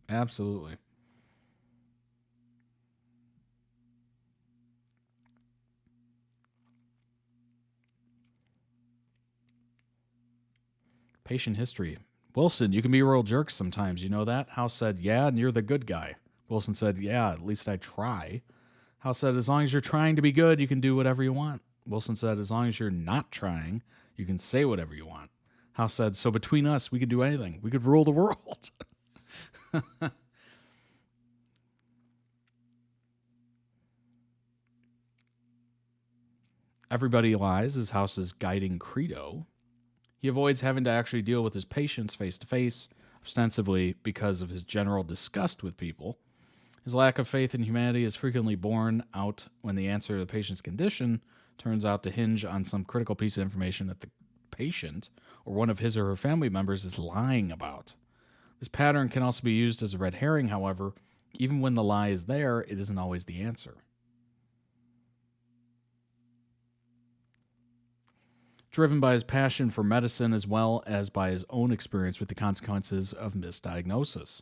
Speaker 1: Absolutely. Patient history. Wilson, you can be a real jerk sometimes. You know that? House said, yeah, and you're the good guy. Wilson said, yeah, at least I try. House said, as long as you're trying to be good, you can do whatever you want. Wilson said, as long as you're not trying, you can say whatever you want. House said, so between us, we could do anything. We could rule the world. Everybody lies is House's guiding credo. He avoids having to actually deal with his patients face to face, ostensibly because of his general disgust with people. His lack of faith in humanity is frequently borne out when the answer to the patient's condition turns out to hinge on some critical piece of information that the patient or one of his or her family members is lying about. This pattern can also be used as a red herring, however. Even when the lie is there, it isn't always the answer. Driven by his passion for medicine as well as by his own experience with the consequences of misdiagnosis.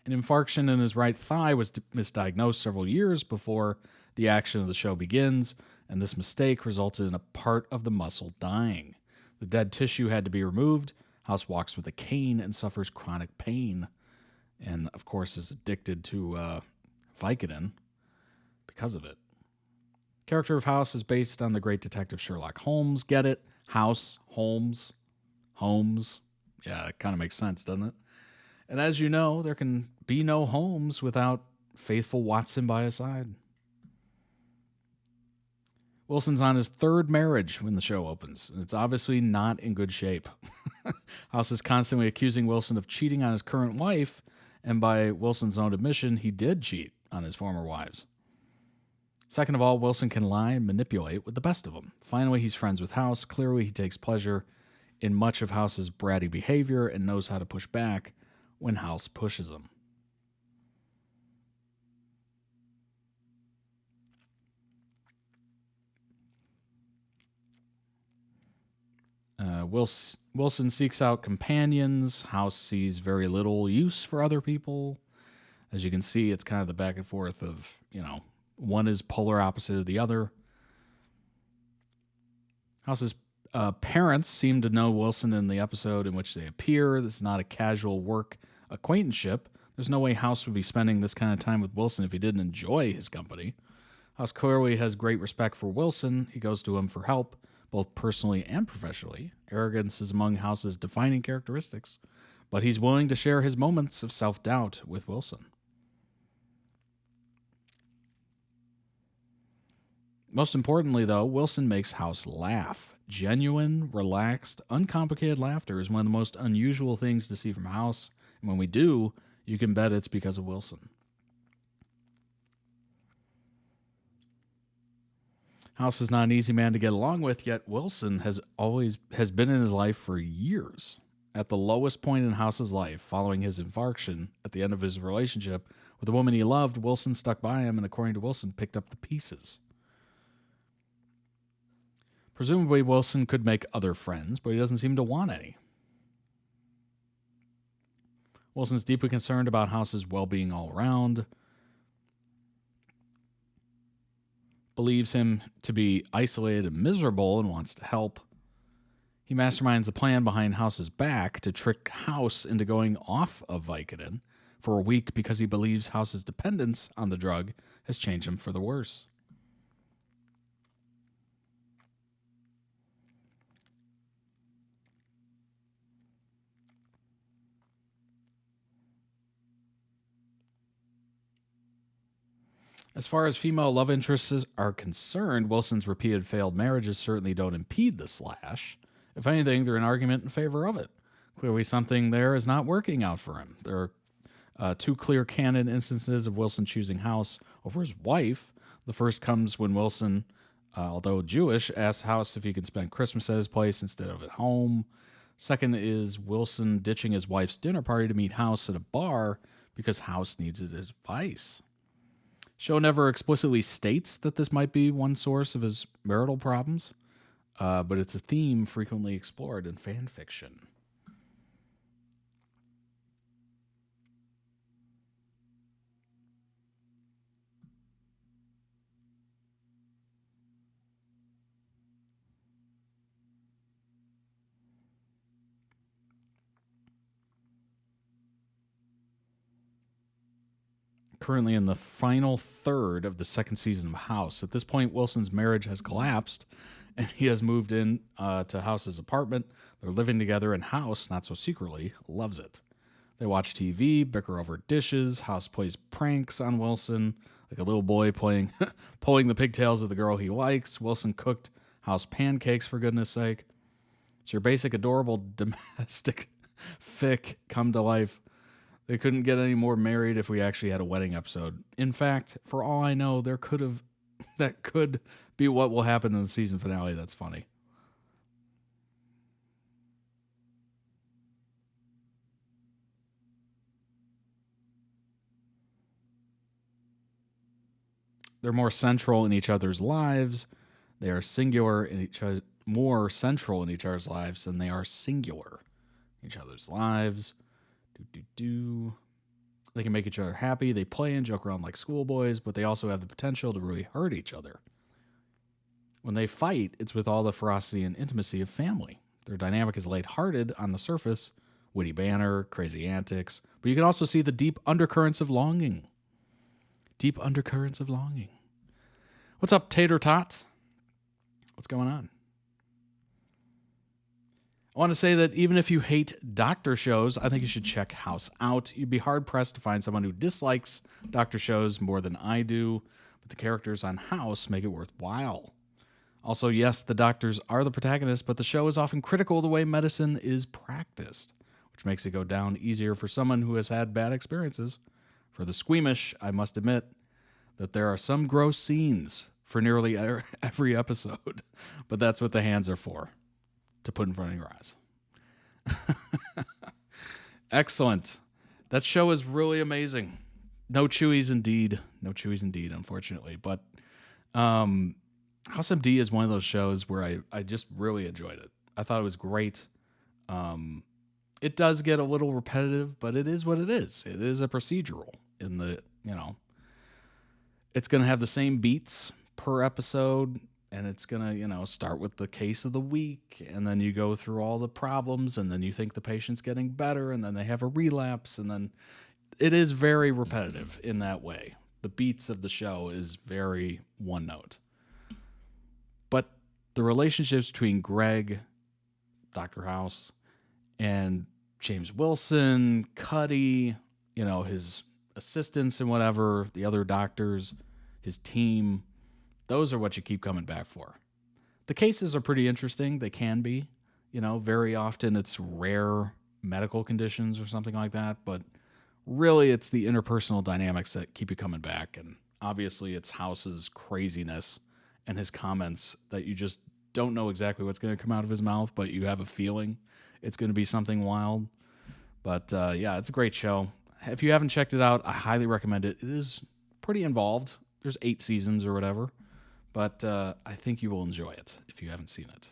Speaker 1: An infarction in his right thigh was misdiagnosed several years before the action of the show begins, and this mistake resulted in a part of the muscle dying. The dead tissue had to be removed. House walks with a cane and suffers chronic pain, and of course is addicted to Vicodin because of it. Character of House is based on the great detective Sherlock Holmes. Get it? House, Holmes, Holmes. Yeah, it kind of makes sense, doesn't it? And as you know, there can be no Holmes without faithful Watson by his side. Wilson's on his third marriage when the show opens, and it's obviously not in good shape. House is constantly accusing Wilson of cheating on his current wife, and by Wilson's own admission, he did cheat on his former wives. Second of all, Wilson can lie and manipulate with the best of them. Finally, he's friends with House. Clearly, he takes pleasure in much of House's bratty behavior and knows how to push back when House pushes him. Wilson seeks out companions. House sees very little use for other people. As you can see, it's kind of the back and forth of, one is polar opposite of the other. House's parents seem to know Wilson in the episode in which they appear. This is not a casual work acquaintanceship. There's no way House would be spending this kind of time with Wilson if he didn't enjoy his company. House clearly has great respect for Wilson. He goes to him for help, both personally and professionally. Arrogance is among House's defining characteristics, but he's willing to share his moments of self-doubt with Wilson. Most importantly, though, Wilson makes House laugh. Genuine, relaxed, uncomplicated laughter is one of the most unusual things to see from House, and when we do, you can bet it's because of Wilson. House is not an easy man to get along with, yet Wilson has been in his life for years. At the lowest point in House's life, following his infarction at the end of his relationship with the woman he loved, Wilson stuck by him and, according to Wilson, picked up the pieces. Presumably, Wilson could make other friends, but he doesn't seem to want any. Wilson's deeply concerned about House's well-being all around, believes him to be isolated and miserable, and wants to help. He masterminds a plan behind House's back to trick House into going off of Vicodin for a week because he believes House's dependence on the drug has changed him for the worse. As far as female love interests are concerned, Wilson's repeated failed marriages certainly don't impede the slash. If anything, they're an argument in favor of it. Clearly something there is not working out for him. There are two clear canon instances of Wilson choosing House over his wife. The first comes when Wilson, although Jewish, asks House if he can spend Christmas at his place instead of at home. Second is Wilson ditching his wife's dinner party to meet House at a bar because House needs his advice. Show never explicitly states that this might be one source of his marital problems, but it's a theme frequently explored in fan fiction. Currently in the final third of the second season of House. At this point, Wilson's marriage has collapsed, and he has moved in to House's apartment. They're living together, and House, not so secretly, loves it. They watch TV, bicker over dishes. House plays pranks on Wilson, like a little boy pulling the pigtails of the girl he likes. Wilson cooked House pancakes, for goodness sake. It's your basic, adorable domestic fic come to life. They couldn't get any more married if we actually had a wedding episode. In fact, for all I know, that could be what will happen in the season finale. That's funny. They're more central in each other's lives. They are singular in more central in each other's lives than they are singular in each other's lives. They can make each other happy. They play and joke around like schoolboys, but they also have the potential to really hurt each other. When they fight, it's with all the ferocity and intimacy of family. Their dynamic is lighthearted on the surface, witty banter, crazy antics, but you can also see the deep undercurrents of longing. Deep undercurrents of longing. What's up, Tater Tot? What's going on? I want to say that even if you hate doctor shows, I think you should check House out. You'd be hard-pressed to find someone who dislikes doctor shows more than I do, but the characters on House make it worthwhile. Also, yes, the doctors are the protagonists, but the show is often critical of the way medicine is practiced, which makes it go down easier for someone who has had bad experiences. For the squeamish, I must admit that there are some gross scenes for nearly every episode, but that's what the hands are for. To put in front of your eyes. Excellent. That show is really amazing. No Chewies indeed. No Chewies indeed, unfortunately. But House MD is one of those shows where I just really enjoyed it. I thought it was great. It does get a little repetitive, but it is what it is. It is a procedural in the, it's going to have the same beats per episode, and it's going to, start with the case of the week, and then you go through all the problems, and then you think the patient's getting better, and then they have a relapse, and then it is very repetitive in that way. The beats of the show is very one note. But the relationships between Greg, Dr. House, and James Wilson, Cuddy, his assistants and whatever, the other doctors, his team, those are what you keep coming back for. The cases are pretty interesting. They can be. Very often it's rare medical conditions or something like that, but really it's the interpersonal dynamics that keep you coming back. And obviously it's House's craziness and his comments that you just don't know exactly what's going to come out of his mouth, but you have a feeling it's going to be something wild. But yeah, it's a great show. If you haven't checked it out, I highly recommend it. It is pretty involved. There's 8 seasons or whatever, but I think you will enjoy it if you haven't seen it.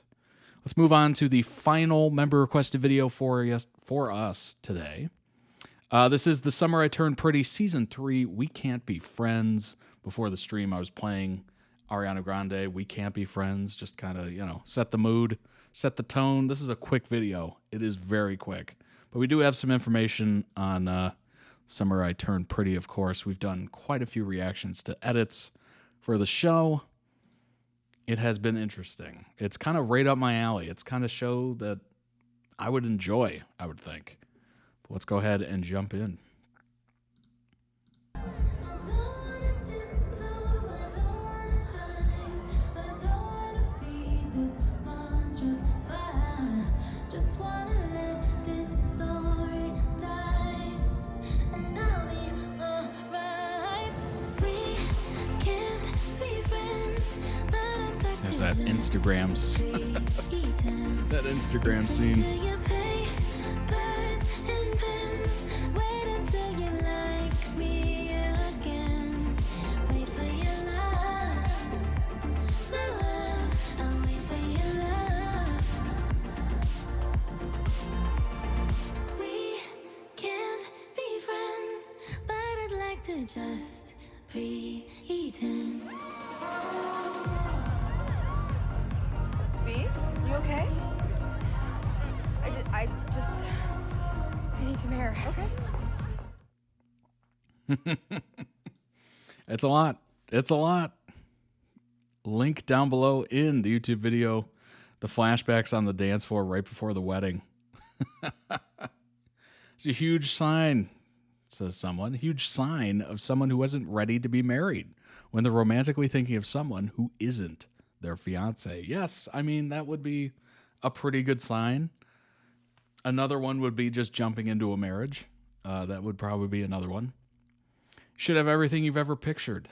Speaker 1: Let's move on to the final member requested video for us today. This is The Summer I Turned Pretty Season 3, We Can't Be Friends. Before the stream, I was playing Ariana Grande, We Can't Be Friends, just kind of, set the mood, set the tone. This is a quick video. It is very quick. But we do have some information on Summer I Turned Pretty, of course. We've done quite a few reactions to edits for the show. It has been interesting. It's kind of right up my alley. It's kind of show that I would enjoy, I would think. But let's go ahead and jump in. There's that that Instagram scene.
Speaker 2: Just pretend.
Speaker 7: B, you okay? I need some air.
Speaker 2: Okay.
Speaker 1: It's a lot. It's a lot. Link down below in the YouTube video. The flashbacks on the dance floor right before the wedding. It's a huge sign, says someone. Huge sign of someone who wasn't ready to be married when they're romantically thinking of someone who isn't their fiance. Yes, I mean, that would be a pretty good sign. Another one would be just jumping into a marriage. That would probably be another one. Should have everything you've ever pictured.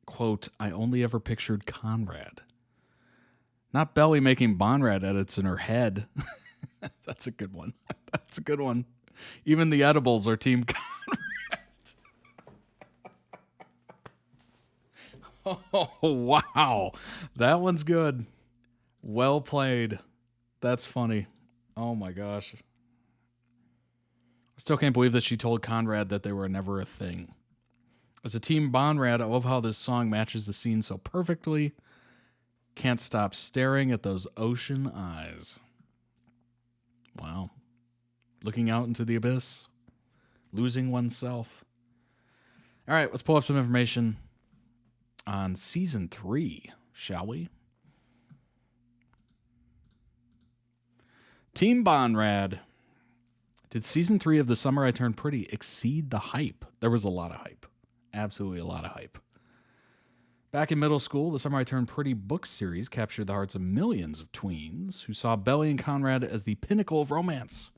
Speaker 1: Quote, I only ever pictured Conrad. Not Belly making Bonrad edits in her head. That's a good one. That's a good one. Even the edibles are Team Conrad. Oh, wow. That one's good. Well played. That's funny. Oh, my gosh. I still can't believe that she told Conrad that they were never a thing. As a Team Bonrad, I love how this song matches the scene so perfectly. Can't stop staring at those ocean eyes. Wow. Looking out into the abyss. Losing oneself. All right, let's pull up some information on Season 3, shall we? Team Bonrad. Did Season 3 of The Summer I Turned Pretty exceed the hype? There was a lot of hype. Absolutely a lot of hype. Back in middle school, The Summer I Turned Pretty book series captured the hearts of millions of tweens who saw Belly and Conrad as the pinnacle of romance.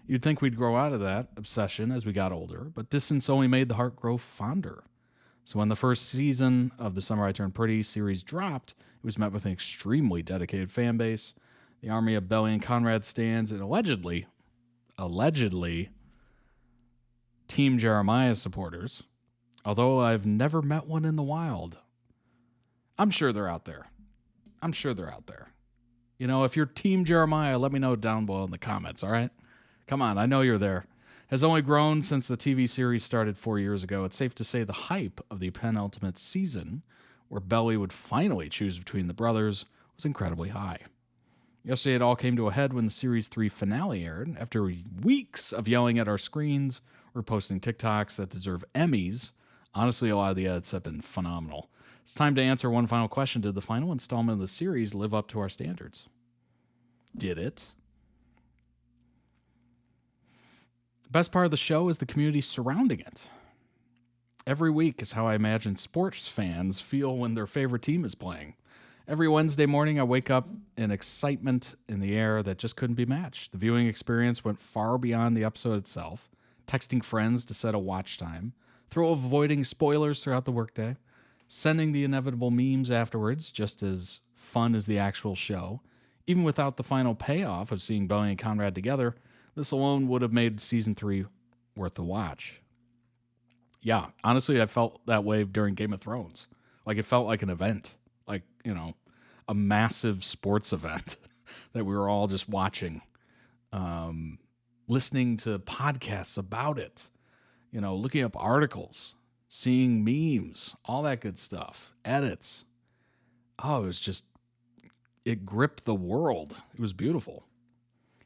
Speaker 1: You'd think we'd grow out of that obsession as we got older, but distance only made the heart grow fonder. So when the first season of The Summer I Turned Pretty series dropped, it was met with an extremely dedicated fan base. The army of Belly and Conrad stans and allegedly, Team Jeremiah supporters, although I've never met one in the wild. I'm sure they're out there. You know, if you're Team Jeremiah, let me know down below in the comments, all right? Come on, I know you're there. Has only grown since the TV series started 4 years ago. It's safe to say the hype of the penultimate season, where Belly would finally choose between the brothers, was incredibly high. Yesterday, it all came to a head when the Series 3 finale aired. After weeks of yelling at our screens, we're posting TikToks that deserve Emmys. Honestly, a lot of the edits have been phenomenal. It's time to answer one final question. Did the final installment of the series live up to our standards? Did it? The best part of the show is the community surrounding it. Every week is how I imagine sports fans feel when their favorite team is playing. Every Wednesday morning, I wake up in excitement in the air that just couldn't be matched. The viewing experience went far beyond the episode itself. Texting friends to set a watch time, avoiding spoilers throughout the workday, sending the inevitable memes afterwards, just as fun as the actual show. Even without the final payoff of seeing Belly and Conrad together, this alone would have made season 3 worth the watch. Yeah, honestly, I felt that way during Game of Thrones. Like, it felt like an event. Like, you know, a massive sports event that we were all just watching, listening to podcasts about it, you know, looking up articles, seeing memes, all that good stuff, edits. Oh, it gripped the world. It was beautiful.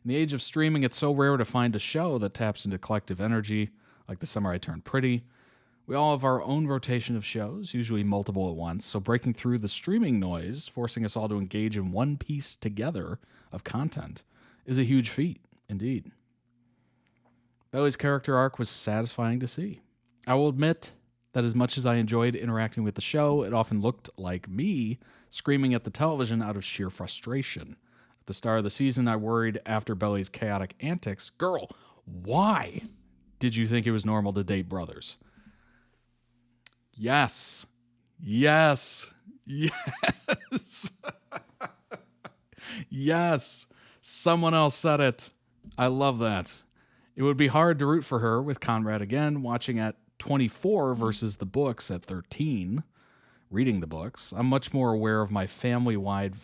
Speaker 1: In the age of streaming, it's so rare to find a show that taps into collective energy, like The Summer I Turned Pretty. We all have our own rotation of shows, usually multiple at once, so breaking through the streaming noise, forcing us all to engage in one piece together of content, is a huge feat, indeed. Belly's character arc was satisfying to see. I will admit that as much as I enjoyed interacting with the show, it often looked like me screaming at the television out of sheer frustration. At the start of the season, I worried after Belly's chaotic antics, "Girl, why did you think it was normal to date brothers?" Yes. Yes. Yes. Yes. Someone else said it. I love that. It would be hard to root for her with Conrad again, watching at 24 versus the books at 13, reading the books. I'm much more aware of the family-wide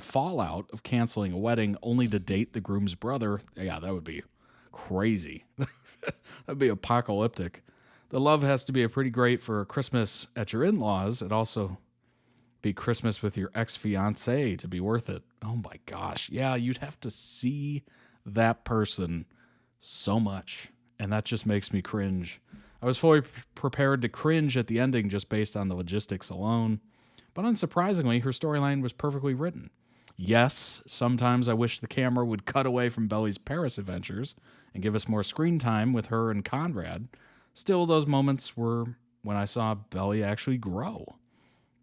Speaker 1: fallout of canceling a wedding only to date the groom's brother. Yeah, that would be crazy. That'd be apocalyptic. The love has to be pretty great for Christmas at your in-laws. It'd also be Christmas with your ex-fiancé to be worth it. Oh my gosh. Yeah, you'd have to see that person so much. And that just makes me cringe. I was fully prepared to cringe at the ending just based on the logistics alone. But unsurprisingly, her storyline was perfectly written. Yes, sometimes I wish the camera would cut away from Belly's Paris adventures and give us more screen time with her and Conrad. Still, those moments were when I saw Belly actually grow.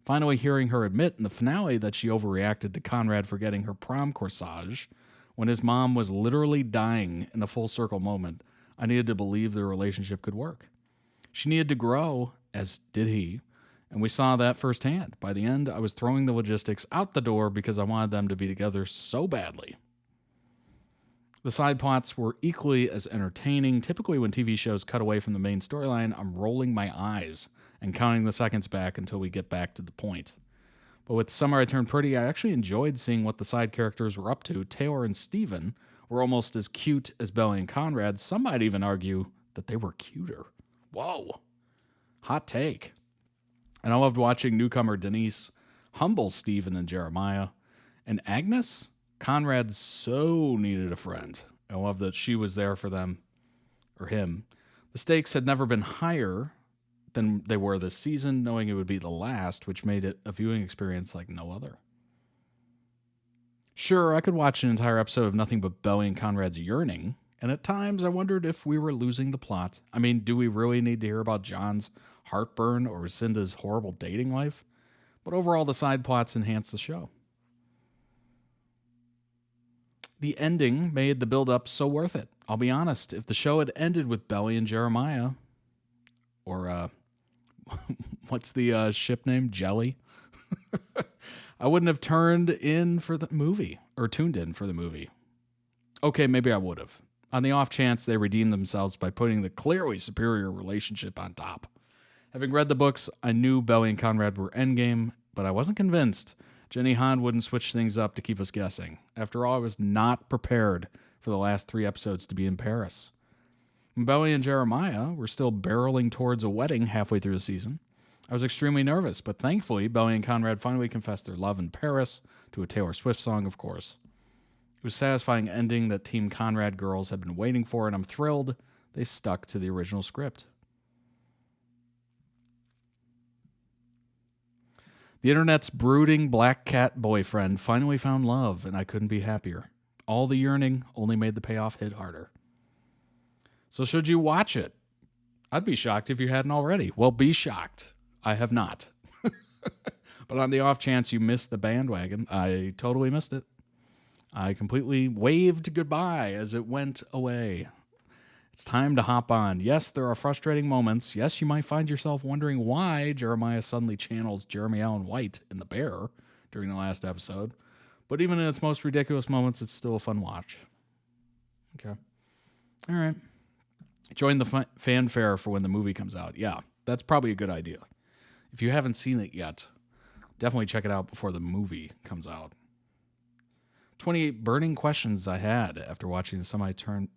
Speaker 1: Finally hearing her admit in the finale that she overreacted to Conrad for getting her prom corsage when his mom was literally dying in a full circle moment, I needed to believe their relationship could work. She needed to grow, as did he, and we saw that firsthand. By the end, I was throwing the logistics out the door because I wanted them to be together so badly. The side plots were equally as entertaining. Typically, when TV shows cut away from the main storyline, I'm rolling my eyes and counting the seconds back until we get back to the point. But with Summer I Turned Pretty, I actually enjoyed seeing what the side characters were up to. Taylor and Steven were almost as cute as Belly and Conrad. Some might even argue that they were cuter. Whoa. Hot take. And I loved watching newcomer Denise humble Steven and Jeremiah. And Agnes? Conrad so needed a friend. I love that she was there for them, or him. The stakes had never been higher than they were this season, knowing it would be the last, which made it a viewing experience like no other. Sure, I could watch an entire episode of nothing but Belly and Conrad's yearning, and at times I wondered if we were losing the plot. I mean, do we really need to hear about John's heartburn or Cinda's horrible dating life? But overall, the side plots enhance the show. The ending made the build-up so worth it. I'll be honest, if the show had ended with Belly and Jeremiah, or, what's the ship name? Jelly? I wouldn't have tuned in for the movie. Okay, maybe I would have. On the off chance they redeemed themselves by putting the clearly superior relationship on top. Having read the books, I knew Belly and Conrad were endgame, but I wasn't convinced. Jenny Han wouldn't switch things up to keep us guessing. After all, I was not prepared for the last 3 episodes to be in Paris. When Bowie and Jeremiah were still barreling towards a wedding halfway through the season, I was extremely nervous, but thankfully, Bowie and Conrad finally confessed their love in Paris, to a Taylor Swift song, of course. It was a satisfying ending that Team Conrad girls had been waiting for, and I'm thrilled they stuck to the original script. The internet's brooding black cat boyfriend finally found love, and I couldn't be happier. All the yearning only made the payoff hit harder. So should you watch it? I'd be shocked if you hadn't already. Well, be shocked. I have not. But on the off chance you missed the bandwagon, I totally missed it. I completely waved goodbye as it went away. It's time to hop on. Yes, there are frustrating moments. Yes, you might find yourself wondering why Jeremiah suddenly channels Jeremy Allen White in The Bear during the last episode. But even in its most ridiculous moments, it's still a fun watch. Okay. All right. Join the fanfare for when the movie comes out. Yeah, that's probably a good idea. If you haven't seen it yet, definitely check it out before the movie comes out. 28 burning questions I had after watching the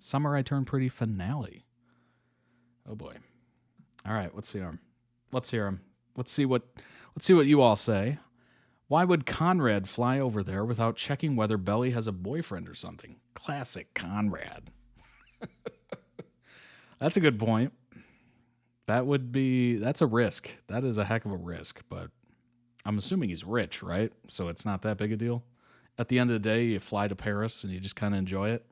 Speaker 1: Summer I Turned Pretty finale. Oh boy. All right, let's hear them. Let's see what you all say. Why would Conrad fly over there without checking whether Belly has a boyfriend or something? Classic Conrad. That's a good point. That's a risk. That is a heck of a risk, but I'm assuming he's rich, right? So it's not that big a deal. At the end of the day, you fly to Paris and you just kind of enjoy it.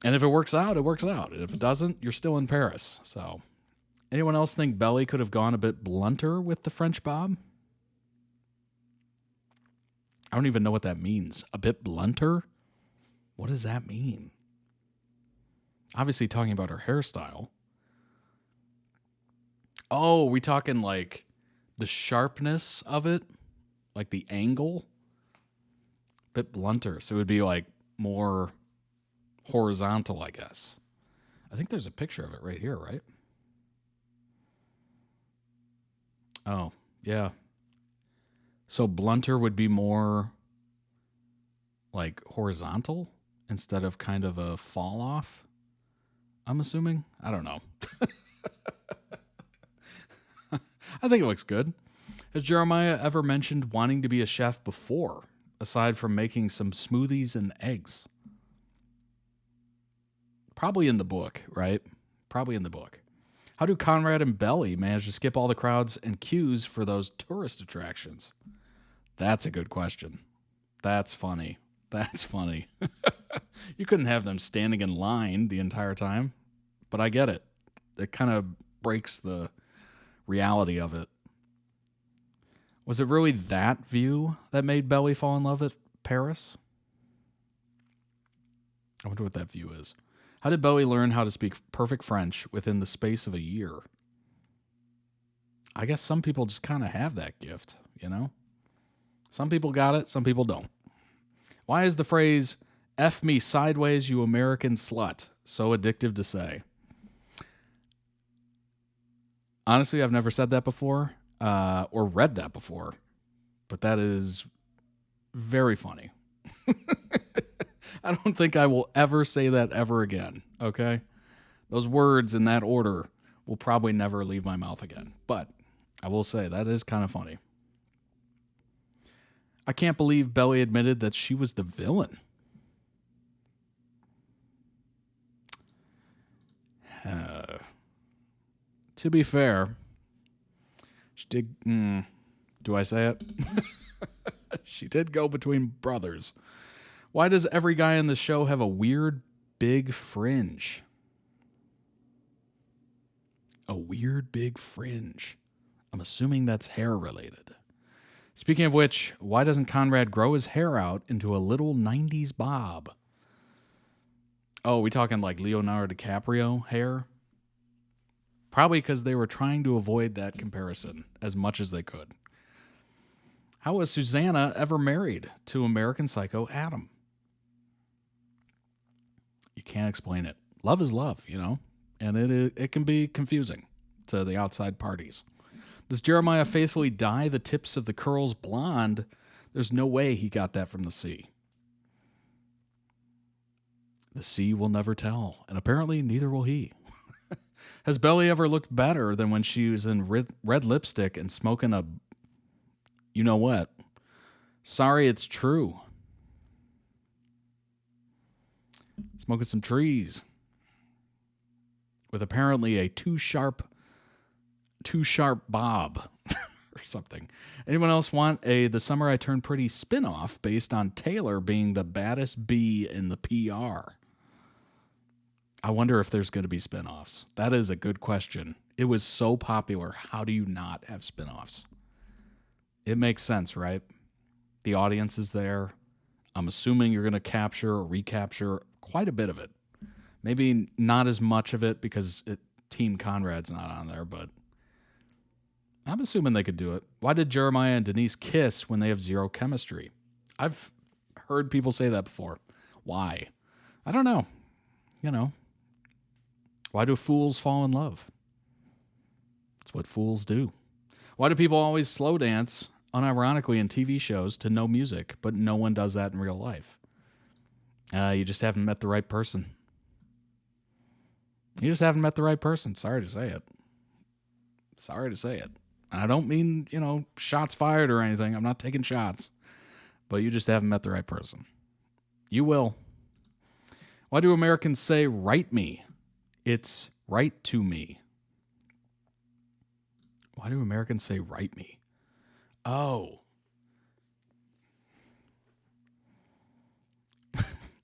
Speaker 1: And if it works out, it works out. And if it doesn't, you're still in Paris. So, anyone else think Belly could have gone a bit blunter with the French Bob? I don't even know what that means. A bit blunter? What does that mean? Obviously talking about her hairstyle. Oh, we talking like the sharpness of it? Like the angle? Bit blunter. So it would be like more horizontal, I guess. I think there's a picture of it right here, right? Oh, yeah. So blunter would be more like horizontal instead of kind of a fall off, I'm assuming. I don't know. I think it looks good. Has Jeremiah ever mentioned wanting to be a chef before, aside from making some smoothies and eggs? Probably in the book, right? Probably in the book. How do Conrad and Belly manage to skip all the crowds and queues for those tourist attractions? That's a good question. That's funny. That's funny. You couldn't have them standing in line the entire time, but I get it. It kind of breaks the reality of it. Was it really that view that made Belly fall in love with Paris? I wonder what that view is. How did Bowie learn how to speak perfect French within the space of a year? I guess some people just kind of have that gift, you know? Some people got it, some people don't. Why is the phrase, F me sideways, you American slut, so addictive to say? Honestly, I've never said that before, or read that before, but that is very funny. I don't think I will ever say that ever again, okay? Those words in that order will probably never leave my mouth again, but I will say that is kind of funny. I can't believe Belly admitted that she was the villain. To be fair, she did... do I say it? She did go between brothers. Why does every guy in the show have a weird big fringe? A weird big fringe. I'm assuming that's hair related. Speaking of which, why doesn't Conrad grow his hair out into a little 90s bob? Oh, we talking like Leonardo DiCaprio hair? Probably because they were trying to avoid that comparison as much as they could. How was Susanna ever married to American Psycho Adam? You can't explain it. Love is love, you know? And it can be confusing to the outside parties. Does Jeremiah faithfully dye the tips of the curls blonde? There's no way he got that from the sea. The sea will never tell, and apparently neither will he. Has Belly ever looked better than when she was in red lipstick and smoking a... You know what? Sorry, it's true. Smoking some trees. With apparently a too sharp bob or something. Anyone else want a The Summer I Turned Pretty spinoff based on Taylor being the baddest bee in the PR? I wonder if there's going to be spinoffs. That is a good question. It was so popular. How do you not have spinoffs? It makes sense, right? The audience is there. I'm assuming you're going to capture or recapture quite a bit of it. Maybe not as much of it because Team Conrad's not on there, but I'm assuming they could do it. Why did Jeremiah and Denise kiss when they have zero chemistry? I've heard people say that before. Why? I don't know. You know. Why do fools fall in love? It's what fools do. Why do people always slow dance, unironically, in TV shows to no music, but no one does that in real life? You just haven't met the right person. You just haven't met the right person. Sorry to say it. Sorry to say it. And I don't mean, shots fired or anything. I'm not taking shots. But you just haven't met the right person. You will. Why do Americans say, "Write me"? It's "write to me." Why do Americans say "write me"? Oh.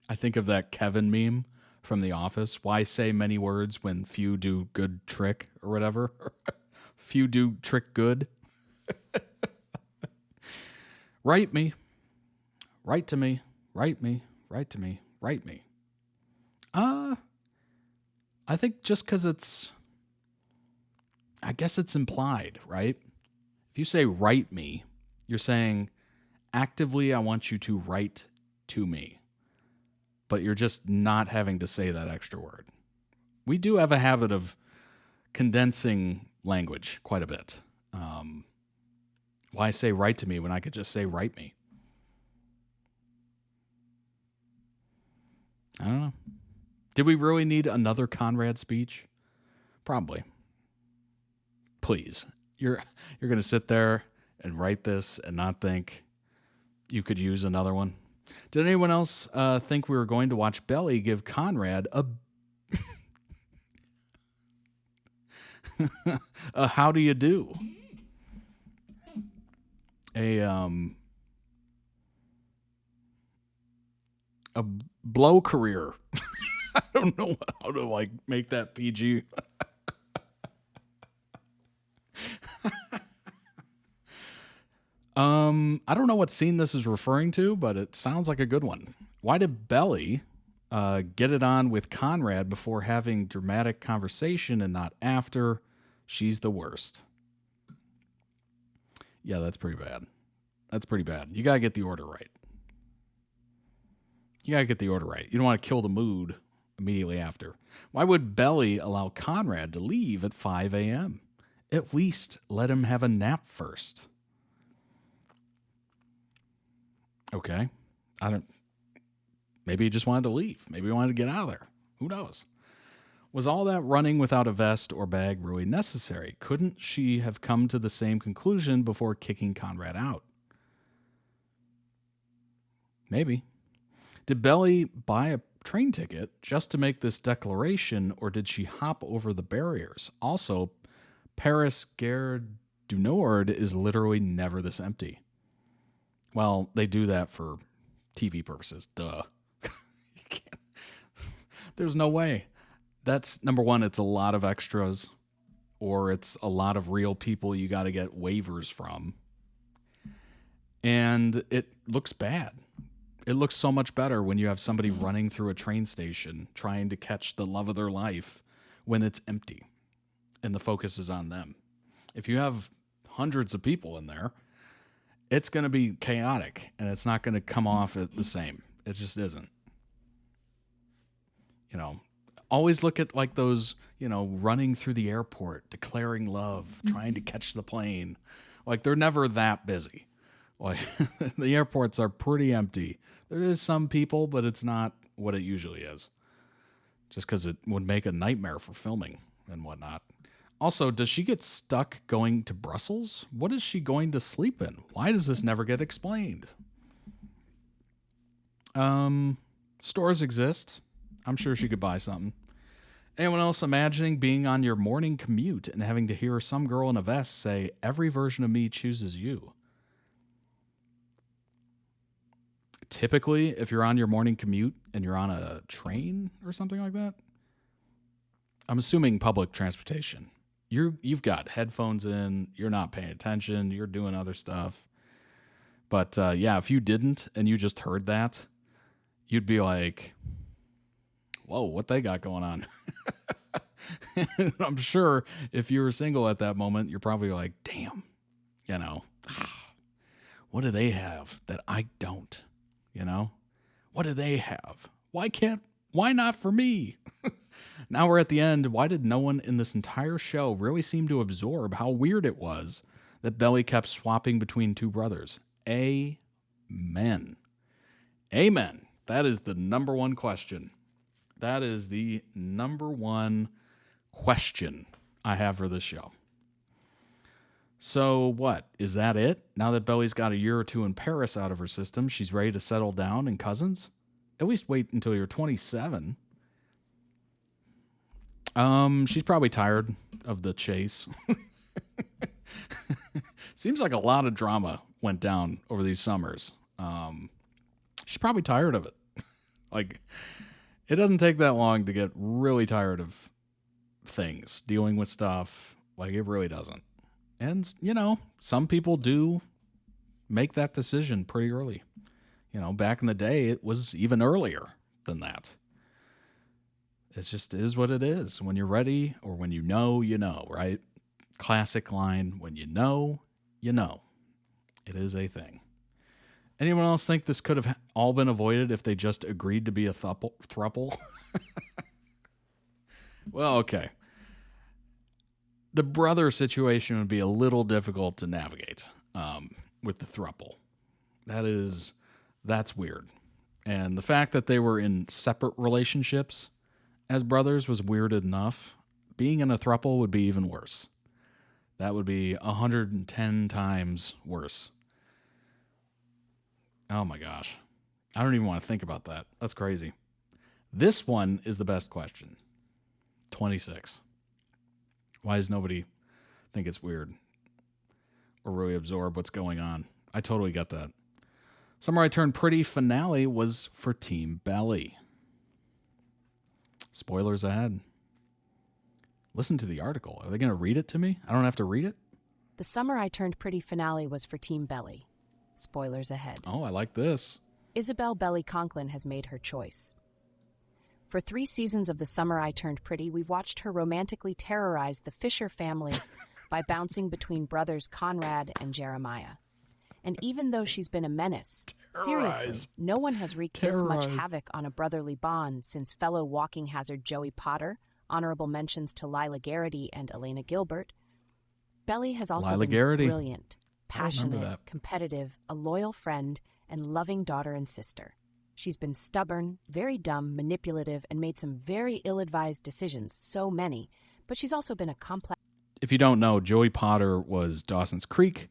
Speaker 1: I think of that Kevin meme from The Office. Why say many words when few do good trick or whatever? Few do trick good. Write me. Write to me. Write me. Write to me. Write me. I think just because I guess it's implied, right? If you say "write me," you're saying actively I want you to write to me. But you're just not having to say that extra word. We do have a habit of condensing language quite a bit. Why say "write to me" when I could just say "write me"? I don't know. Did we really need another Conrad speech? Probably. Please. You're going to sit there and write this and not think you could use another one? Did anyone else think we were going to watch Belly give Conrad a how do you do? A blow career. I don't know how to make that PG. I don't know what scene this is referring to, but it sounds like a good one. Why did Belly get it on with Conrad before having dramatic conversation and not after? She's the worst. Yeah, that's pretty bad. That's pretty bad. You got to get the order right. You got to get the order right. You don't want to kill the mood immediately after. Why would Belly allow Conrad to leave at 5 a.m.? At least let him have a nap first. Okay. Maybe he just wanted to leave. Maybe he wanted to get out of there. Who knows? Was all that running without a vest or bag really necessary? Couldn't she have come to the same conclusion before kicking Conrad out? Maybe. Did Belly buy a train ticket just to make this declaration, or did she hop over the barriers? Also, Paris Gare du Nord is literally never this empty. Well, they do that for TV purposes. Duh. You can't. There's no way. That's, number one, it's a lot of extras, or it's a lot of real people you got to get waivers from. And it looks bad. It looks so much better when you have somebody running through a train station trying to catch the love of their life when it's empty and the focus is on them. If you have hundreds of people in there, it's going to be chaotic and it's not going to come off the same. It just isn't. always look at like those, running through the airport, declaring love, trying to catch the plane. Like they're never that busy. Like the airports are pretty empty. There is some people, but it's not what it usually is. Just because it would make a nightmare for filming and whatnot. Also, does she get stuck going to Brussels? What is she going to sleep in? Why does this never get explained? Stores exist. I'm sure she could buy something. Anyone else imagining being on your morning commute and having to hear some girl in a vest say, "Every version of me chooses you"? Typically, if you're on your morning commute and you're on a train or something like that, I'm assuming public transportation. You've got headphones in, you're not paying attention, you're doing other stuff. But yeah, if you didn't and you just heard that, you'd be like, whoa, what they got going on? I'm sure if you were single at that moment, you're probably like, damn, what do they have that I don't? What do they have? Why not for me? Now we're at the end. Why did no one in this entire show really seem to absorb how weird it was that Belly kept swapping between two brothers? Amen. Amen. That is the number one question. That is the number one question I have for this show. So what? Is that it? Now that Belly's got a year or two in Paris out of her system, she's ready to settle down in Cousins? At least wait until you're 27. She's probably tired of the chase. Seems like a lot of drama went down over these summers. She's probably tired of it. Like, it doesn't take that long to get really tired of things, dealing with stuff. Like, it really doesn't. And, some people do make that decision pretty early. Back in the day, it was even earlier than that. It just is what it is. When you're ready or when you know, right? Classic line, when you know, you know. It is a thing. Anyone else think this could have all been avoided if they just agreed to be a throuple? Well, okay. The brother situation would be a little difficult to navigate with the throuple. That's weird. And the fact that they were in separate relationships as brothers was weird enough. Being in a throuple would be even worse. That would be 110 times worse. Oh my gosh. I don't even want to think about that. That's crazy. This one is the best question. 26. Why does nobody think it's weird or really absorb what's going on? I totally get that. Summer I Turned Pretty finale was for Team Belly. Spoilers ahead. Listen to the article. Are they going to read it to me? I don't have to read it?
Speaker 5: The Summer I Turned Pretty finale was for Team Belly. Spoilers ahead.
Speaker 1: Oh, I like this.
Speaker 5: Isabel Belly Conklin has made her choice. For 3 seasons of The Summer I Turned Pretty, we've watched her romantically terrorize the Fisher family by bouncing between brothers Conrad and Jeremiah. And even though she's been a menace, seriously, no one has wreaked this much havoc on a brotherly bond since fellow walking hazard Joey Potter, honorable mentions to Lila Garrity and Elena Gilbert. Belly has also been brilliant, passionate, competitive, a loyal friend, and loving daughter and sister. She's been stubborn, very dumb, manipulative, and made some very ill-advised decisions, so many, but she's also been a complex...
Speaker 1: If you don't know, Joey Potter was Dawson's Creek,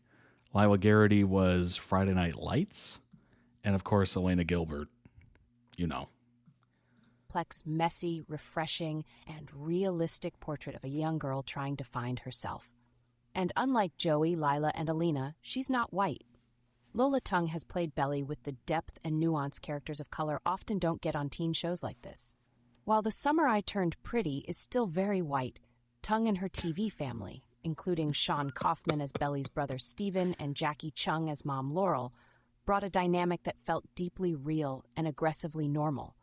Speaker 1: Lila Garrity was Friday Night Lights, and of course, Elena Gilbert,
Speaker 5: complex, messy, refreshing, and realistic portrait of a young girl trying to find herself. And unlike Joey, Lila, and Elena, she's not white. Lola Tung has played Belly with the depth and nuance characters of color often don't get on teen shows like this. While The Summer I Turned Pretty is still very white, Tung and her TV family, including Sean Kaufman as Belly's brother Steven and Jackie Chung as Mom Laurel, brought a dynamic that felt deeply real and aggressively normal,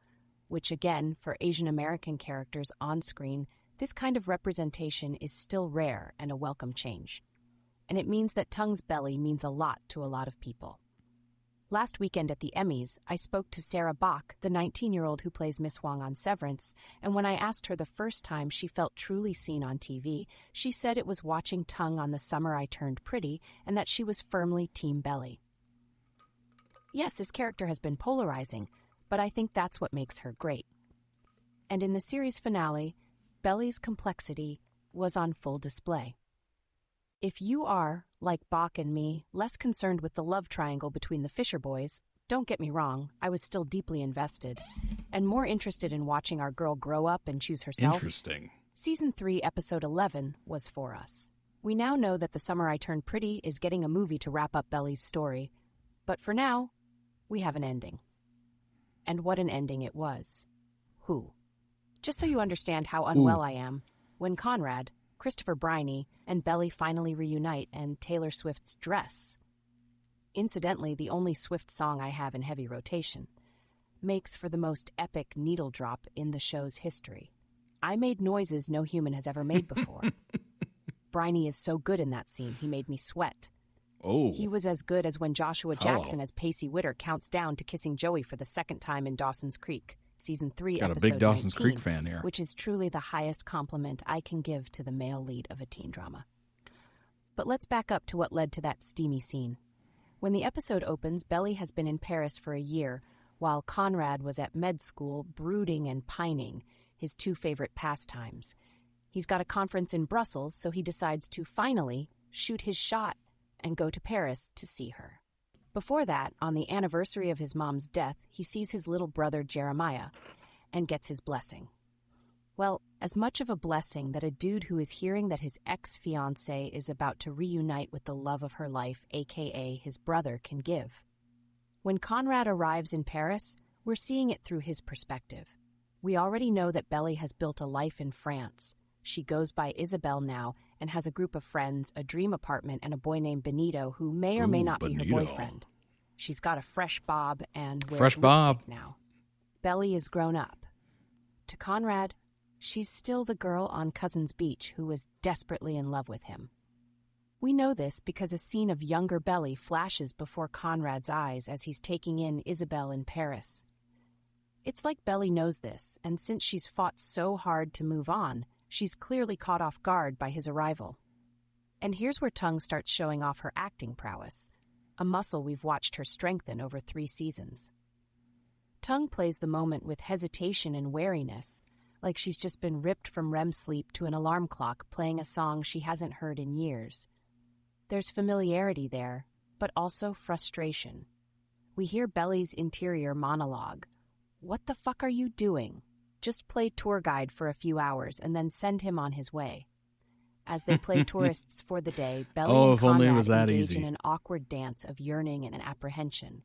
Speaker 5: which again, for Asian American characters on screen, this kind of representation is still rare and a welcome change. And it means that Tung's Belly means a lot to a lot of people. Last weekend at the Emmys, I spoke to Sarah Bach, the 19-year-old who plays Miss Huang on Severance, and when I asked her the first time she felt truly seen on TV, she said it was watching Tongue on The Summer I Turned Pretty and that she was firmly Team Belly. Yes, this character has been polarizing, but I think that's what makes her great. And in the series finale, Belly's complexity was on full display. If you are, like Bach and me, less concerned with the love triangle between the Fisher boys, don't get me wrong, I was still deeply invested, and more interested in watching our girl grow up and choose herself.
Speaker 1: Interesting.
Speaker 5: Season 3, Episode 11 was for us. We now know that The Summer I Turned Pretty is getting a movie to wrap up Belly's story, but for now, we have an ending. And what an ending it was. Who? Just so you understand how unwell I am, when Conrad, Christopher Briney, and Belly finally reunite and Taylor Swift's Dress, incidentally the only Swift song I have in heavy rotation, makes for the most epic needle drop in the show's history. I made noises no human has ever made before. Briney is so good in that scene, he made me sweat.
Speaker 1: Oh.
Speaker 5: He was as good as when Joshua Jackson as Pacey Witter counts down to kissing Joey for the second time in Dawson's Creek. Season 3,
Speaker 1: Got a
Speaker 5: Episode
Speaker 1: big Dawson's
Speaker 5: 19,
Speaker 1: Creek fan here.
Speaker 5: which is truly the highest compliment I can give to the male lead of a teen drama. But let's back up to what led to that steamy scene. When the episode opens, Belly has been in Paris for a year, while Conrad was at med school brooding and pining, his two favorite pastimes. He's got a conference in Brussels, so he decides to finally shoot his shot and go to Paris to see her. Before that, on the anniversary of his mom's death, he sees his little brother Jeremiah and gets his blessing. Well, as much of a blessing that a dude who is hearing that his ex-fiancée is about to reunite with the love of her life, aka his brother, can give. When Conrad arrives in Paris, we're seeing it through his perspective. We already know that Belly has built a life in France. She goes by Isabel now and has a group of friends, a dream apartment, and a boy named Benito who may or may not be her boyfriend. She's got a fresh bob and wears lipstick now. Belly is grown up. To Conrad, she's still the girl on Cousins Beach who was desperately in love with him. We know this because a scene of younger Belly flashes before Conrad's eyes as he's taking in Isabel in Paris. It's like Belly knows this, and since she's fought so hard to move on, she's clearly caught off guard by his arrival. And here's where Tongue starts showing off her acting prowess, a muscle we've watched her strengthen over 3 seasons. Tongue plays the moment with hesitation and wariness, like she's just been ripped from REM sleep to an alarm clock playing a song she hasn't heard in years. There's familiarity there, but also frustration. We hear Belly's interior monologue. What the fuck are you doing? Just play tour guide for a few hours and then send him on his way. As they play tourists for the day, Belly and Conrad engage in an awkward dance of yearning and apprehension.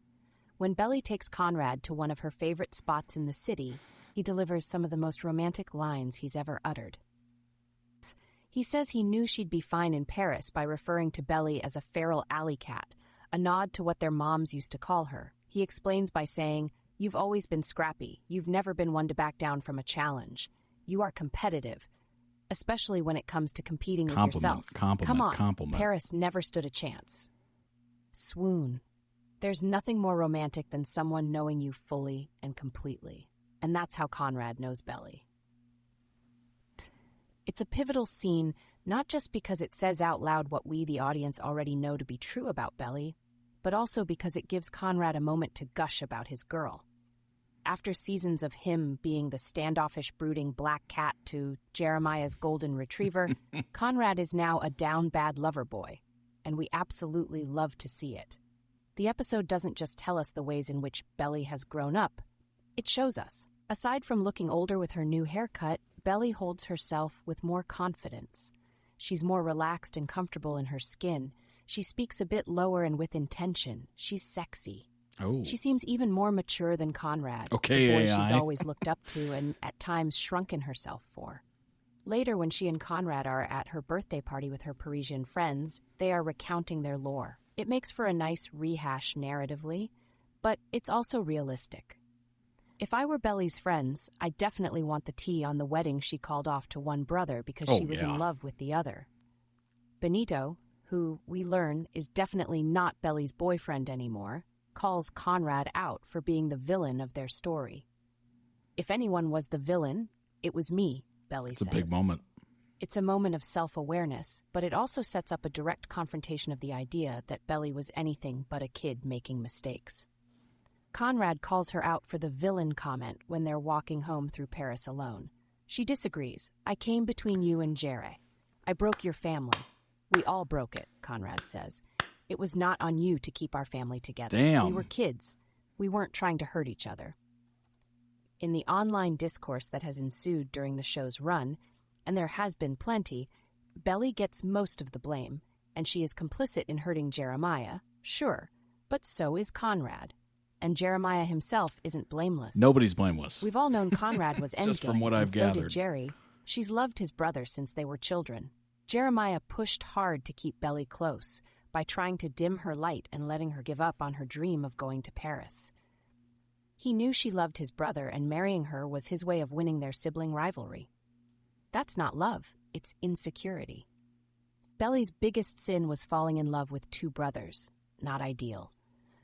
Speaker 5: When Belly takes Conrad to one of her favorite spots in the city, he delivers some of the most romantic lines he's ever uttered. He says he knew she'd be fine in Paris by referring to Belly as a feral alley cat, a nod to what their moms used to call her. He explains by saying, "You've always been scrappy. You've never been one to back down from a challenge. You are competitive, especially when it comes to competing with yourself. Come on, Paris never stood a chance." Swoon. There's nothing more romantic than someone knowing you fully and completely. And that's how Conrad knows Belly. It's a pivotal scene, not just because it says out loud what we, the audience, already know to be true about Belly, but also because it gives Conrad a moment to gush about his girl. After seasons of him being the standoffish, brooding black cat to Jeremiah's golden retriever, Conrad is now a down-bad lover boy, and we absolutely love to see it. The episode doesn't just tell us the ways in which Belly has grown up. It shows us. Aside from looking older with her new haircut, Belly holds herself with more confidence. She's more relaxed and comfortable in her skin. She speaks a bit lower and with intention. She's sexy.
Speaker 1: Oh.
Speaker 5: She seems even more mature than Conrad,
Speaker 1: Okay,
Speaker 5: the boy
Speaker 1: AI.
Speaker 5: she's always looked up to and at times shrunken herself for. Later, when she and Conrad are at her birthday party with her Parisian friends, they are recounting their lore. It makes for a nice rehash narratively, but it's also realistic. If I were Belly's friends, I definitely want the tea on the wedding she called off to one brother because she was in love with the other. Benito, who we learn is definitely not Belly's boyfriend anymore, calls Conrad out for being the villain of their story. If anyone was the villain, it was me, Belly says.
Speaker 1: It's a big moment.
Speaker 5: It's a moment of self-awareness, but it also sets up a direct confrontation of the idea that Belly was anything but a kid making mistakes. Conrad calls her out for the villain comment when they're walking home through Paris alone. She disagrees. I came between you and Jerry. I broke your family. We all broke it, Conrad says. It was not on you to keep our family together.
Speaker 1: Damn.
Speaker 5: We were kids. We weren't trying to hurt each other. In the online discourse that has ensued during the show's run, and there has been plenty, Belly gets most of the blame, and she is complicit in hurting Jeremiah, sure, but so is Conrad. And Jeremiah himself isn't blameless.
Speaker 1: Nobody's blameless.
Speaker 5: We've all known Conrad was endgame,
Speaker 1: Just from what I've
Speaker 5: and so
Speaker 1: gathered.
Speaker 5: did Jerry. She's loved his brother since they were children. Jeremiah pushed hard to keep Belly close by trying to dim her light and letting her give up on her dream of going to Paris. He knew she loved his brother, and marrying her was his way of winning their sibling rivalry. That's not love, it's insecurity. Belly's biggest sin was falling in love with two brothers. Not ideal.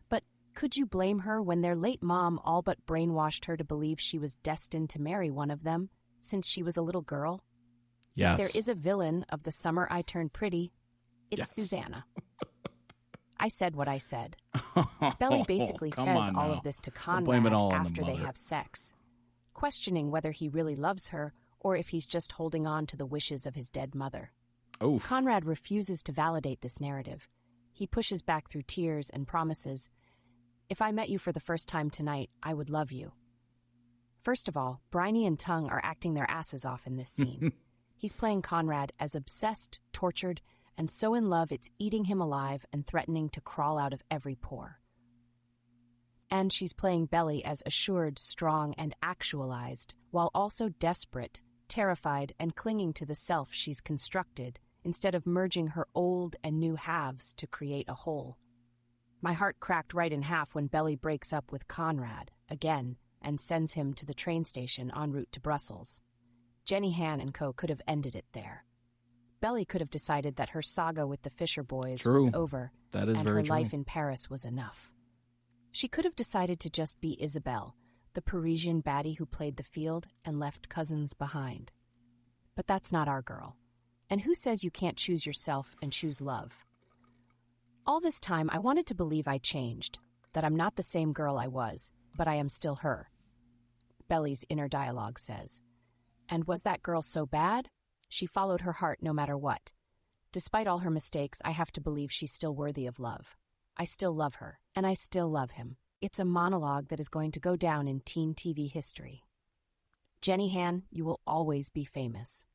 Speaker 5: But could you blame her when their late mom all but brainwashed her to believe she was destined to marry one of them since she was a little girl?
Speaker 1: Yes.
Speaker 5: There is a villain of The Summer I Turned Pretty. It's
Speaker 1: Yes.
Speaker 5: Susanna. I said what I said. Belly basically
Speaker 1: Come
Speaker 5: says
Speaker 1: on
Speaker 5: all
Speaker 1: now.
Speaker 5: of this to
Speaker 1: Don't blame
Speaker 5: Conrad
Speaker 1: it all on the
Speaker 5: after they
Speaker 1: mother.
Speaker 5: have sex, questioning whether he really loves her or if he's just holding on to the wishes of his dead mother.
Speaker 1: Oof.
Speaker 5: Conrad refuses to validate this narrative. He pushes back through tears and promises, "If I met you for the first time tonight, I would love you." First of all, Bryony and Tongue are acting their asses off in this scene. He's playing Conrad as obsessed, tortured, and so in love it's eating him alive and threatening to crawl out of every pore. And she's playing Belly as assured, strong, and actualized, while also desperate, terrified, and clinging to the self she's constructed, instead of merging her old and new halves to create a whole. My heart cracked right in half when Belly breaks up with Conrad, again, and sends him to the train station en route to Brussels. Jenny Han and co. could have ended it there. Belly could have decided that her saga with the Fisher boys was
Speaker 1: True.
Speaker 5: over,
Speaker 1: That is
Speaker 5: and
Speaker 1: very
Speaker 5: her
Speaker 1: true.
Speaker 5: life in Paris was enough. She could have decided to just be Isabelle, the Parisian baddie who played the field and left cousins behind. But that's not our girl. And who says you can't choose yourself and choose love? All this time, I wanted to believe I changed, that I'm not the same girl I was, but I am still her. Belly's inner dialogue says. And was that girl so bad? She followed her heart no matter what. Despite all her mistakes, I have to believe she's still worthy of love. I still love her, and I still love him. It's a monologue that is going to go down in teen TV history. Jenny Han, you will always be famous.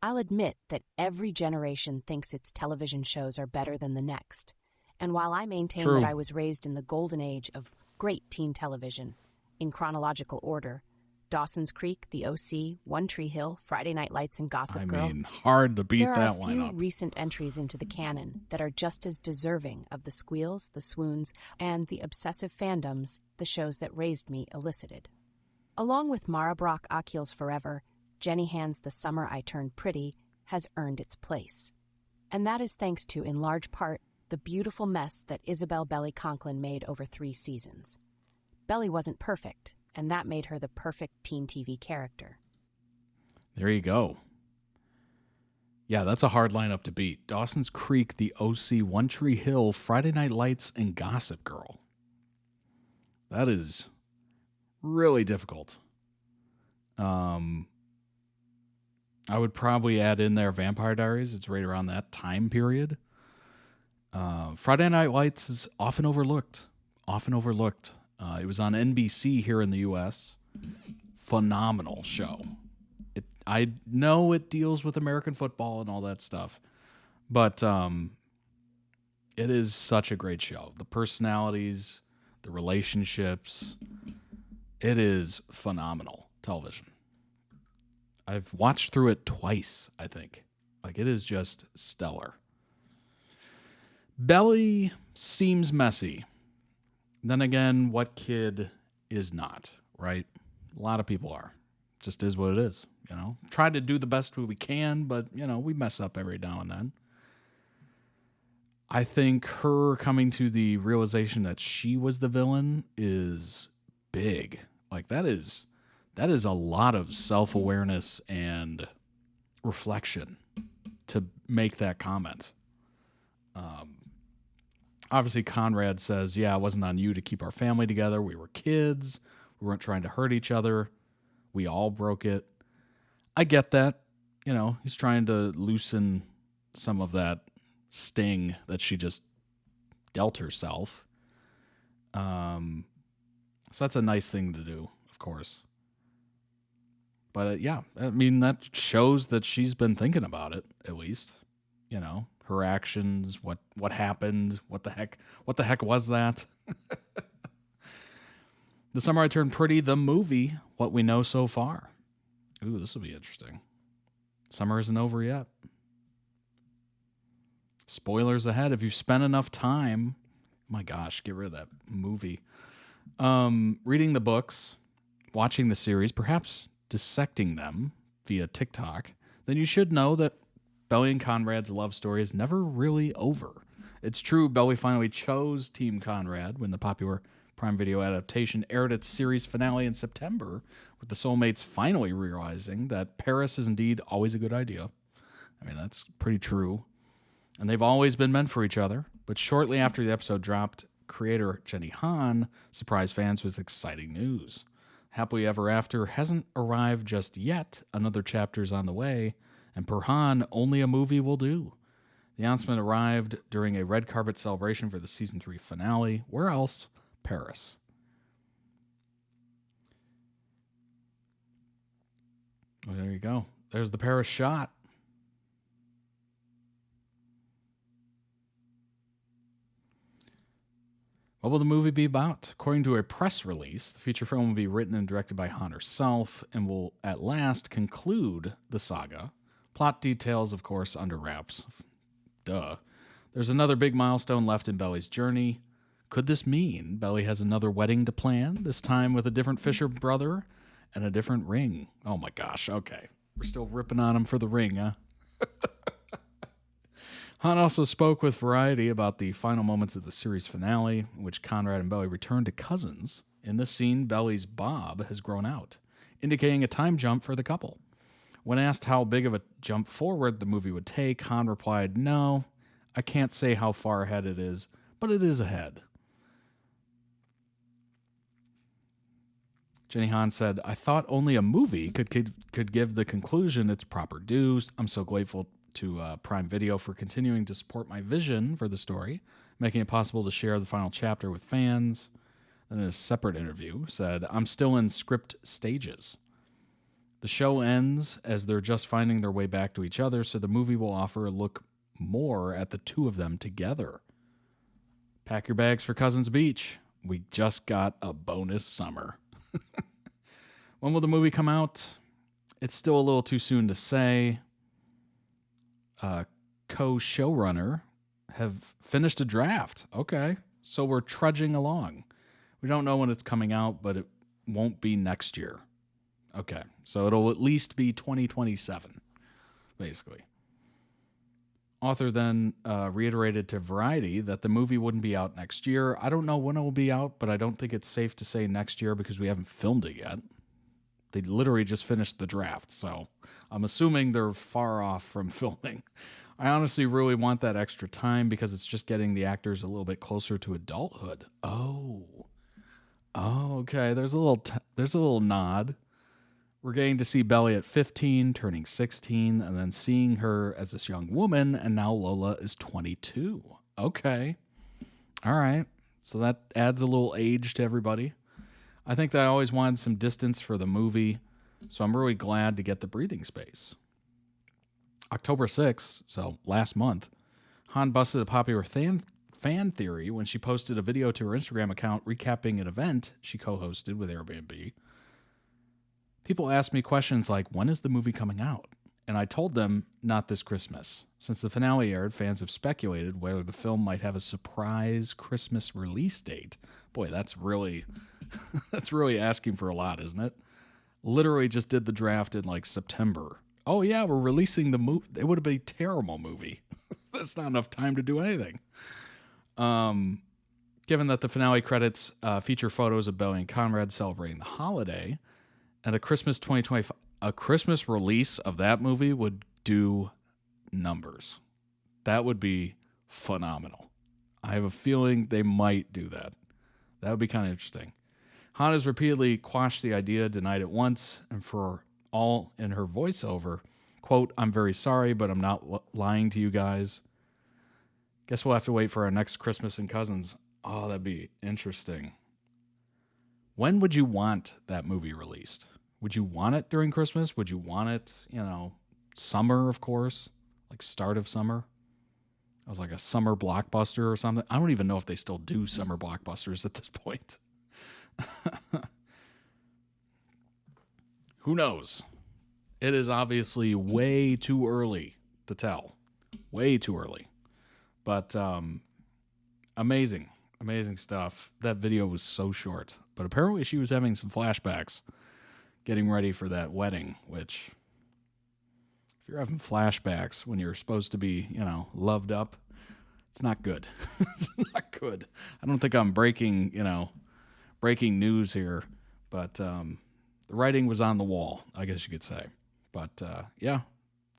Speaker 5: I'll admit that every generation thinks its television shows are better than the next. And while I maintain
Speaker 1: True.
Speaker 5: that I was raised in the golden age of great teen television, in chronological order, Dawson's Creek, The OC, One Tree Hill, Friday Night Lights, and Gossip
Speaker 1: I
Speaker 5: Girl.
Speaker 1: mean, hard to beat
Speaker 5: There are
Speaker 1: that
Speaker 5: a few
Speaker 1: lineup.
Speaker 5: recent entries into the canon that are just as deserving of the squeals, the swoons, and the obsessive fandoms the shows that raised me elicited. Along with Mara Brock Akil's Forever, Jenny Han's The Summer I Turned Pretty has earned its place. And that is thanks to, in large part, the beautiful mess that Isabel Belly Conklin made over 3 seasons. Belly wasn't perfect, and that made her the perfect teen TV character.
Speaker 1: There you go. Yeah, that's a hard lineup to beat. Dawson's Creek, The OC, One Tree Hill, Friday Night Lights, and Gossip Girl. That is really difficult. I would probably add in there Vampire Diaries. It's right around that time period. Friday Night Lights is often overlooked. It was on NBC here in the U.S. Phenomenal show. I know it deals with American football and all that stuff, but it is such a great show. The personalities, the relationships, it is phenomenal television. I've watched through it twice, I think. Like, it is just stellar. Belly seems messy. Then again, what kid is not, right? A lot of people are. Just is what it is, you know? Try to do the best we can, but, you know, we mess up every now and then. I think her coming to the realization that she was the villain is big. Like that is a lot of self-awareness and reflection to make that comment. Obviously Conrad says, yeah, it wasn't on you to keep our family together. We were kids. We weren't trying to hurt each other. We all broke it. I get that. You know, he's trying to loosen some of that sting that she just dealt herself. So that's a nice thing to do, of course. But yeah, I mean, that shows that she's been thinking about it, at least. You know, her actions, what happened, what the heck was that? The Summer I Turned Pretty, the movie, what we know so far. Ooh, this will be interesting. Summer isn't over yet. Spoilers ahead. If you've spent enough time, my gosh, get rid of that movie. Reading the books, watching the series, perhaps dissecting them via TikTok, then you should know that Belly and Conrad's love story is never really over. It's true, Belly finally chose Team Conrad when the popular Prime Video adaptation aired its series finale in September, with the soulmates finally realizing that Paris is indeed always a good idea. I mean, that's pretty true. And they've always been meant for each other. But shortly after the episode dropped, creator Jenny Han surprised fans with exciting news. Happily Ever After hasn't arrived just yet. Another chapter's on the way. And per Han, only a movie will do. The announcement arrived during a red carpet celebration for the season 3 finale. Where else? Paris. Well, there you go. There's the Paris shot. What will the movie be about? According to a press release, the feature film will be written and directed by Han herself and will at last conclude the saga. Plot details, of course, under wraps. Duh. There's another big milestone left in Belly's journey. Could this mean Belly has another wedding to plan, this time with a different Fisher brother and a different ring? Oh my gosh, okay. We're still ripping on him for the ring, huh? Han also spoke with Variety about the final moments of the series finale, in which Conrad and Belly return to cousins. In this scene, Belly's bob has grown out, indicating a time jump for the couple. When asked how big of a jump forward the movie would take, Han replied, "No, I can't say how far ahead it is, but it is ahead." Jenny Han said, "I thought only a movie could give the conclusion its proper dues. I'm so grateful to Prime Video for continuing to support my vision for the story, making it possible to share the final chapter with fans." And in a separate interview, said, "I'm still in script stages. The show ends as they're just finding their way back to each other, so the movie will offer a look more at the two of them together. Pack your bags for Cousins Beach. We just got a bonus summer." When will the movie come out? It's still a little too soon to say. Co-showrunner have finished a draft. Okay, so we're trudging along. We don't know when it's coming out, but it won't be next year. Okay, so it'll at least be 2027, basically. Author then reiterated to Variety that the movie wouldn't be out next year. I don't know when it will be out, but I don't think it's safe to say next year because we haven't filmed it yet. They literally just finished the draft, so I'm assuming they're far off from filming. I honestly really want that extra time because it's just getting the actors a little bit closer to adulthood. Oh, okay. There's a little nod. We're getting to see Belly at 15, turning 16, and then seeing her as this young woman, and now Lola is 22. Okay. All right. So that adds a little age to everybody. I think that I always wanted some distance for the movie, so I'm really glad to get the breathing space. October 6th, so last month, Han busted a popular fan theory when she posted a video to her Instagram account recapping an event she co-hosted with Airbnb. People asked me questions like, when is the movie coming out? And I told them, not this Christmas. Since the finale aired, fans have speculated whether the film might have a surprise Christmas release date. Boy, that's really asking for a lot, isn't it? Literally just did the draft in like September. Oh yeah, we're releasing the movie. It would have been a terrible movie. That's not enough time to do anything. Given that the finale credits feature photos of Belly and Conrad celebrating the holiday, and a Christmas 2025, a Christmas release of that movie would do numbers. That would be phenomenal. I have a feeling they might do that. That would be kind of interesting. Han has repeatedly quashed the idea, denied it once, and for all in her voiceover, quote, "I'm very sorry, but I'm not lying to you guys." Guess we'll have to wait for our next Christmas and Cousins. Oh, that'd be interesting. When would you want that movie released? Would you want it during Christmas? Would you want it, summer, of course, like start of summer? It was like a summer blockbuster or something. I don't even know if they still do summer blockbusters at this point. Who knows? It is obviously way too early to tell. Way too early. But amazing stuff. That video was so short. But apparently she was having some flashbacks getting ready for that wedding, which, if you're having flashbacks when you're supposed to be, loved up, it's not good. It's not good. I don't think I'm breaking news here, but the writing was on the wall, I guess you could say. But yeah,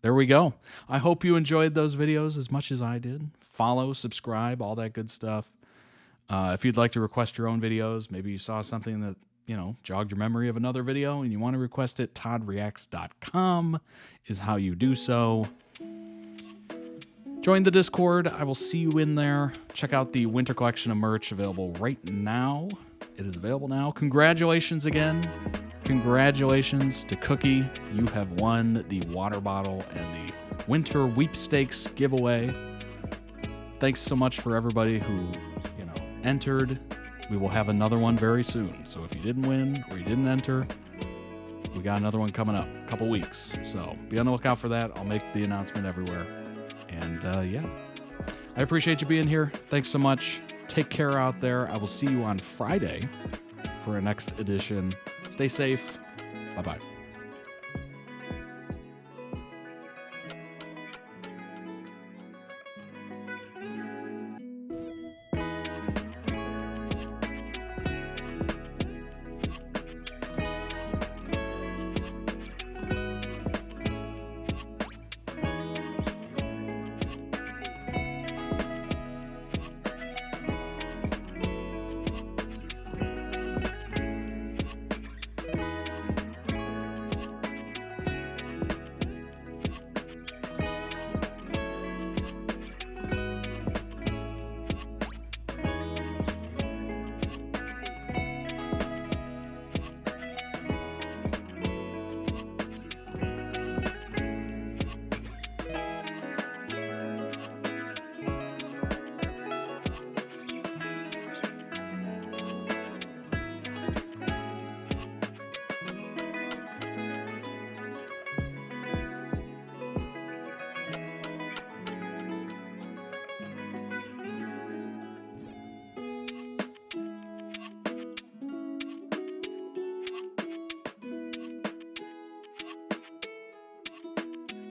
Speaker 1: there we go. I hope you enjoyed those videos as much as I did. Follow, subscribe, all that good stuff. If you'd like to request your own videos, maybe you saw something that, jogged your memory of another video and you want to request it, toddreacts.com is how you do so. Join the Discord. I will see you in there. Check out the winter collection of merch available right now. It is available now. Congratulations again. Congratulations to Cookie. You have won the water bottle and the winter Sweepstakes giveaway. Thanks so much for everybody who, entered. We will have another one very soon. So if you didn't win or you didn't enter, we got another one coming up, a couple weeks. So be on the lookout for that. I'll make the announcement everywhere. And yeah, I appreciate you being here. Thanks so much. Take care out there. I will see you on Friday for our next edition. Stay safe. Bye-bye.